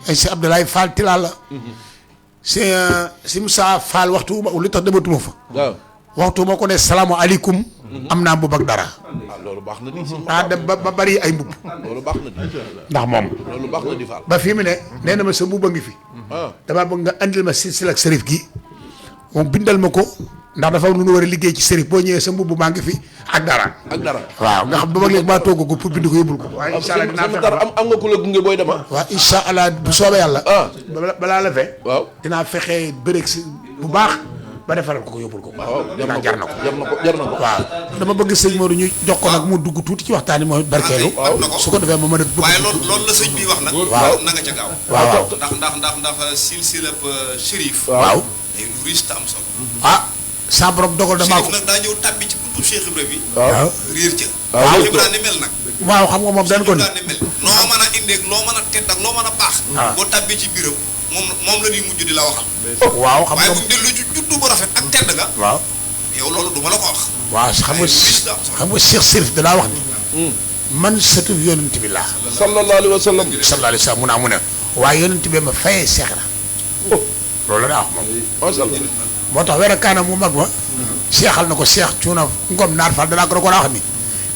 ay si Abdoulaye Fall Tilal la. si Moustapha Fall waxtu ma li tax dematuma fa. waaw. waxtu ma ko ne salaamaaleykum. am naa mbubb ak dara. ah loolu baax na di. ah dem ba bari ay mbubb. loolu baax na di. ndax moom. loolu baax na di Fall. ba fii mu ne nee na ma sa mbubb a ngi fi. ah. damaa bëgg nga andil ma silsila ak Serif gi moom bindal ma ko ndax dafa am lu ñu war a liggéey ci Serif boo ñëwee sa mbubb maa ngi fi ak dara. ak dara. waaw nga xam ba léegi maa togg ko pour bind ko yóbbul ko. waaye incha allah dinaa fexe ba am nga ku la gunge booy dema. waaw incha allah bu soobee yàlla. ah. balaa la fee. waaw. dinaa fexe bëreeg si bu baax ba defaral ko yóbbul ko. waaw jar na ko. jar na ko. waaw dama bëgg sëñ Modou ñu jox ko nag mu dugg tuuti ci waxtaan yi mooy barkeelu. su ko defee ma mën a. waaye loolu la sëñ bi wax nag. waaw na nga ca gaaw. waaw ndax silsilab Chérif. waaw. day lu riche te am solo. ah sa borom dogal damaa Chérif ko. nag daa ñëw tàbbi ci buntu Cheikh Ibrahima bi. waaw réer ca. waaw Ibrahima ni mel nag. waaw xam nga moom dañ ko ni. Ibrahima ni mel loo mën a indeeg loo mën a tedd ak loo mën a baax. boo tàbbee ci biiram moom la ñuy mujj di la waxal. waaw xam waaye nga. bu ñu dellu ci juddu bu rafet ak tedd nga. waaw. yow loolu du ma la ko wax. waaw xam nga Cheikh Serif danaa wax ni. man sëtu yonent bi laa. sallallahu alayhi wa sallam. sallallahu alayhi wa sallam mu ne waaye yonent bi ma fayee Cheikh la. loolu la daa wax moom. macha allah. moo tax weer a kaanam mu mag ma. seexal na ko Cheikh Cuuna Ngom Naar Fall danaa ko da ko daa wax ni.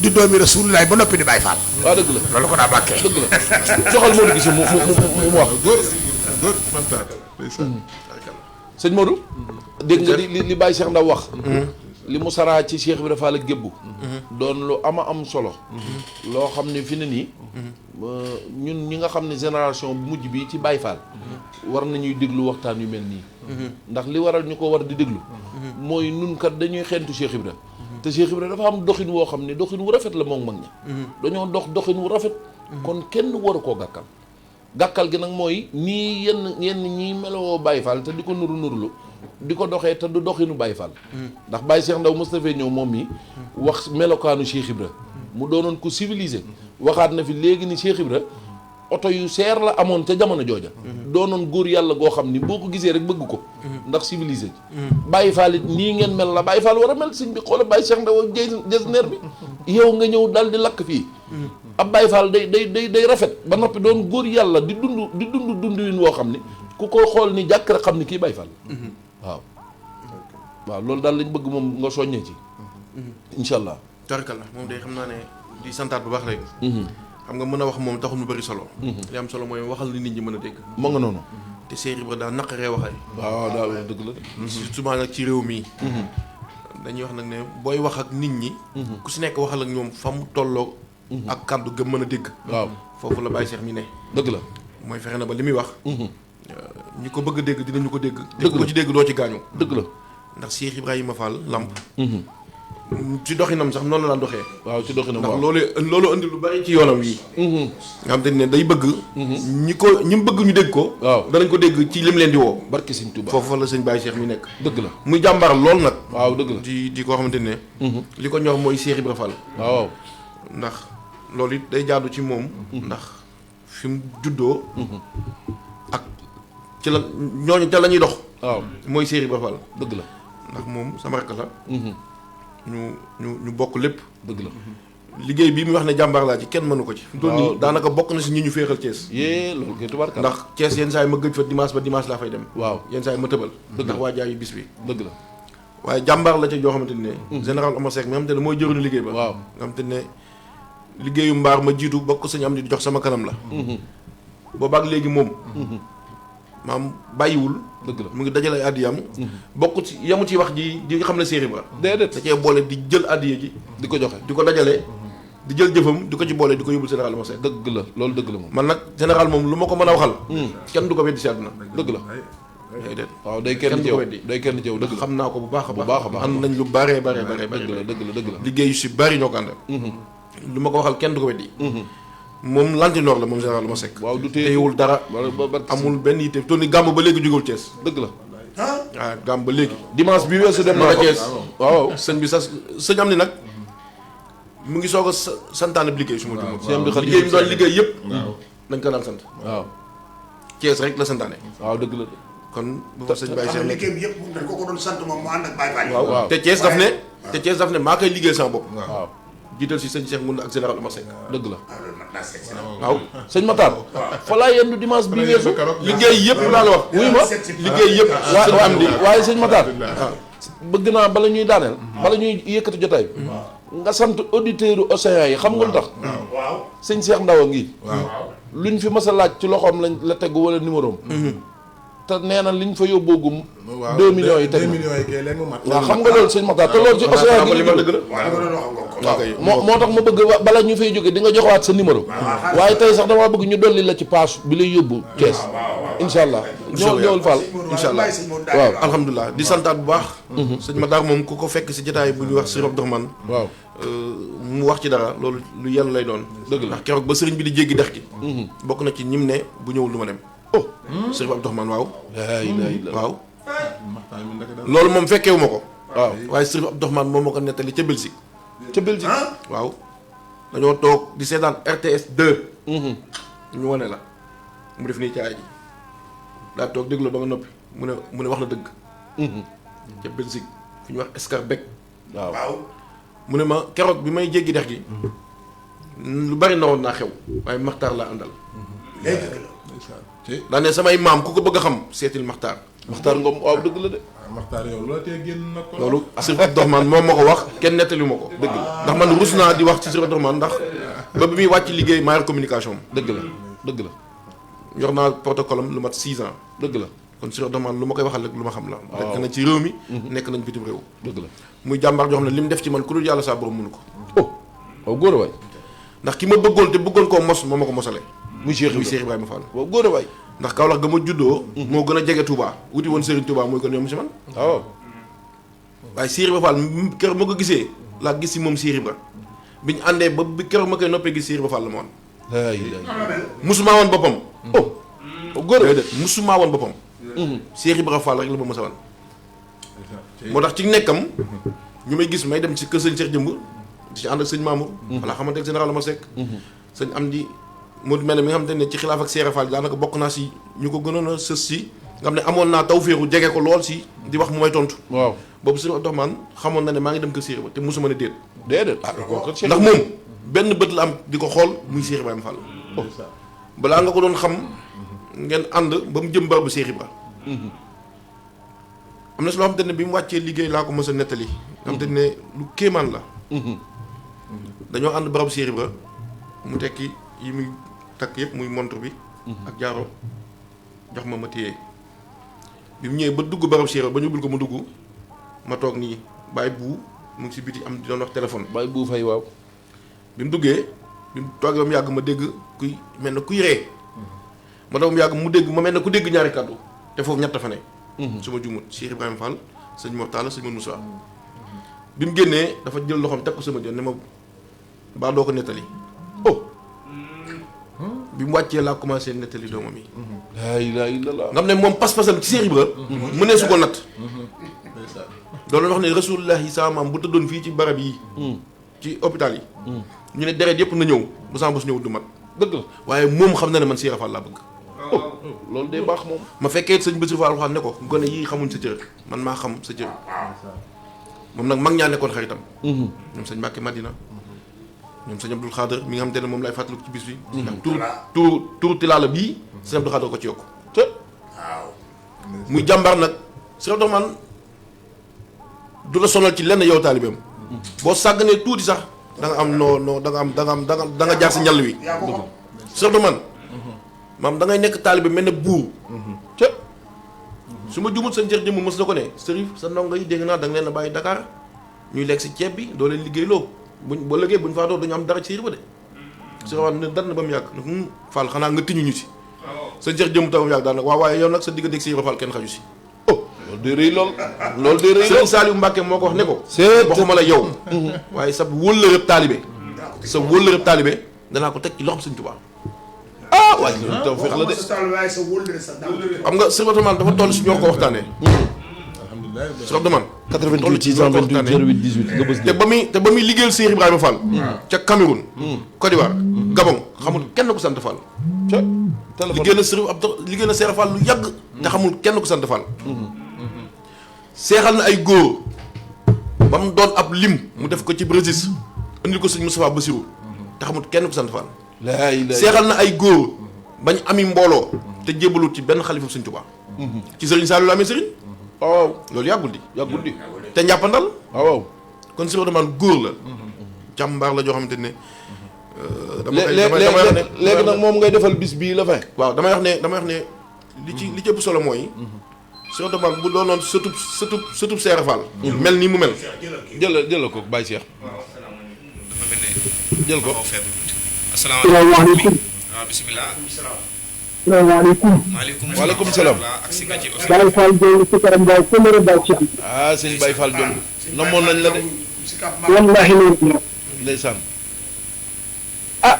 di doomi Rasulullah ba noppi di Baay Fall. waaw dëgg la. loolu ko daa bàkkee. dëgg la joxal Modou Gissé mu wax. sëñ Modou. dégg nga li Baye Cheikh Ndaw wax. li mu saraa ci Cheikh Ibrahima Fall ak gébbu. doon lu ama am solo. loo xam ne fi ne nii. ñun ñi nga xam ne génération bu mujj bi ci Baye Fall. war nañuy déglu waxtaan yu mel nii. ndax li waral ñu ko war di déglu. mooy nun kat dañuy xentu Cheikh Ibrahima. te Cheikh Ibrahima dafa am doxin woo xam ne doxin wu rafet la moom mag ña. dañoo doxin wu rafet. kon kenn waru koo gàkkal. gàkkal gi nag mooy nii yenn ñii meloo Baye Fall te di ko nurulu di ko doxee te du doxinu Baye Fall. ndax Baye Cheikh Ndaw Moustapha ñëw moom mi wax melokaanu Cheikh Ibra mu doonoon ko civilisé waxaat na fi léegi ni Cheikh Ibra oto yu seer la amoon ca jamono jooja. doonoon góor yàlla goo xam ni boo ko gisee rek bëgg ko. ndax civilisé Baye Fall it nii ngeen mel la Baye Fall war a mel sëñ bi xoolal Baye Cheikh Ndaw ak jesneer bi yow nga ñëw daal di lakk fii. ab Baye Fall day rafet ba noppi doon góor yàlla di dund win woo xam ni ku ko xool ni jàkk rek xam ni kii Baye Fall. waaw loolu daal lañ bëgg moom nga soññee ci. incha allah. tarkala moom day xam naa ne di santaat bu baax léegi. xam nga mën a wax moom taxul mu bëri solo. li am solo mooy waxal li nit ñi mën a dégg. ma nga noonu. te Cheikh Ibra daa naqaree waxee. waaw daa dëgg la. surtout nag ci réew mii. dañuy wax nag ne booy wax ak nit ñi. ku si nekk waxal ak ñoom fa mu tolloo. ak kàddu gëm mën a dégg. waaw foofu la Baye Cheikh mi ne. dëgg la. mooy fexe na ba li muy wax. ñi ko bëgg a dégg dinañu ko dégg. dëgg la te ko ci dégg doo ci gaañu. dëgg la. ndax Cheikh Ibrahima Fall Lamp. ci doxinam sax noonu la daan doxee. waaw ci doxinam ndax waaw loolu indi lu bari ci yoonam wi. nga xam te ne day bëgg. ñi mu bëgg ñu dégg ko. waaw danañ ko dégg ci lim leen di woo. barki Sëñ Tuubaa foofu la sëñ Baye Cheikh mi nekk. dëgg la. muy jàmbaar lool nag. waaw dëgg la. di koo xamante ne. li ko ñor mooy Cheikh Ibrahima Fall. waaw. ndax loolu it day jaadu ci moom. ndax fi mu juddoo ak ci la ñooñu te la ñuy dox waaw mooy Cheikh Ibra Fall dëgg la ndax moom sama rakk la ñu bokk lépp dëgg la liggéey bii muy wax ne jàmbaar laa ci kenn mënu ko ci fi mu toll nii daanaka bokk na si ñi ñu féexal Thiès yée loolu koy tubaarkal ndax Thiès yenn saa yi ma gëj fa dimanche ba dimanche laa fay dem waaw yenn saa yi ma tëbal ndax waa jaayu bis bi dëgg la waaye jàmbaar la ca joo xamante ne général Omar Seck mi nga xamante ne mooy jëruñu liggéey ba waaw nga xamante ne liggéeyu mbaar ma jiitu bokk sëñ am di jox sama kanam la boobaak léegi moom maam bàyyiwul dëgg la mu ngi dajale ay addiyam bokk ci yamu ci wax ji di nga xam ne Cheikh Ibra déedéet da cee boole di jël addiya ji di ko joxe di ko dajale di jël jëfam di ko ci boole di ko yóbbul général Omar Seck dëgg la loolu dëgg la moom man nag général moom lu ma ko mën a waxal kenn du ko weddi si àdduna dëgg la déedéet waaw day kenn kenn ci du ko yow weddi day kenn ci yow dëgg la xam naa ko bu baax a bu baax a baax ànd nañ lu bare bare bare dëgg la dëgg la dëgg la liggéey yu si bari ñoo ko ànd lu ma ko waxal kenn du ko weddi moom lantinoor la moom général Omar Seck waaw du téyewul dara amul benn yitte toll ni gàmb ba léegi jógewul Thiès dëgg la waaw gàmb ba léegi dimanche bi weesu dem ma na nga Thiès waaw sëñ bi sax sëñ am ni nag mu ngi soog a santaane bi liggéey su ma jumul sëñ bi xam liggéey bi doon liggéey yëpp dañ ko daan sant waaw Thiès rek la santaane waaw dëgg la kon bu fa sëñ Baye xam Cheikh ne liggéey bi yëpp dañ ko doon sant moom mu ànd ak Baye Fall. waaw te Thiès daf ne maa koy liggéey sama bopp waaw jiital si sëñ Cheikh Ngounda ak général Omar Seck dëgg la ah loolu nag naa seet si la. waaw sëñ Matar fa laa yendu dimanche bi weesu liggéey yëpp laa la wax wuy ma liggéey yëpp sëñ am di waaye sëñ Matar bëgg naa bala ñuy daaneel bala ñuy yëkkati jotaay bi nga sant auditeurs u Océan yi xam nga lu tax waaw. sëñ Cheikh Ndaw a ngi luñ fi mas a laaj ci loxoom lañ la tegu wala numéro am te nee na liñ fa yóbboogum 2 millions yi teg 2 millions yi kay léegi mu mat. waaw xam nga loolu sëñ Matar te loolu ci Océan gi li ma dëgg la waaw li ma doon wax nga ko. moo tax ma bëgg bala ñu fay jóge di nga joxaat sa numéro waaye tey sax damaa bëgg ñu dolli la ci paas bi lay yóbbu Thiès incha allah ñëwal Fall incha allah waaw alhamdulilah di santaat bu baax sëñ Matar moom ku ko fekk si jotaay bu ñuy wax Sëriñ Abdourahmane waaw mu wax ci dara loolu lu yàlla lay doon dëgg la ndax keroog ba sëriñ bi di jéggi dex gi bokk na ci ñim ne bu ñëwul du ma dem oh Sëriñ Abdourahmane waaw laa ilaaha illallaah waaw loolu moom fekkeewu ma ko waaw waaye Sëriñ Abdourahmane moom ma ko nettali ca Belgique ca Belgique waaw dañoo toog di seetaan RTS 2 ñu wane la mu def nii caay ji daa toog déglu ba nga noppi mu ne wax na dëgg ca Belgique fi ñu wax Schaerbeek waaw waaw. mu ne ma keroog bi may jéggi dex gi lu bari nawoon naa xew waaye Maxtaar laa àndal léegi dëgg la. daa ne samay maam ku ko bëgg a xam seetil Maxtaar Maxtaar Ngom waaw dëgg la de Maxtaar yow loola tee génn nag ko. loolu Sëriñ Abdourahmane moom ma ko wax kenn nettali ma ko dëgg la ndax man rus naa di wax ci Sëriñ Abdourahmane ndax ba bi muy wàcc liggéey maa yor communication dëgg la dëgg la yor naa protocole am lu mat 6 ans dëgg la kon Sëriñ Abdourahmane lu ma koy waxal rek lu ma xam la nekk na ci réew mi nekk nañ bitim réew dëgg la muy jàmbaar joo xam ne li mu def ci man ku dul yàlla saa borom mënu ko oh waaw góor a waay ndax ki ma bëggoon te bëggoon koo mos moo ma ko mosale muy Cheikh muy Cheikh Ibrahima Fall waaw góor a waay ndax Kaolack ga ma juddoo moo gën a jege Touba wuti woon Serigne Touba mooy gën a yomb si man waaw waaye Cheikh Ibrahima Fall keroog ma ko gisee laa gis si moom Cheikh Ibrahima bi ñu àndee ba bi keroog ma koy noppee gis Cheikh Ibrahima Fall la ma woon laa ilaaha musumaa woon boppam oh góor a waay déedéet musumaa woon boppam Cheikh Ibrahima Fall rek la ma mos a wan moo tax ci nekkam ñu may gis may dem ci kër sëñ Cheikh Jëmb di ci ànd ak sëñ Mamour voilà xamante ak général Omar Seck sëñ am di mu mel ne mi nga xamante ne ci xilaaf ak Cheikh Fall daanaka bokk naa si ñu ko gënoon a sës si nga xam ne amoon naa tawféexu jege ko lool si di wax mu may tontu waaw boobu Sëriñ Abdourahmane xamoon na ne maa ngi dem kër Cheikh ba te musuma ne déet déedéet ah kooku Cheikh ndax moom benn bët la am di ko xool muy Cheikh Ibrahima Fall balaa nga ko doon xam ngeen ànd ba mu jëm barabu Cheikh Ibra am na si loo xamante ne bi mu wàccee liggéey laa ko mës a nettali nga xamante ne lu kéemaan la dañoo ànd barabu Cheikh Ibra mu tekki yi muy takk yëpp muy montre bi ak jaaro jox ma téye bi mu ñëwee ba dugg barabu Cheikh Ibra ba ñu ubbil ko mu dugg ma toog nii bàyyi bu mu ngi si biti am di doon wax téléphone bàyyi bu fay waaw bi mu duggee bi mu toogee ba mu yàgg ma dégg kuy mel na kuy ree ma toog ba mu yàgg mu dégg ma mel na ku dégg ñaari kàddu te foofu ñett fa ne su ma juumut Cheikh Ibrahima Fall sëñ Mor Talla sëñ Moussa bi mu génnee dafa jël loxoom teg ko sama jën ne ma baa doo ko nettali oh bi mu wàccee laa commencé nettali doomam yi laa ilaaha illallaah nga xam ne moom pas-pasam ci Cheikh Ibra mu ne su ko natt doon wax ne rasulullahi saa maam bu tëddoon fii ci barab yi ci hôpital yi ñu ne deret yëpp na ñëw bu sama bos ñëwut du mat dëgg la waaye moom xam na ne man Cheikh Fall laa bëgg. loolu day baax moom. ma fekkee sëñ Bassirou Fall waxaan ne ko gone yii xamuñ sa cër man maa xam sa cër moom nag mag ñaa nekkoon xaritam. ñoom sëñ Mbacke Madina ñoom sëñ Abdoul Khader mi nga xam te ne moom lay fàttaliku ci bis bi. ndax turu Tilala bii sëñ Abdoul Khader ko ci yokk te muy jàmbaar nag sëñ Abdou man du la sonal ci lenn yow taalibeem boo sàgganee tuuti sax da nga am noo da nga jaar si njàll wi sëñ Abdou man maam da ngay nekk taalibe mel ne buur ca su ma jumut seen jër jëmm mës na ko ne sërif sa ndongo yi dégg naa da nga leen a bàyyi Dakar ñuy lekk si ceeb bi doo leen liggéey loo buñ boo liggéey buñ faatoo duñu am dara ci ba de su wax ne dar na ba mu yàgg Fall xanaa nga tiñu ñu si sa jër jëmm ta ba mu yàgg daal nag waaw waaye yow nag sa digganteeg si Fall kenn xaju si loolu day rëy loolu day rëy Sëriñ Saliou Mbacke moo ko wax ne ko waxuma la yow waaye sa wëllërëb taalibe sa wëllërëb taalibe danaa ko teg ci loxoom Sëriñ Tuubaa waaye loolu taw feex la de xam nga Sëriñ Abdoumane dafa toll si ñoo ko waxtaanee Sëriñ Abdoumane 88 628 08 18 nga bës te ba muy liggéeyal Cheikh Ibrahima Fall ca Cameroun Côte d'Ivoire Gabon xamul kenn ku sant Fall liggéey na Sëriñ Abdou liggéey na Cheikh Fall lu yàgg te xamul kenn ku sant Fall seexal na ay góor ba mu doon ab lim mu def ko ci Brésil indil ko sëñ Moustapha Bassirou te xamul kenn ku sant Fall seexal na ay góor bañ ami mbooloo te jébalut ci benn xalifa Sëñ Tuubaa ci Sëriñ Saliou la amee sëriñ waaw loolu yàggul di te njàppandal waaw kon Sëriñ Abdoumane góor la jàmbaar la joo xamante ne damay wax ne léegi nag moom ngay defal bis bii la fin waaw damay wax ne li ci ëpp solo mooy Sëriñ Abdoumane bu doonoon sëtub Seera Fall mel nii mu mel jëlal ko Baye Cheikh dafa mel ne jël ko asalaamaaleykum waaw bisimilah. salaamaaleykum. waaleykum salaam. Baye Fall Dieng si Karam Ndiaye Kër Baye Cheikh. sëñ Baye Fall Dieng. namoon nañ la de. wallaahi loolu. ndeysaan.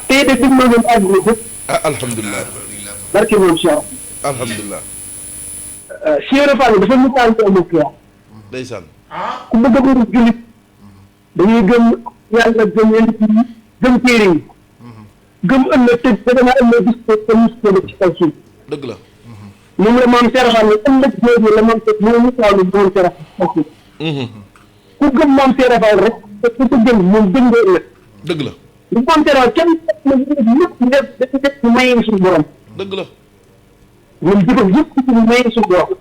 tey de dégg nga leen àdduna bi. alhamdulilah. barke moom Cheikh. alhamdulilah. Cheikh Fall dafa misaal ci amul kii. ndeysaan. ku bëgg a bëri jullit dañuy gëm yàlla gëm yonent yi gëm téere yi. gëm ëllëg te dana ëllëg gis ko te mus ko ci kaw suuf. dëgg la. moom la maam Cheikh Fall ëllëg jooju la maam Cheikh moom misaalu moom Cheikh Fall. ku gëm maam Cheikh Fall rek te ku ko gëm moom gëm nga ëllëg. dëgg la. lu maam Cheikh Fall kenn ñëpp def dafa def ñu mayee suñu borom. dëgg la. ñoom jëfam yëpp ci ñu mayee suñu borom.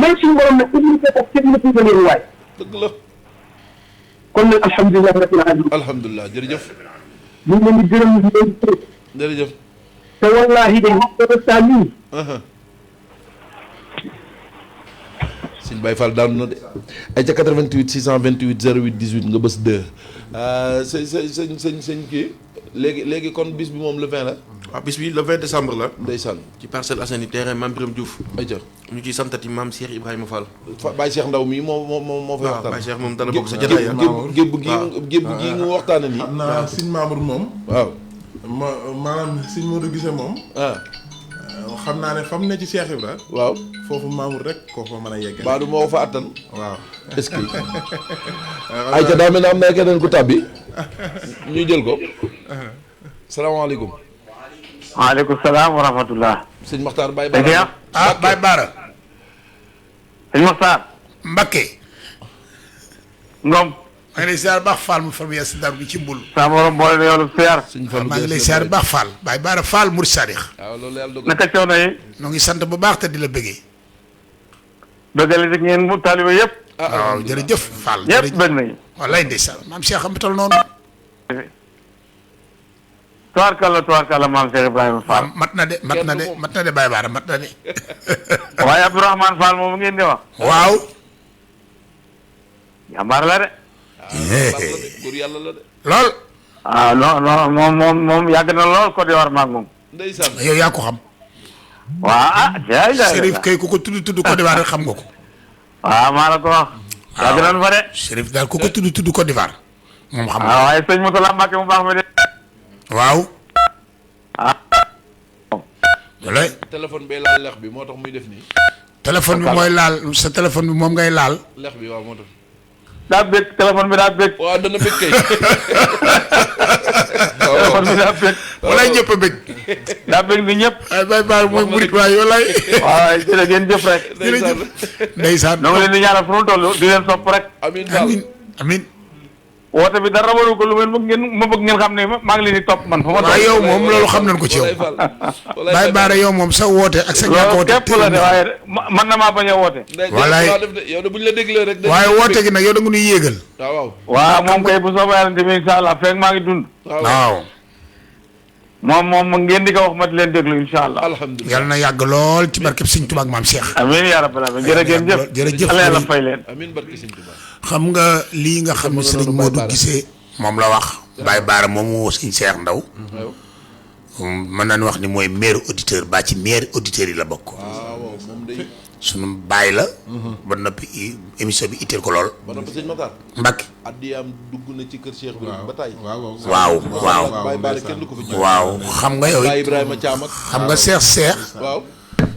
may suñu borom nag indi ko ak kenn ku ko leen waay. dëgg la. kon nag alhamdulilah rabbil alamin. alhamdulilah jërëjëf. ñu ngi leen di gërëm di leen di jërëjëf. te wallaahi de saa nii. sëñ Baye Fall daanu na de. ay ca 88 628 08 18 nga bës 2. sëñ kii léegi kon bis bi moom le 20 la. waaw bis bi le 20 décembre la. ndeysaan. ci Parcelles Assainies terrain Mame Birame Diouf. ayca ñu ciy santati maam Cheikh Ibrahima Fall. Baye Cheikh Ndaw mii moo fay waxtaan. Baye Cheikh moom dana bokk sa jotaay ya. gébb gii nga waxtaane nii. xam naa Sëñ Mamour moom. waaw. maanaam Sëñ Modou Gissé moom. xam naa ne fa mu ne ci Cheikh Ibra. waaw foofu Mamour rek koo fa mën a yeggale. Badou moo fa attan. waaw est-ce que. ayca daa mel ne am na keneen ku tàbbi. ñu jël ko. salaamaaleykum. waaleykum salaam wa rahmatullah. sëñ Maxtaar Baye Baara. Baye Baara. sëñ Maxtaar. Mbakke. Ngom. maa ngi lay siyaar baax Fall mu farmu si dar bi ci mbul. saa borom boole na yow siyaar. maa ngi lay siyaar baax Fall. Baye Baara Fall Mouride Sadikh. waaw loolu yàlla dogal. naka coono yi. ñoo ngi sant bu baax te di la bëggee. bëggale rek ngeen mu taalibe yëpp. waaw jërëjëf Fall. ñëpp bëgg nañu. wallaay ndeysaan maam Cheikh am tal noonu. tubaarkalla maam Cheikh Ibrahima Fall. mat na de Baye Baara mat na de. waaye Abdourahmane Fall moom ngeen di wax. waaw. jàmbaar la de. góor yàlla la de. lool. non moom yàgg na lool Côte d'Ivoire maag moom. ndeysaan. yow yaa ko xam. waaw jaay Chérif kay ku ko tudd Côte d'Ivoire rek xam nga ko. waaw maa la ko wax. yàgg nañu fa de. Chérif daal ku ko tudd Côte d'Ivoire. moom xam nga. waaye sëñ Moutala Mbacke mu baax mi de. waaw. loolay. téléphone bay laal lex bi moo tax muy def nii. téléphone bi mooy laal sa téléphone bi moom ngay laal. lex bi waaw moo tax. daa bëgg téléphone bi daa bëgg. waaw dana bëgg kay. téléphone bi daa bëgg. walaay ñëpp a bëgg. daa bëgg ni ñëpp. ay Baye Bara mooy murit waay walaay. waaw jërë ngeen jëf rek. jërëjëf ndeysaan. ñoo ngi leen di ñaanal fu mu toll di leen sopp rek. amiin Fall amiin amiin. woote bi dara waru ko lu ma bëgg ngeen xam ne maa ngi leen di topp man. fu ma waaw yow moom loolu xam nañ ko ci yow. Walaay Fall. Baye Bara yow moom sa woote ak sa ñàkk loolu woote. képp la de waaye man na maa bañ a woote. Walaay. yow de bu ñu la déglee rek. waaye woote gi nag yow da nga nuy yéegal. waaw. waaw moom kay bu soobee yàlla tamit incha allah feeg maa ngi dund. waaw. moom ngeen di ko wax ma di leen déglu incha allah. alhamdulilah yàlla na yàgg lool ci barkeb Sëñ Tuubaa ak maam Cheikh. amiin yaa rabbal aalamiin jërëjëf. jërëjëf Yàlla yàlla fay leen. amiin barke Sëñ Tuubaa. xam nga lii nga xam ne Sëriñ Modou gisee. moom la wax Baye Bara moomu sëñ Cheikh Ndaw mën nañu wax ni mooy meilleur auditeur ba ci meilleur auditeurs yi la bokk. waaw moom day. sunu baay la. ba noppi émission bi itteel ko lool. ba noppi sëñ Matar. Mbacke. addiyaam dugg na ci kër Cheikh bi ba tey. waaw Baye Bara kenn du ko fi jóg. waaw xam nga yow Baye it Ibrahima Thiam ak. xam nga Cheikh waaw.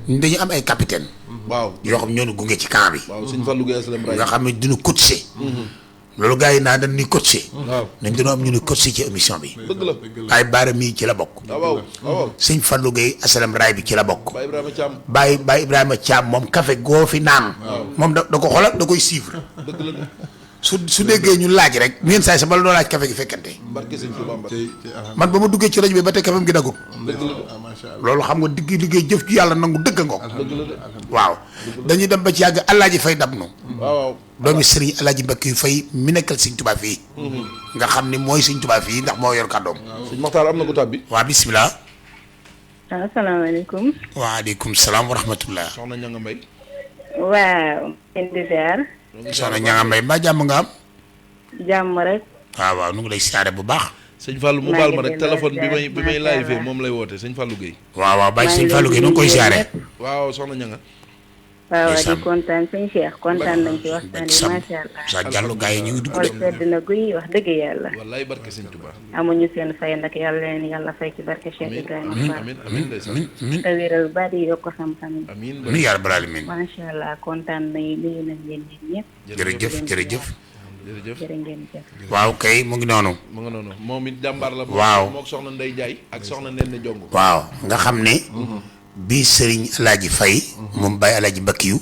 ñun dañu am ay capitaine waaw. yoo xam ñoo ñu gunge ci camp bi. waaw sëñ Fallou Gueye Aslam Ray. nga xam ne duñu coaché. loolu gars yi naa dañ ni coaché. waaw nañ dañoo am ñu ni coaché ci émission bi. dëgg la. Baye Bara mii ci la bokk. waaw waaw. sëñ Fallou Gueye Aslam Ray bi ci la bokk. Baye Ibrahima Thiam. Baye Ibrahima Thiam moom café goo fi naan. moom da ko xoolal da koy suivre. dëgg la de. su déggee ñu laaj rek yenn saa yi sa bala doo laaj café gi fekkante. barke sëñ Tuubaa Mbacke. man ba ma duggee ci rajo bi ba tey café gi daggul. dëgg la de. loolu xam nga digg liggéey jëf ju yàlla nangu dëgg ngoog. dëgg la de. waaw dañuy dem ba ci yàgg Alaaji Fay dab nu waaw. doomi Sëriñ Alaaji Mbakki yu Fay mi nekkal Sëñ Tuubaa fii nga xam ni mooy Sëñ Tuubaa fii ndax moo yor kàddoom. sëñ Maxtaar am na ko tàbbi. waa bisimilah. asalaamaaleykum. waaleykum salaam wa rahmatullah. soxna Ñanga Mbay. waaw. ngeen di ziar. soxna Ñanga Mbay mbaa jàmm nga am. jàmm rek. waaw waaw nu ngi lay siyaare bu baax. sëñ Fallou mu baal ma rek téléphone bi may live moom lay woote sëñ Fallou Gueye. waaw waaw bàyyi Sëñ Fallou Gueye nu ngi koy siyaare. waaw soxna Ñanga. waaw di kontaan sëñ Cheikh kontaan nañ ci waxtaan yi macha allah. sa jàllu gars yi ñu ngi dugg xool de. sedd na guy wax dëgg yàlla. wallaay barke sëñ Tuubaa. amuñu seen fay ndax yàlla leen yàlla fay ci barke Cheikh Ibrahima Fall. amiin amiin ndeysaan. te wéral ba di yokk xam-xam yi. amiin nu yaa rabbal aalamiin. macha allah kontaan nañu nuyu nañ leen ñëpp. jërëjëf jërëjëf. jërëjëf. jërë ngeen jëf. waaw kay mu ngi noonu. mu nga noonu moom it jàmbaar la. waaw mook soxna Ndey Jaay ak soxna Nene Jong. waaw nga xam ne. bii Serigne Alaaji Fay. moom Baye Alaaji Mbakki yu.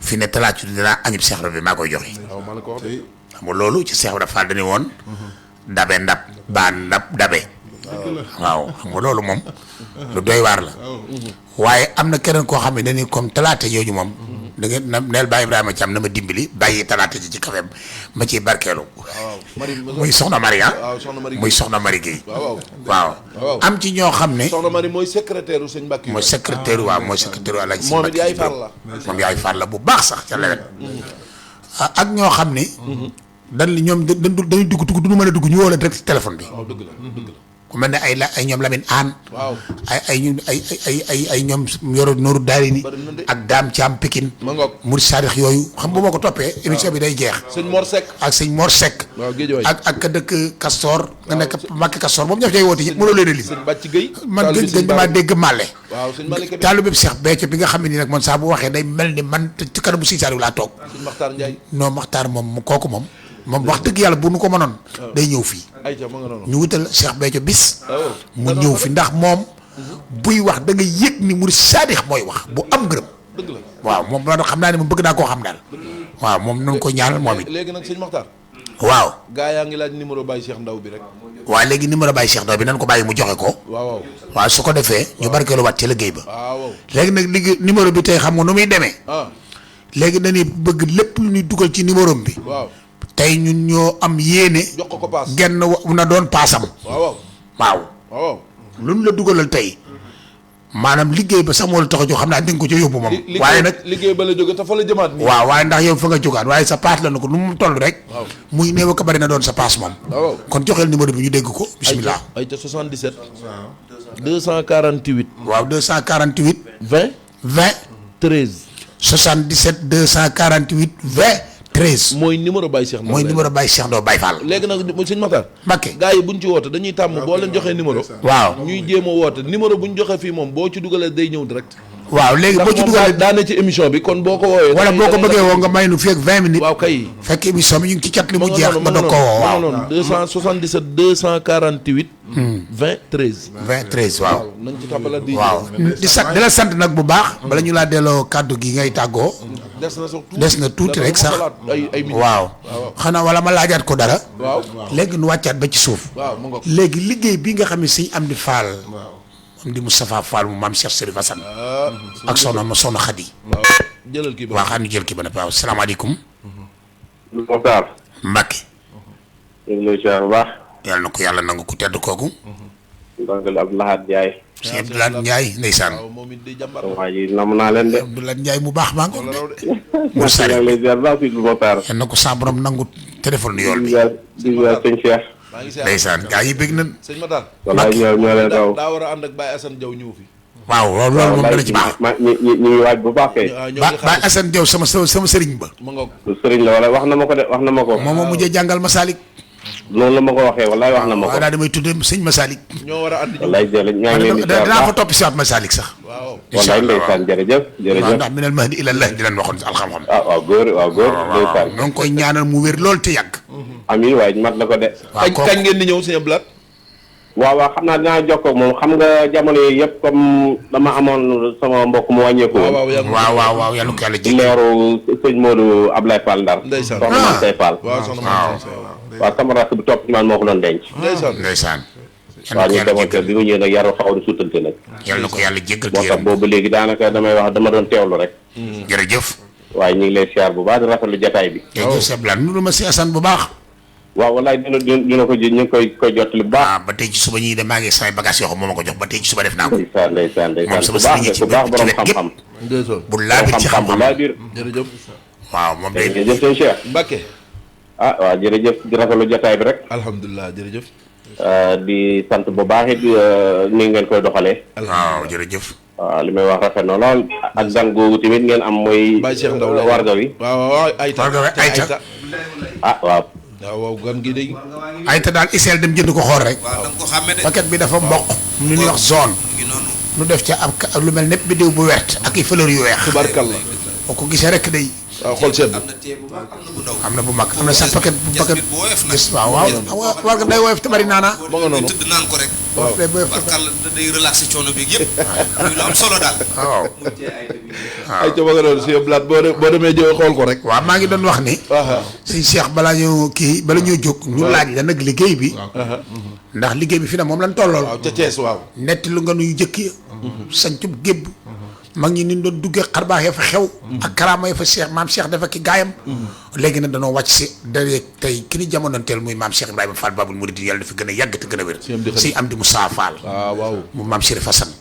fi ne talaatu dinaa añub Seex Ibra bi maa koy joxe. waaw maa la ko wax de. xam nga loolu ci Seex Ibra Fall dañu woon. dabe ndab baa ndab dabe. waaw xam nga loolu moom. lu doy waar la. waaye am na keneen koo xam ne dañuy comme talaata yooyu moom. da ngeen na neel Baye Ibrahima Thiam na ma dimbali bàyyi talaata ji ci kafem ma ciy barkeelu. waaw Marie muy soxna Marie ah. waaw soxna Marie muy soxna Marie Guèye. waaw waaw. am ci ñoo xam ne. soxna Marie mooy secrétaire u sëñ Mbacke. mooy secrétaire waaw mooy secrétaire Alaaji Si moom it yaay far la. moom yaay far la bu baax sax ca lewet. ak ñoo xam ne. dañ li ñoom dañuy dugg du ñu mën a dugg ñu woo leen rek ci téléphone bi. waaw dëgg la dëgg la. ku mel ne ay ñoom Lamine Aan. waaw ay ñoom yoro Nooru Daarini ak Daam Thiam Pikine. ma ngoog Mouride Sadikh yooyu xam bu ma ko toppee émission bi day jeex. sëñ Mor Seck. ak sëñ Mor Seck. waaw géej waay ak ka dëkk Castor. nga nekk Mbacke Castor moom ñoo fi woote ñëpp mënoo leen a lim. sëñ Bàcc Gueye. man gën maa dégg Màlle. waaw sëñ Malick Kébé. taalu bépp Cheikh Béthio bi nga xam ne nii nag man saa bu waxee day mel ni man ci kanamu Sëñ Saaliw laa toog. sëñ Maxtaar Ndiaye. non Maxtaar moom kooku moom wax dëgg yàlla bu nu ko mënoon. day ñëw fii. ayca ma nga noonu. ñu wutal Cheikh Béthio bis. mu ñëw fi ndax moom. buy wax da nga yëg ni Murid Saadix mooy wax bu am ngërëm. dëgg la waaw moom loolu xam naa ne moom bëgg naa koo xam daal. waaw moom nañu ko ñaanal moom it. léegi nag sëñ Maxtaar. waaw. gaa yaa ngi laaj numéro Baye Cheikh Ndaw bi rek. waaw léegi numéro Baye Cheikh Ndaw bi nañ ko bàyyi mu joxe ko. waaw waaw su ko defee ñu barkeelu waat ci liggéey ba. waaw. léegi nag liggéey numéro bi tey xam nga nu muy demee. léegi dañuy bëgg lépp lu ñuy dugal ci numéro bi. waaw. tey ñun ñoo am yéene. jox ko paas genn na doon paasam. waaw waaw. waaw. lu ñu la dugalal tey maanaam liggéey ba sax moo la tax a jóg xam naa di nga ko ca yóbbu moom. waaye nag liggéey ba la jóge te fa la jëmaat nii. waaw waaye ndax yow fa nga jógaat waaye sa paas la na ko nu mu toll rek. waaw muy néew ko bari na doon sa paas moom. waaw kon joxeel numéro bi ñu dégg ko. bisimilah ay ca 77. 248. waaw 248. 20. 20. 13. 77 248 20. 13 mooy numéro Baye Cheikh Ndaw. mooy numéro Baye Cheikh Ndaw Baye Fall. léegi nag sëñ Matar. Mbakke gars yi buñ ci woote dañuy tàmm boo leen joxee numéro. waaw ñuy jéem a woote numéro bu ñu joxee fii moom boo ci dugalee day ñëw direct. waaw léegi boo ci dugalee daane ci émission bi kon boo ko woowee. wala boo ko bëggee woo nga may nu fekk 20 minutes. waaw kay. fekk émission bi ñu ngi ci cat li mu jeex nga doog koo woo. waaw non 277 248. 20 13. 20 13 waaw. nañ ci tabala di. waaw di la sant nag bu baax. bala ñu laa delloo kàddu gi ngay tàggoo. des na tuuti rek sax. waaw. xanaa wala ma laajaat ko dara. waaw léegi nu wàccaat ba ci suuf. léegi liggéey bi nga xam ne sëñ Amdi Fall. am di Moustapha Fall mu maam Cheikh Serif Assane. ak soxna Khady. waaw jëlal kii ba. waaw xam ni jël kii ba ne waaw salaamaaleykum. Mokhtar. Mbacke. ñu ngi lay ziar bu baax. yàlla na ko yàlla nangu ku tedd kooku. ndongal Abdoulahat Ndiaye. sëñ Abdoulahat Ndiaye ndeysaan. waa ji nam naa leen de. Abdoulahat Ndiaye mu baax maa ngi ko de. mu sari maa ngi lay ziar baax fii Mokhtar. yal na ko sa borom nangu téléphone yool bi. di ziar sëñ Cheikh. ndeysaan gaa yi bëgg nañ. sëñ Matar. wallaay ñoo leen raw. daa war a ànd ak Baye Assane Diaw ñëw fi. waaw loolu moom dana ci baax. ñu ngi waaj bu baax kay. Baye Assane Diaw sama sëriñ ba. ma ngoog sëriñ la wala wax na ma ko de wax na ma ko. moom moo mujjee jàngal Masalik. noonu la ma ko waxee wallaay wax na ma ko. waaw daal damay tuddee sëñ Masalik. ñoo war a ànd wallaay jërëjëf ñaa ngi leen di ziar dinaa fa topp si waat Masalik sax. waaw wallaay ndeysaan jërëjëf waaw ndax minal mahdi ilal lahdi di leen waxoon alxam-xam. waaw góor ndeysaan. ñoo ngi koy ñaanal mu wér lool te yàgg. amiin waaye mat na ko de. waaw kañ ngeen di ñëw sëñ Abdoulahat. waaw xam naa dinaa jokkoo ak moom xam nga jamono yi yëpp comme dama amoon sama mbokk mu wàññeeku woon. waaw yàlla ko yàlla jéggi. leeru sëñ Modou Ablaye Fall Ndar. ndeysaan soxna Mame Sey Fall. waaw sama rakk bi topp ci man moo ko doon denc. ndeysaan. waaw ñu demoon kër bi mu ñëwee nag yaru xaw na suutante nag. yàlla na ko yàlla jéggal moo tax boobu léegi daanaka damay wax dama doon teewlu rek. jërëjëf. waaye ñu ngi lay siyaar bu baax di rafetlu jataay bi. jërëjëf Cheikh Blan nunu ma si Assane bu baax. waaw wallaay dina ko ji ñu ngi koy jottali bu baax. ba tey ci suba ñii de maa ngi samay bagage yoo xam moo ma ko jox ba tey ci suba def naa ko. ndeysaan moom sama sëriñ ci bu baax borom xam-xam. bu laabir ci xam-xam bu laabir. jërëjëf. waaw moom day jërëjëf sëñ Cheikh. Mbacke. waaw jërëjëf di rafetlu jataay bi rek. alhamdulilah jërëjëf. di sant bu baax it ni ngeen koy doxalee. waaw jërëjëf. waaw li may wax rafet na lool ak gan googu tamit ngeen am mooy. Baye Cheikh Ndaw la warga wi. waaw Ayta. warga wi Ayta. waaw. waaw gan gi de. Ayta daal iseel dem jënd ko xool rek. paquet bi dafa mboq. lu ñuy wax zone. lu def ca ab lu mel nepp biddiw bu wert ak i fleur yu weex. tubarkalla. boo ko gisee rek day. waaw xool seet am na bu mag am na sax paquet gis waaw war nga day woyof te bari naana. ma nga noonu tëdd naan ko rek. waaw barkalla day relaxé coono bi yëpp. muy lu am solo daal. waaw. ay ca ma nga noonu si Abdoulahat boo demee jëw xool ko rek. waaw maa ngi doon wax ni. sëñ Cheikh bala ñoo jóg. ñu laaj la nag liggéey bi. ndax liggéey bi fi na moom lañ tollool. waaw ca Thiès waaw. netti lu nga nuy jëkk ya. sañcub gébb mag ñi ni doon duggee xarbaax ya fa xew. ak karaama ya fa Cheikh maam Cheikh dafa ki gaayam. léegi nag danoo wàcc si dalee tey ki ni jamonoonteel muy maam Cheikh Ibrahima Fall Babul Mouridine yàlla dafa gën a yàgg te gën a wér. si am di Moussa Fall. waaw mu maam Chérif Assane.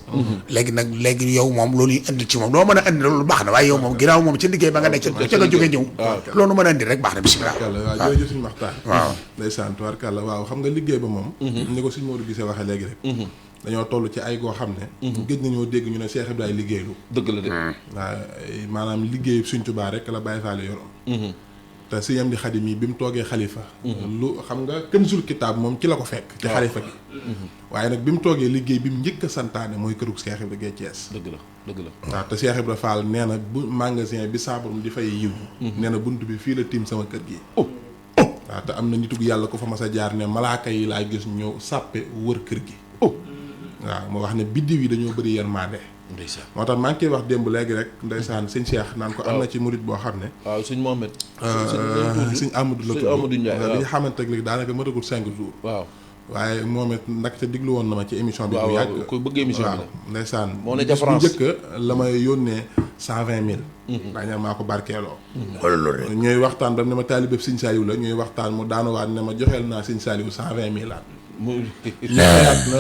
léegi yow moom loolu ñu indi ci moom loo mën a indi loolu baax na waaye yow moom ginnaaw moom ci liggéey ba nga nekk ca nga jógee ñëw. loolu mën a indi rek baax na bisimilah. waaw jërëjëf suñu Maxtaar. waaw ndeysaan tubaarkàlla waaw xam nga liggéey ba moom. ni ko suñu Modou gisee waxee léegi rek. dañoo toll ci ay goo xam ne. gëj nañoo dégg ñu ne Cheikh Ibrahima liggéeylu. dëgg la de. waaw maanaam liggéey Sëñ Tuubaa rek la Baye Fall yoroon. te Sëñ Amdi Xadi mi bi mu toogee xalifa. lu xam nga Kanzul Kitaab moom ci la ko fekk. ci xalifa gi. waaye nag bi mu toogee liggéey bi mu njëkk a santaane mooy kërug Cheikh Ibrahima Gueye Thiès. dëgg la. waaw te Cheikh Ibrahima Fall nee na bu magasin bi saabarum di fay yiw. nee na bunt bi fii la tiim sama kër gi. waaw te am na nitug yàlla ko fa mas a jaar ne malaaka yi laa gis ñëw sàppe wër kër gi. waaw moo wax ne biddiw yi dañoo bëri yërmande. ndeysaan moo tax maa ngi koy wax démb léegi rek ndeysaan sëñ Cheikh naan ko am na ci murit boo xam ne. waaw sëñ Mohamed. sëñ Amadou la tudd. sëñ Amadou Ndiaye waaw li ñu xamante ne léegi daanaka matagul 5 jours. waaw waaye moom it ndaxte diglu woon na ma ci émission bi. bu yàgg waaw ku bëgg émission bi la. ndeysaan moo ne ca France bu njëkk la may yónnee 120 000. daañu maa ko barkeeloo. xoolal loolu rek. ñooy waxtaan ba ne ma taalibe sëñ Saliou la ñuy waxtaan mu daanuwaat ne ma joxeel naa sëñ Saliou 120 000 laat.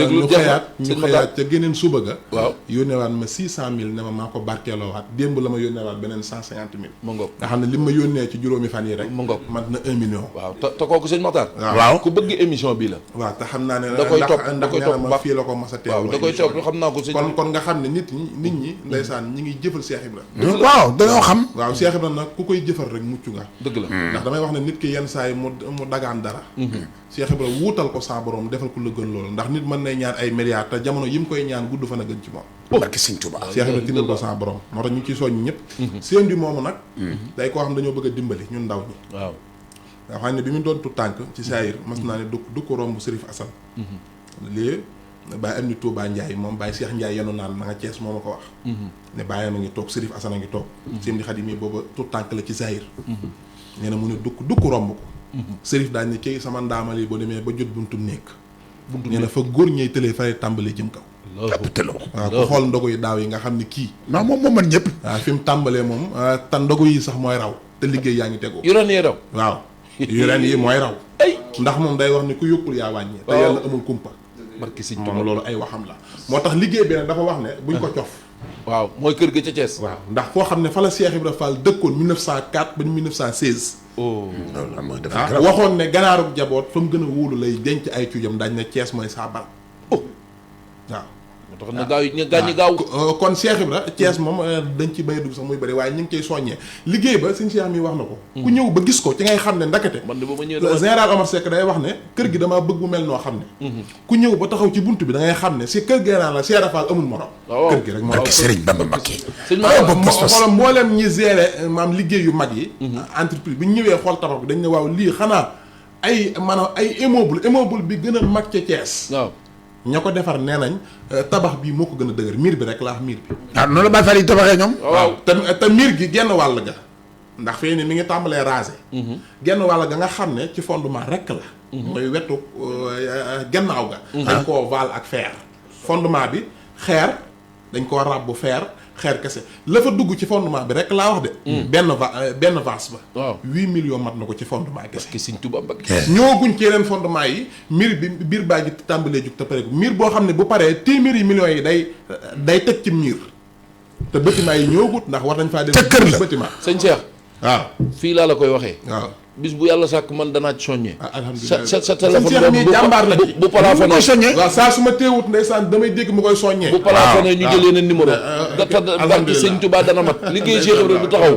ñu xëyaat ca geneen suba ga. waaw yónneewaat ma 600 000 ne ma maa ko barkeeloowaat démb la ma yónneewaat beneen 150 000. mu ngoog nga xam ne li ma yónnee ci juróomi fan yi rek. mu ngoog mat na 1 million. waaw te kooku sëñ Makhtar. waaw ku bëgg émission bi la. waaw te xam naa ne. da koy topp ndax ma fii la ko mas a teewloo. waaw da koy topp xam naa ko sëñ. kon nga xam ne nit ñi ndeysaan ñi ngi jëfal Cheikh Ibra. waaw dañoo xam. waaw Cheikh Ibra nag ku koy jëfal rek mucc nga. dëgg la ndax damay wax ne nit ki yenn saa yi mu dagaan dara. Cheikh Ibra wuutal ko saa borom borom defal ko la gën loolu ndax nit mën nay ñaan ay milliards te jamono yi mu koy ñaan gudd fan a gën ci moom. barke sëñ Touba. Cheikh Ibra tinal ko sa borom moo tax ñu ciy soññ ñëpp. seen di moomu nag. day koo xam dañoo bëgg a dimbali ñun ndaw ñi. waaw. nga xam ne bi mu doon tu tànk ci saayir mas naa ne du ko romb Serif Assane. lii Baye am ni Touba Ndiaye moom Baye Cheikh Ndiaye yenu naan na nga Cees moo ma ko wax. ne Baye ma ngi toog Serif Assane a ngi toog. seen di Xadim yi booba tu tànk la ci saayir. nee na mu ne dukk romb ko. Serif daañu ne ci sama ndaamal yi boo demee ba jot buntu nekk. nee na fa góor ñey tëlee fay tàmbalee jëm kaw. waaw ku xool ndogu yi daaw yi nga xam ne kii. non moom mën ñëpp. waaw fi mu tàmbalee moom te ndogu yi sax mooy raw te liggéey yaa ngi tegu. yu ren yi raw. waaw yu ren yi mooy raw. ndax moom day wax ni ku yokkul yaa wàññi. te yàlla amul kumpa. barki Sëñ moom loolu ay waxam la. moo tax liggéey bi nag dafa wax ne buñ ko cof. waaw mooy kër ga ca Thiès. waaw ndax foo xam ne fa la Cheikh Ibra Fall dëkkoon 1904 ba 1916. waxoon ne ganaarug jaboot fa mu gën a wóolu lay denc ay cuujam dañ ne Thiès mooy saa barab. waaw. moo tax na gaaw yi ñu gaaw. kon Cheikh Ibra Thiès moom dañ ci bay dugg sax muy bëri waaye ñu ngi koy soññee liggéey ba suñu Cheikh mi wax na ko. ku ñëw ba gis ko ci ngay xam ne ndakate. man de ba ma ñëwee général Omar Seck day wax ne kër gi damaa bëgg mu mel noo xam ne. ku ñëw ba taxaw ci bunt bi da ngay xam ne si kër général la Cheikh Rafal amul morom. kër gi rek moo barke Serigne Bamba Mbacké. xoolal mboolem ñi géré maam liggéey yu mag yi. entreprise bi ñu ñëwee xool tabax bi dañ ne waaw lii xanaa ay maanaam ay immeuble bi gën a mag ca Thiès. waaw. ña ko defar nee nañ tabax bi moo ko gën a dëgër miir bi rek laa wax miir bi. noonu la Baye Fall yi tabaxee ñoom. waaw te miir gi genn wàll ga ndax fii ni mi ngi tàmbalee rasé. genn wàll ga nga xam ne ci fondement rek la. mooy wetu gannaaw ga. dañ koo val ak fer. fondement bi xeer dañ koo ràbb fer xeer kese la fa dugg ci fondement bi rek laa wax de. benn vase ba. waaw 8 millions mat na ko ci fondement kese. barki Sëñ Tuubaa Mbacké. ñooguñ ci yeneen fondement yi miir bi biir baa gi tàmbalee jug te pare ko miir boo xam ne bu paree téeméeri millions yi day teg ci miir te bâtiment yi ñëwagut ndax war nañ faa def. ca kër la bâtiment. sëñ Cheikh. waaw fii laa la koy waxee. waaw bis bu yàlla sàkk man danaa ci soññee. alhamdulilah sa téléphone boobu jàmbaar la ci bu palaafanee soññee. waaw saa su ma teewut ndeysaan damay dégg mu koy soññee. bu palaafanee ñu jëlee na numéro. barki Sëñ Tuubaa dana mat. liggéey Cheikh Ibra du taxaw.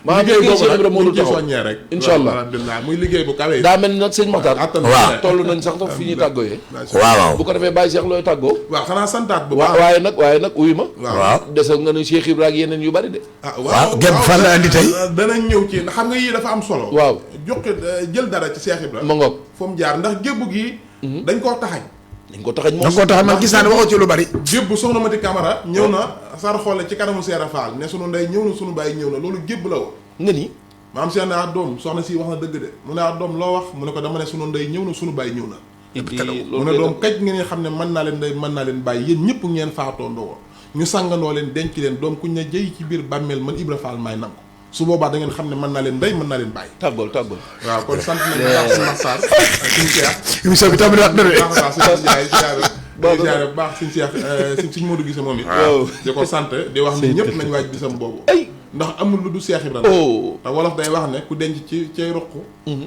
maa liggéey Cheikh Ibra moo du taxaw soññee rek. incha allah alhamdulilah muy liggéey bu kawe. daa mel ni nag sëñ Maxtaar. waaw toll nañ sax fi ñuy tàggooyee. waaw. bu ko defee Baye Cheikh looy tàggoo. waaw xanaa santaat bu baax. waaye nag uyu ma. waaw. desal nga ne Cheikh Ibra ak yeneen yu bari de. waaw gépp fan la andi tey. danañ ñëw ci xam nga yii dafa am solo. waaw joxe jël dara ci Cheikh Ibra. ma ngoog fu mu jaar ndax gébbu gi. dañ koo taxañ. dañ ko taxañ moom. da nga koo tax man gis naa ne waxoo ci lu bari. gébbu soxna Mati Camara ñëw na sar xoole ci kanamu Seera Faal ne sunu ndey ñëw na sunu bàyyi ñëw na loolu gébb la woon. nga ni. maam seen ne doom soxna si wax na dëgg de mu ne doom loo wax mu ne ko dama ne sunu ndey ñëw na sunu bàyyi ñëw na. mu ne doom kaj ngeen xam ne mën naa leen ndey mën naa leen bàyyi yéen ñëpp ngeen faatoo ndoo ñu sàngandoo leen denc leen doom kuñ ne jëy ci biir bàmmeel man Ibra Faal maay nangu su boobaa da ngeen xam ne mën naa leen ndey mën naa leen bàyyi. tàggool waaw kon sant nañu baax si Maxtaar suñu Cheikh émission bi tamit wax dëgg baax siyaare bu baax suñu Cheikh suñu Modou Gise moom it di ko sant di wax ni ñëpp nañ waaj bisam boobu ndax amul lu du Cheikh Ibra te wolof day wax ne ku denc ci cay roq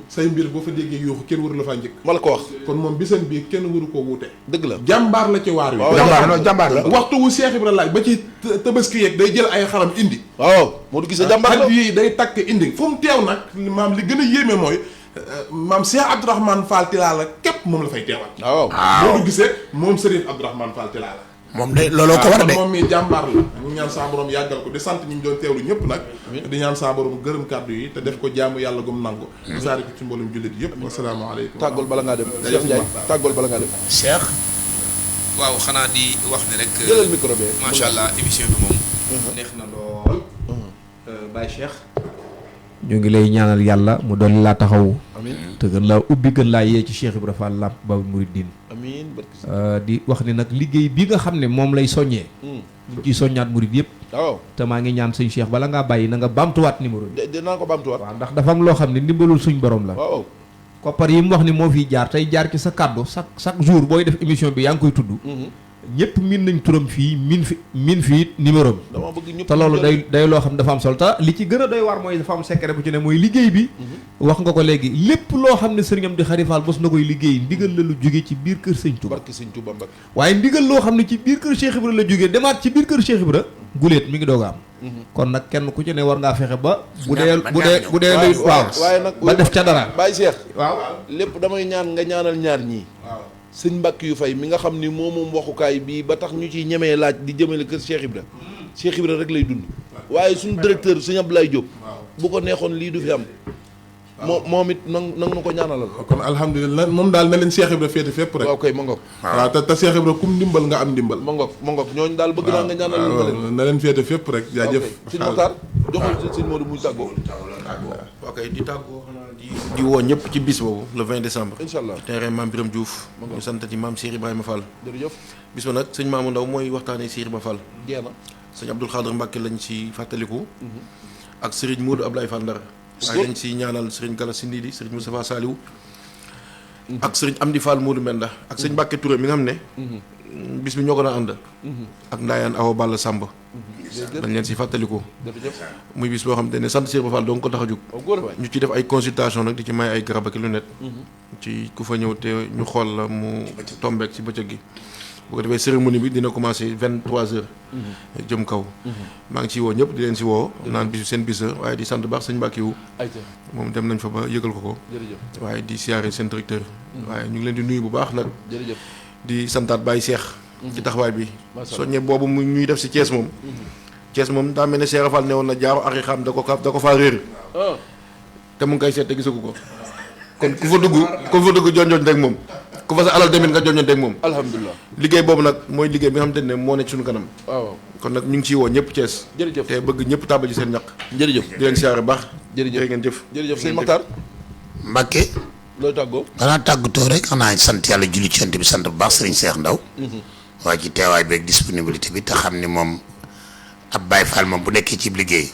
say mbir boo fa déggee yuuxu kenn waru la faa njëkk ma la ko wax kon moom bisam bii kenn waru koo wuute dëgg la jàmbaar la ci waar wi jàmbaar la waxtu wu Cheikh Ibra laaj ba ci tabaski yeeg day jël ay xaram indi waaw Modou Gise jàmbaar la yi day takk indi fu mu teew nag maam li gën a yéeme mooy maam Cheikh Abdourahmane Fall Tilala képp moom la fay teewal waaw Modou Gise moom Serigne Abdourahmane Fall Tilala moom de looloo ko war a de moom mi jàmbaar la ñu ñaan saa borom yàggal ko di sant ñi ñu doon teewlu ñëpp nag di ñaan saa borom gërëm kàddu yi te def ko jaamu yàlla gum nangu saari ko ci mboolum jullit yëpp wasalaamaaleykum tàggool bala ngaa dem Cheikh Ndiaye tàggool bala ngaa dem Cheikh waaw xanaa di wax ne rek jëlal micro bi macha allah émission bi moom neex na lool Baye Cheikh ñu ngi lay ñaanal yàlla mu dolli laa taxawu amiin te gën laa ubbi gën laa yee ci Cheikh Ibra Fall Lamp Baabul Muridiin amiin di wax ni nag liggéey bi nga xam ne moom lay soññee ñu ciy soññaat murid yëpp waaw te maa ngi ñaan sëñ Cheikh bala ngaa bàyyi na nga baamtuwaat numéro bi dinaa ko baamtuwaat waaw ndax dafa am loo xam ne ndimbalul suñ borom la waaw koppar yi mu wax ni moo fiy jaar tey jaar ci sa kàddu chaque jour booy def émission bi yaa ngi koy tudd ñëpp miin nañ turam fii miin fii numéro bi dama bëgg ñëpp te loolu day loo xam dafa am solo te li ci gën a doy waar mooy dafa am secret bu ci ne mooy liggéey bi wax nga ko léegi lépp loo xam ne sëriñam di xarifaal bos na koy liggéey ndigal la lu jóge ci biir kër sëñ Touba barki sëñ Touba Mbacké waaye ndigal loo xam ne ci biir kër Cheikh Ibra la jógee demaat ci biir kër Cheikh Ibra guléet mi ngi doog a am kon nag kenn ku ci ne war ngaa fexe ba bu dee luy waaw waaye nag ba def ca dara Baye Cheikh waaw lépp damay ñaan nga ñaanal ñaar ñii sëñ Mbàkke yu fay mi nga xam ni moom waxukaay bii ba tax ñu ciy ñemee laaj di jëmale kër Cheikh Ibra Cheikh Ibra rek lay dund waaye suñu directeur sëñ Abdoulaye Diop bu ko neexoon lii du fi am moom it nang nu ko ñaanalal kon alhamdulilah moom daal na leen Cheikh Ibra féete fépp rek waaw kay ma ngoog waaw te Cheikh Ibra kum ndimbal nga am ndimbal ma ngoog ñooñu daal bëgg naa nga ñaanalal ma leen na leen féete fépp rek jaajëf sëñ Mokhtar joxal sëñ Modou muy tàggoo ok di tàggoo xanaa di woo ñëpp ci bis boobu le 20 décembre incha allah terrain Mame Birame Diouf ñu santati Mame Cheikh Ibrahima Fall jërëjëf bis ba nag sëñ Mamou Ndaw mooy waxtaanee Cheikh Ibrahima Fall jeex na sëñ Abdoul Khadr Mbacke lañ ci fàttaliku ak Serigne Modou Ablaye Fall Ndar waaye dañ ci ñaanal Serigne Gala Sindidi Serigne Moustapha Saliou ak Serigne Amdi Fall Modou Menda ak sëñ Mbacke Touré mi nga xam ne bis bi ñoo ko daan ànd ak Ndaayaan Awa Balla Samba dañ leen si fàttaliku muy bis boo xam te ne sant Cheikh Ibrahima Fall doo ko tax a jóg ñu ci def ay consultation nag di ci may ay garab ak lunette ci ku fa ñëw te ñu xool la mu tombeek ci bëccëg gi bu ko defee cérémonie bi dina commencé 23h jëm kaw maa ngi ci woo ñëpp di leen si woo naan bisu seen bis la waaye di sant baax sëñ Mbàkke yu moom dem nañ fa ba yëgal ko waaye di siyaare seen directeur waaye ñu ngi leen di nuyu bu baax nag di santaat Baye Cheikh ci taxawaay bi soññe boobu mu ñuy def si Thiès moom Thiès moom daa mel ne Cheikh Rafal ne woon na jaaru ari xam da ko faa réer te mu ngi koy seet te gisagu ko kon ku fa dugg jonjoon rek moom ku fa sa alal demit nga jonjoon rek moom alhamdulilah liggéey boobu nag mooy liggéey bi nga xamante ne moo nekk suñu kanam waaw kon nag ñu ngi ciy woo ñëpp Thiès jërëjëf te bëgg ñëpp tàbbali seen ñaq jërëjëf di leen siyaare baax jërëjëf ngeen jëf jërëjëf sëñ Makhtar Mbacke looy tàggoo xanaa tàggatoo rek xanaa sant yàlla julli ci yonent bi sant bu baax Serigne Cheikh Ndaw waaye ci teewaay beeg disponibilité bi te xam ni moom ab Baye Fall moom bu nekkee ci liggéey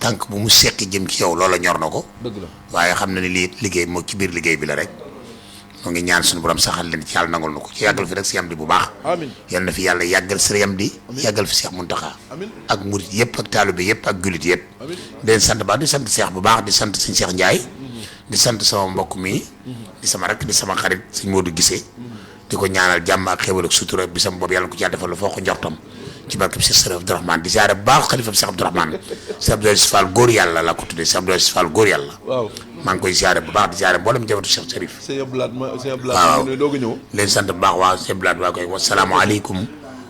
tànk bu mu seqi jëm ci yow loola ñor na ko dëgg la waaye xam na ni lii liggéey moo ci biir liggéey bi la rek moo ngi ñaan suñu borom saxal leen ci yàlla nangul na ko ci yàggal fi rek si am di bu baax amiin yal na fi yàlla yàggal sëriñ am di yàggal fi Cheikh Mountakha ak murit yëpp ak taalibe yëpp ak jullit yëpp di leen sant baax di sant Cheikh bu baax di sant sëñ Cheikh Ndiaye di sant sama mbokk mi di sama rek di sama xarit sëñ Modou Gisee di ko ñaanal jàmm ak xéwal ak sutura bisam boobu yàlla ko ci defal la foo ko njortam ci barke Cheikh Sërif Abdourahmane di ziare bu baax xalifa Cheikh Abdourahmane Cheikh Abdou Aziz Fall góor yàlla la ko tuddee Cheikh Abdou Aziz Fall góor yàlla waaw maa ngi koy ziare bu baax di ziare mboolem njabootu Cheikh Sërif sëñ Abdoulaye waaw doog a ñëw leen sant bu baax waaw sëñ Abdoulaye waa koy wasalaamaaleykum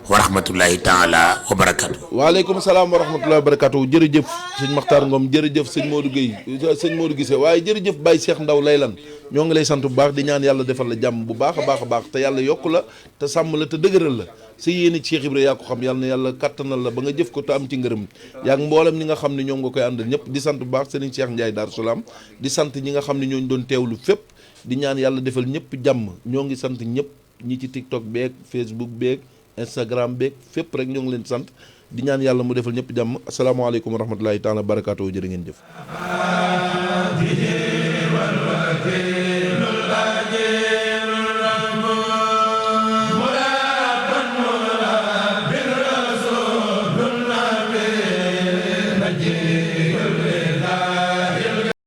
wa rahmatullahi taala wa barakatu waaleykum salaam wa rahmatullahi wa barakatu jërëjëf sëñ Makhtar Ngom jërëjëf sëñ Modou Guèye sëñ Modou Gisee waaye jërëjëf Baye Cheikh Ndaw lay lan ñoo ngi lay sant bu baax di ñaan yàlla defal la jàmm bu baax a baax te yàlla yokk la te sàmm la te dëgëral la sa yéene Cheikh Ibra yaa ko xam yàlla na yàlla kattanal la ba nga jëf ko te am ci ngërëm yaa ngi mboolem ñi nga xam ne ñoom nga koy àndal ñëpp di sant bu baax Serigne Cheikh Ndiaye Darou Salaam di sant ñi nga xam ne ñooñu doon teewlu fépp di ñaan yàlla defal ñëpp jàmm ñoo ngi sant ñëpp ñi ci TikTok beeg Facebook beeg Instagram beeg fépp rek ñoo ngi leen sant di ñaan yàlla mu defal ñëpp jàmm asalaamaaleykum wa rahmatulahi taala barakaatu jërë ngeen jëf